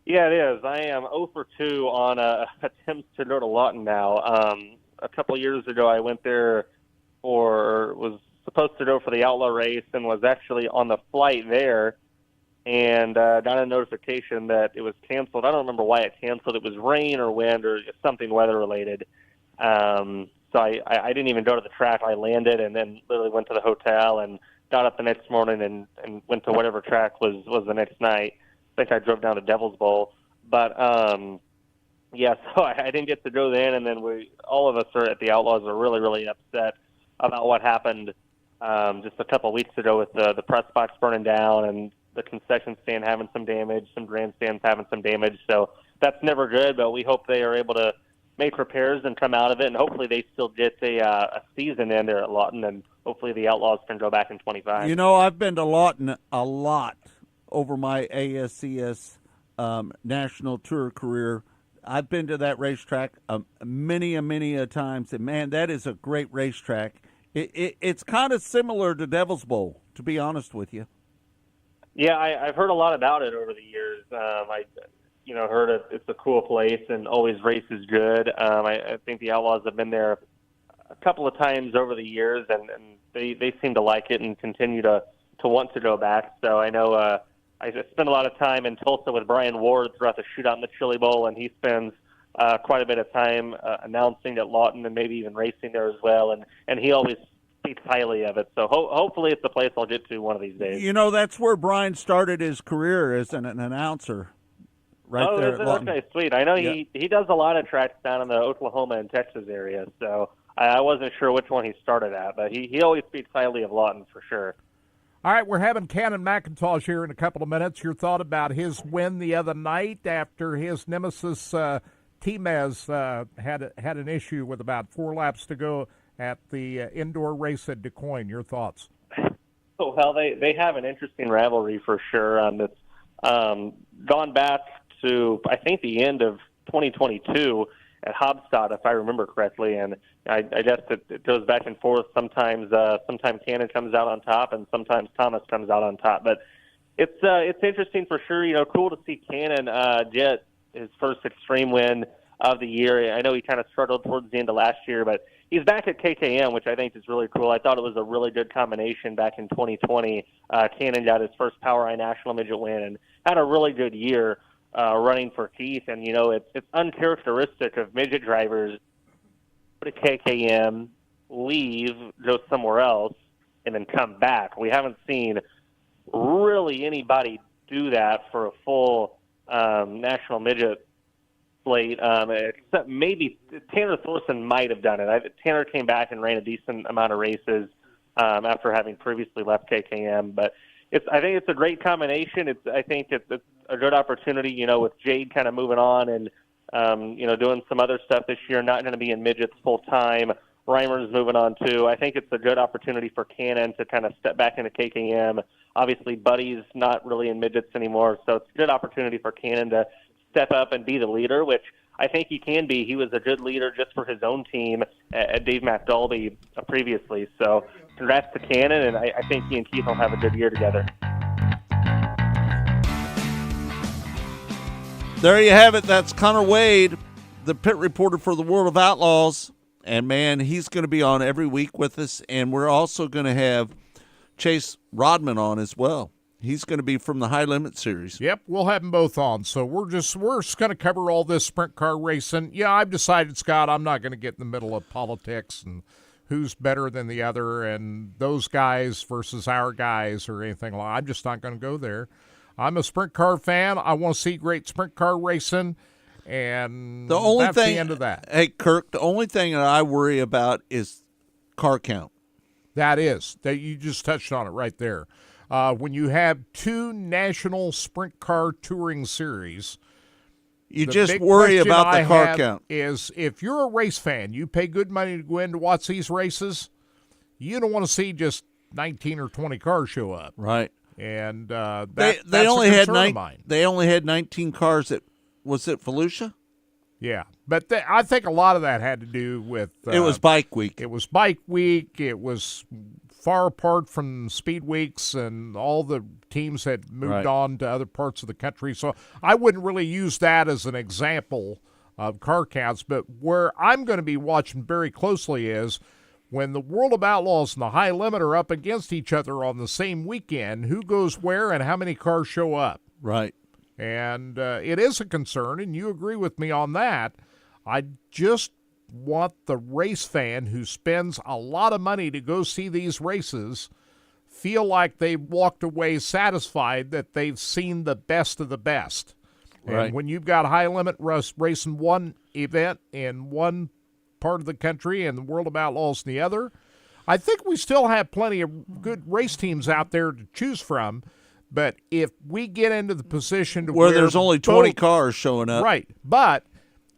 Yeah, it is. I am 0 for 2 on attempts to go to Lawton now. A couple of years ago, I went there was supposed to go for the Outlaw race and was actually on the flight there and got a notification that it was canceled. I don't remember why it canceled. It was rain or wind or something weather-related. So I didn't even go to the track. I landed and then literally went to the hotel and got up the next morning and went to whatever track was the next night. I think I drove down to Devil's Bowl. But, so I didn't get to go then, and then all of us at the Outlaws are really, really upset about what happened just a couple of weeks ago with the press box burning down and the concession stand having some damage, some grandstands having some damage. So that's never good, but we hope they are able to make repairs and come out of it, and hopefully they still get a season in there at Lawton, and hopefully the Outlaws can go back in 25. I've been to Lawton a lot over my ASCS national tour career. I've been to that racetrack many a times, and man, that is a great racetrack. It's kind of similar to Devil's Bowl, to be honest with you. Yeah, I've heard a lot about it over the years. I heard it's a cool place and always races good. I think the Outlaws have been there a couple of times over the years, and they seem to like it and continue to want to go back. So I know I spent a lot of time in Tulsa with Brian Ward throughout the shootout in the Chili Bowl, and he spends quite a bit of time announcing at Lawton and maybe even racing there as well, and he always speaks highly of it. So hopefully it's a place I'll get to one of these days. That's where Brian started his career as an announcer. Right there at Lawton. Okay, sweet. I know he does a lot of tracks down in the Oklahoma and Texas area, so I wasn't sure which one he started at, but he always speaks highly of Lawton for sure. All right, we're having Cannon McIntosh here in a couple of minutes. Your thought about his win the other night after his nemesis Timez had an issue with about 4 laps to go at the indoor race at Du Quoin. Your thoughts? Oh, well, they have an interesting rivalry for sure. That's gone back to, I think, the end of 2022 at Haubstadt, if I remember correctly, and I guess it goes back and forth. Sometimes Cannon comes out on top, and sometimes Thomas comes out on top. But it's interesting for sure. Cool to see Cannon get his first Extreme win of the year. I know he kind of struggled towards the end of last year, but he's back at KKM, which I think is really cool. I thought it was a really good combination back in 2020. Cannon got his first POWRi National Midget win and had a really good year running for Keith. And, it's uncharacteristic of midget drivers go to KKM, leave, go somewhere else, and then come back. We haven't seen really anybody do that for a full national midget slate, except maybe Tanner Thorson might have done it. Tanner came back and ran a decent amount of races after having previously left KKM, but I think it's a great combination. I think it's a good opportunity, with Jade kind of moving on and doing some other stuff this year, not going to be in midgets full time. Reimer's moving on too. I think it's a good opportunity for Cannon to kind of step back into KKM. Obviously, Buddy's not really in midgets anymore, so it's a good opportunity for Cannon to step up and be the leader, which I think he can be. He was a good leader just for his own team at Dave McDulby previously. So congrats to Cannon, and I think he and Keith will have a good year together. There you have it. That's Connor Wade, the pit reporter for the World of Outlaws. And, man, he's going to be on every week with us. And we're also going to have Chase Rodman on as well. He's going to be from the High Limit Series. Yep, we'll have them both on. So we're just going to cover all this sprint car racing. Yeah, I've decided, Scott, I'm not going to get in the middle of politics and who's better than the other and those guys versus our guys or anything like that. I'm just not going to go there. I'm a sprint car fan. I want to see great sprint car racing, and that's the end of that. Hey, Kirk, the only thing that I worry about is car count. That you just touched on it right there. When you have 2 national sprint car touring series, You the just big worry question about the I car have count. Is if you're a race fan, you pay good money to go in to watch these races, you don't want to see just 19 or 20 cars show up. Right. And They that's only a had concern of mine. They only had 19 cars at Volusia? Yeah, but I think a lot of that had to do with It was bike week. It was bike week. It was far apart from speed weeks, and all the teams had moved Right. on to other parts of the country. So I wouldn't really use that as an example of car counts. But where I'm going to be watching very closely is when the World of Outlaws and the High Limit are up against each other on the same weekend, who goes where and how many cars show up. Right. And it is a concern, and you agree with me on that. I just want the race fan who spends a lot of money to go see these races feel like they've walked away satisfied that they've seen the best of the best. Right. And when you've got High Limit racing one event in one part of the country and the World of Outlaws in the other, I think we still have plenty of good race teams out there to choose from. But if we get into the position to Where there's only 20 both- cars showing up. Right. But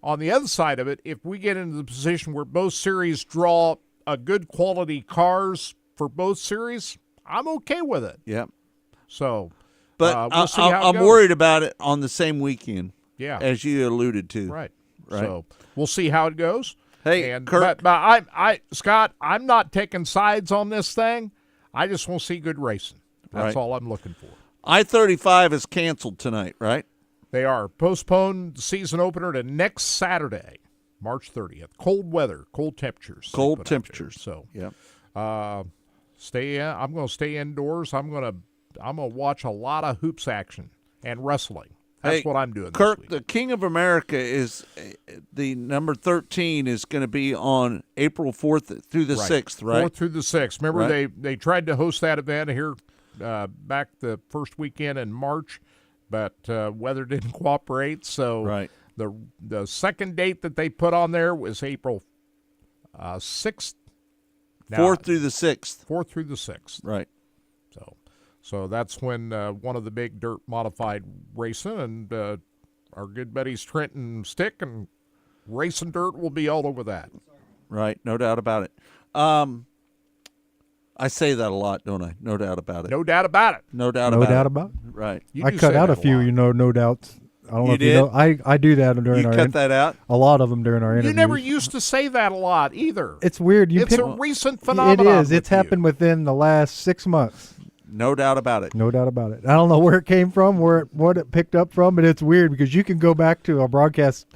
on the other side of it, if we get into the position where both series draw a good quality cars for both series, I'm okay with it. Yep. So, But we'll see how it I'm goes. worried about it on the same weekend. Yeah. As you alluded to. Right. Right. So we'll see how it goes. Hey, and, Kirk. but Scott, I'm not taking sides on this thing. I just want to see good racing. That's Right. all I'm looking for. I-35 is canceled tonight, right? They are postponed the season opener to next Saturday, March 30th. Cold weather, cold temperatures. they Cold put out temperatures. there. So, Yep. I'm going to stay indoors. I'm going to watch a lot of hoops action and wrestling. That's Hey, what I'm doing. Kirk, this week. the King of America is the number 13 is going to be on April 4th through the 6th, right? 4th through the 6th. Remember, Right. they tried to host that event here back the first weekend in March, but weather didn't cooperate. So Right. the second date that they put on there was April 6th. 4th through the 6th. 4th through the 6th. Right. So that's when one of the big dirt modified racing and our good buddies Trent and Stick and Racing Dirt will be all over that. Right. No doubt about it. I say that a lot, don't I? No doubt about it. No doubt about it. No doubt No about doubt it. about it. Right. I cut out a few, no doubts. I don't know You if you know. did? I do that during You our cut that out? A lot of them during our interviews. You never used to say that a lot either. It's weird. It's a recent phenomenon. It is. with It's happened within the last 6 months. No doubt about it. No doubt about it. I don't know where it came from, what it picked up from, but it's weird because you can go back to a broadcast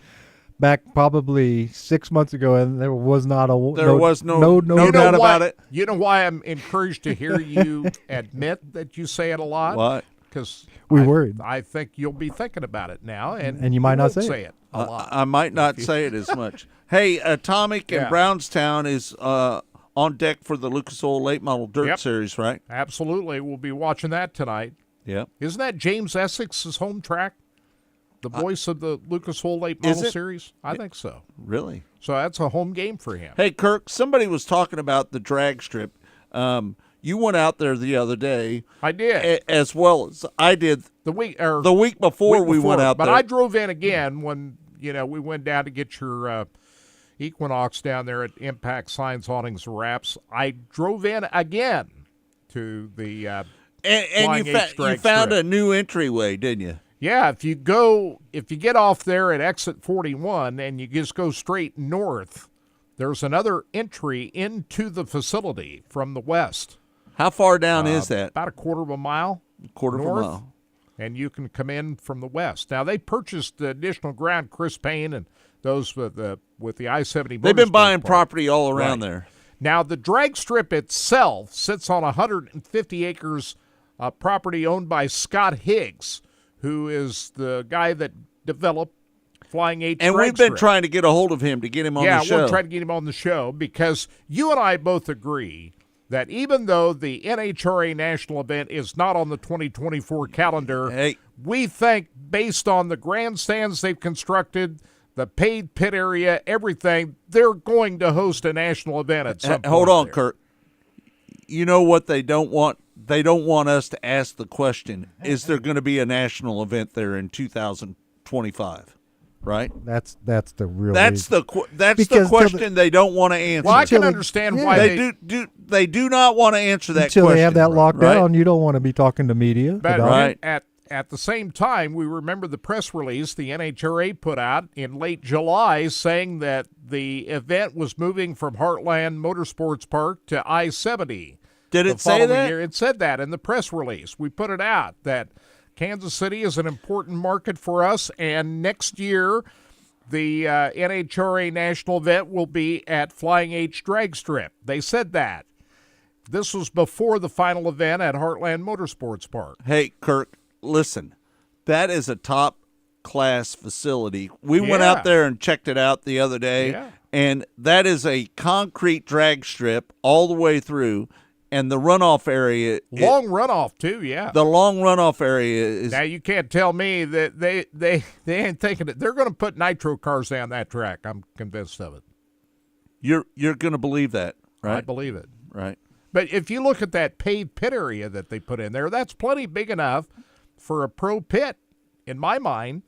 back probably 6 months ago, and there was not a no doubt about it. You know why I'm encouraged to hear you admit that you say it a lot? What? Because We worried. I think you'll be thinking about it now, and you might not won't say it a lot. I might not say it as much. Hey, Atomic Yeah. and Brownstown is on deck for the Lucas Oil Late Model Dirt Yep. Series, right? Absolutely, we'll be watching that tonight. Yep. Isn't that James Essex's home track? The voice of the Lucas Oil Late Is Model it? Series? I think so. Really? So that's a home game for him. Hey, Kirk, somebody was talking about the drag strip. You went out there the other day. I did. As well as I did the week before we went out but there. I drove in again when we went down to get your Equinox down there at Impact Signs, Awnings, and Wraps. I drove in again to the and Flying you, H you drag found strip. a new entryway, didn't you? Yeah, if you get off there at exit 41 and you just go straight north, there's another entry into the facility from the west. How far down is that? About a quarter of a mile. Quarter of a north, mile. And you can come in from the west. Now they purchased the additional ground, Chris Payne and those with the I-70. They've been Motorsport buying Park. property all around Right. there. Now the drag strip itself sits on 150 acres property owned by Scott Higgs, who is the guy that developed Flying H. And drag we've been strip. trying to get a hold of him to get him on Yeah, the show. we'll try to get him on the show because you and I both agree that even though the NHRA national event is not on the 2024 calendar, we think based on the grandstands they've constructed, the paid pit area, everything, they're going to host a national event at some point. Hold on, there. Kurt. you know what they don't want? They don't want us to ask the question, is there going to be a national event there in 2025? Right? That's the real. That's reason. the question they don't want to answer. Well, I can understand why they do not want to answer that until question. They have that locked right? down. You don't want to be talking to media. But about at the same time, we remember the press release the NHRA put out in late July saying that the event was moving from Heartland Motorsports Park to I-70. Did it say that? Year. It said that in the press release. We put it out that Kansas City is an important market for us, and next year the NHRA national event will be at Flying H Drag Strip. They said that. This was before the final event at Heartland Motorsports Park. Hey, Kirk, listen, that is a top-class facility. We went out there and checked it out the other day, and that is a concrete drag strip all the way through. And the runoff area, long runoff too, yeah. The long runoff area is. Now you can't tell me that they ain't thinking it. They're going to put nitro cars down that track. I'm convinced of it. You're going to believe that, right? I believe it, right? But if you look at that paved pit area that they put in there, that's plenty big enough for a pro pit, in my mind.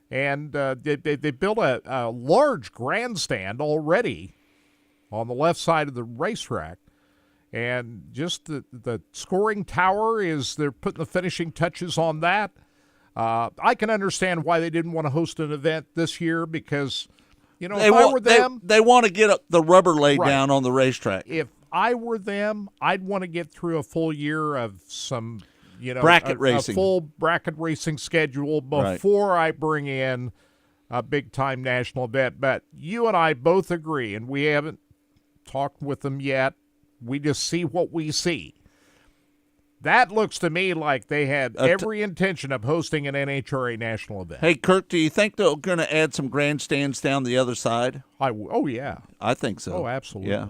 And they built a large grandstand already on the left side of the racetrack. And just the scoring tower they're putting the finishing touches on that. I can understand why they didn't want to host an event this year because, if I were them. They want to get the rubber laid down on the racetrack. If I were them, I'd want to get through a full year of some, bracket racing. A full bracket racing schedule before I bring in a big-time national event. But you and I both agree, and we haven't talked with them yet. We just see what we see. That looks to me like they had every intention of hosting an NHRA national event. Hey, Kirk, do you think they're going to add some grandstands down the other side? Oh, yeah. I think so. Oh, absolutely. Yeah.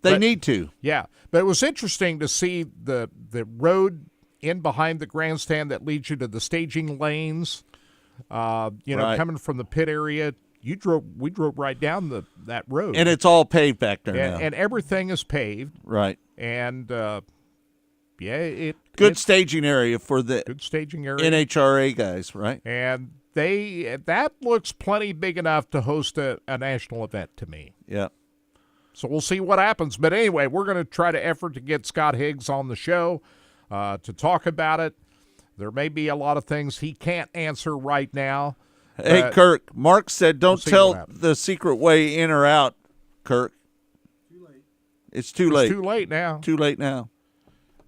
They need to. Yeah. But it was interesting to see the road in behind the grandstand that leads you to the staging lanes, coming from the pit area. We drove right down that road. And it's all paved back there now. And everything is paved. Right. And, good staging area for the good staging area. NHRA guys, right? And that looks plenty big enough to host a national event to me. Yeah. So we'll see what happens. But anyway, we're going to try to effort to get Scott Higgs on the show to talk about it. There may be a lot of things he can't answer right now. Hey, Kirk, Mark said don't tell the secret way in or out, Kirk. Too late. It's too late. It's too late now. Too late now.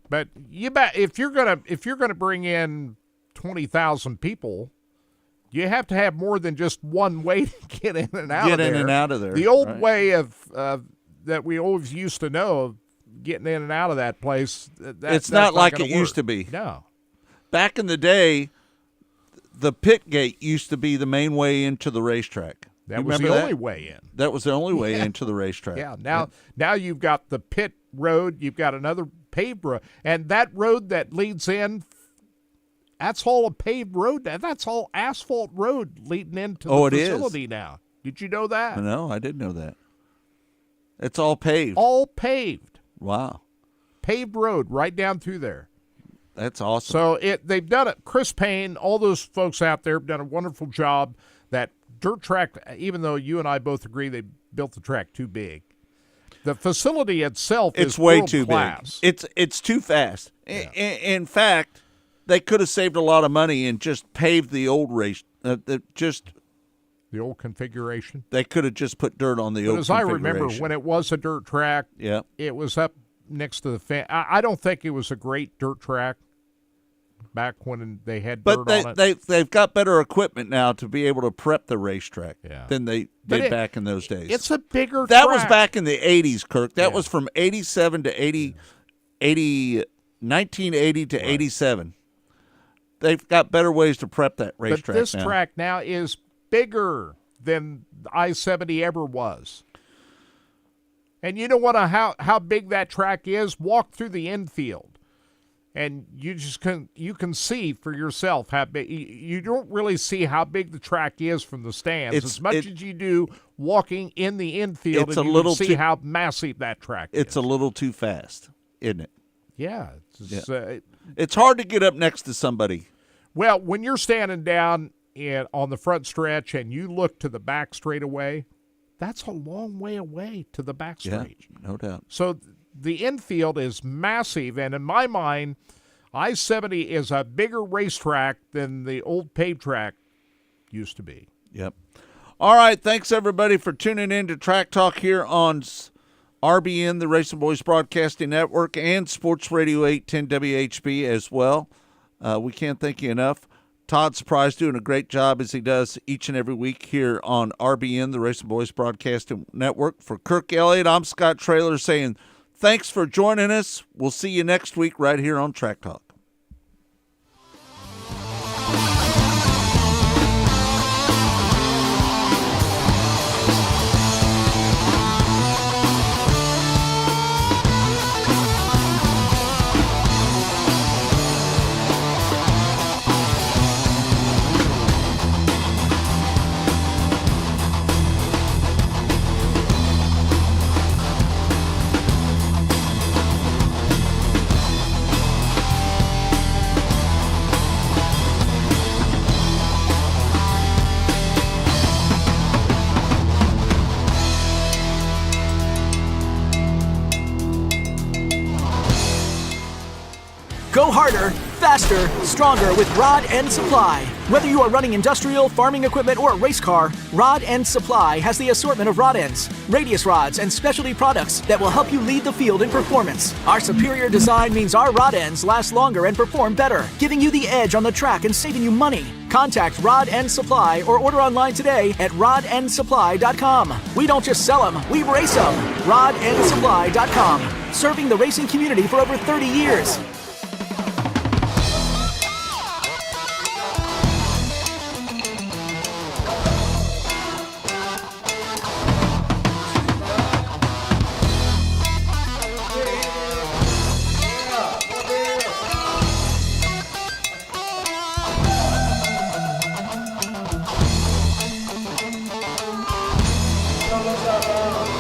But you bet if you're gonna bring in 20,000 people, you have to have more than just one way to get in and out of there. Get in and out of there. The old way of that we always used to know of getting in and out of that place. It's not like it used to be. No. Back in the day, the pit gate used to be the main way into the racetrack. That was the only way in. That was the only way into the racetrack. Yeah. Now you've got the pit road. You've got another paved road, and that road that leads in. That's all a paved road. That's all asphalt road leading into the facility now. Did you know that? No, I didn't know that. It's all paved. All paved. Wow. Paved road right down through there. That's awesome. So they've done it. Chris Payne, all those folks out there have done a wonderful job. That dirt track, even though you and I both agree they built the track too big, the facility itself is way too class. big. It's too fast. Yeah. In fact, they could have saved a lot of money and just paved the old race. The old configuration. They could have just put dirt on the old configuration. As I remember, when it was a dirt track, it was up next to the fan. I don't think it was a great dirt track back when they had dirt on it. They've got better equipment now to be able to prep the racetrack than they did back in those days. It's a bigger That track. was back in the 80s, Kirk. That was from 87 to 1980 to 87. They've got better ways to prep that racetrack But this track now is bigger than I-70 ever was. And you know what? How big that track is? Walk through the infield, and you can see for yourself how big. You don't really see how big the track is from the stands as much as you do walking in the infield. It's and a you little can see how massive that track is. It's a little too fast. isn't it? Yeah. It's hard to get up next to somebody. Well, when you're standing down on the front stretch and you look to the back straightaway, that's a long way away to the back stretch. Yeah, no doubt. So the infield is massive, and in my mind, I-70 is a bigger racetrack than the old paved track used to be. Yep. All right, thanks everybody for tuning in to Track Talk here on RBN, the Racing Boys Broadcasting Network, and Sports Radio 810 WHB as well. We can't thank you enough. Todd Surprise doing a great job as he does each and every week here on RBN, the Racing Boys Broadcasting Network. For Kirk Elliott, I'm Scott Traylor saying thanks for joining us. We'll see you next week right here on Track Talk. Go harder, faster, stronger with Rod End Supply. Whether you are running industrial, farming equipment, or a race car, Rod End Supply has the assortment of rod ends, radius rods, and specialty products that will help you lead the field in performance. Our superior design means our rod ends last longer and perform better, giving you the edge on the track and saving you money. Contact Rod End Supply or order online today at rodendsupply.com. We don't just sell them, we race them. rodendsupply.com. Serving the racing community for over 30 years. Vamos,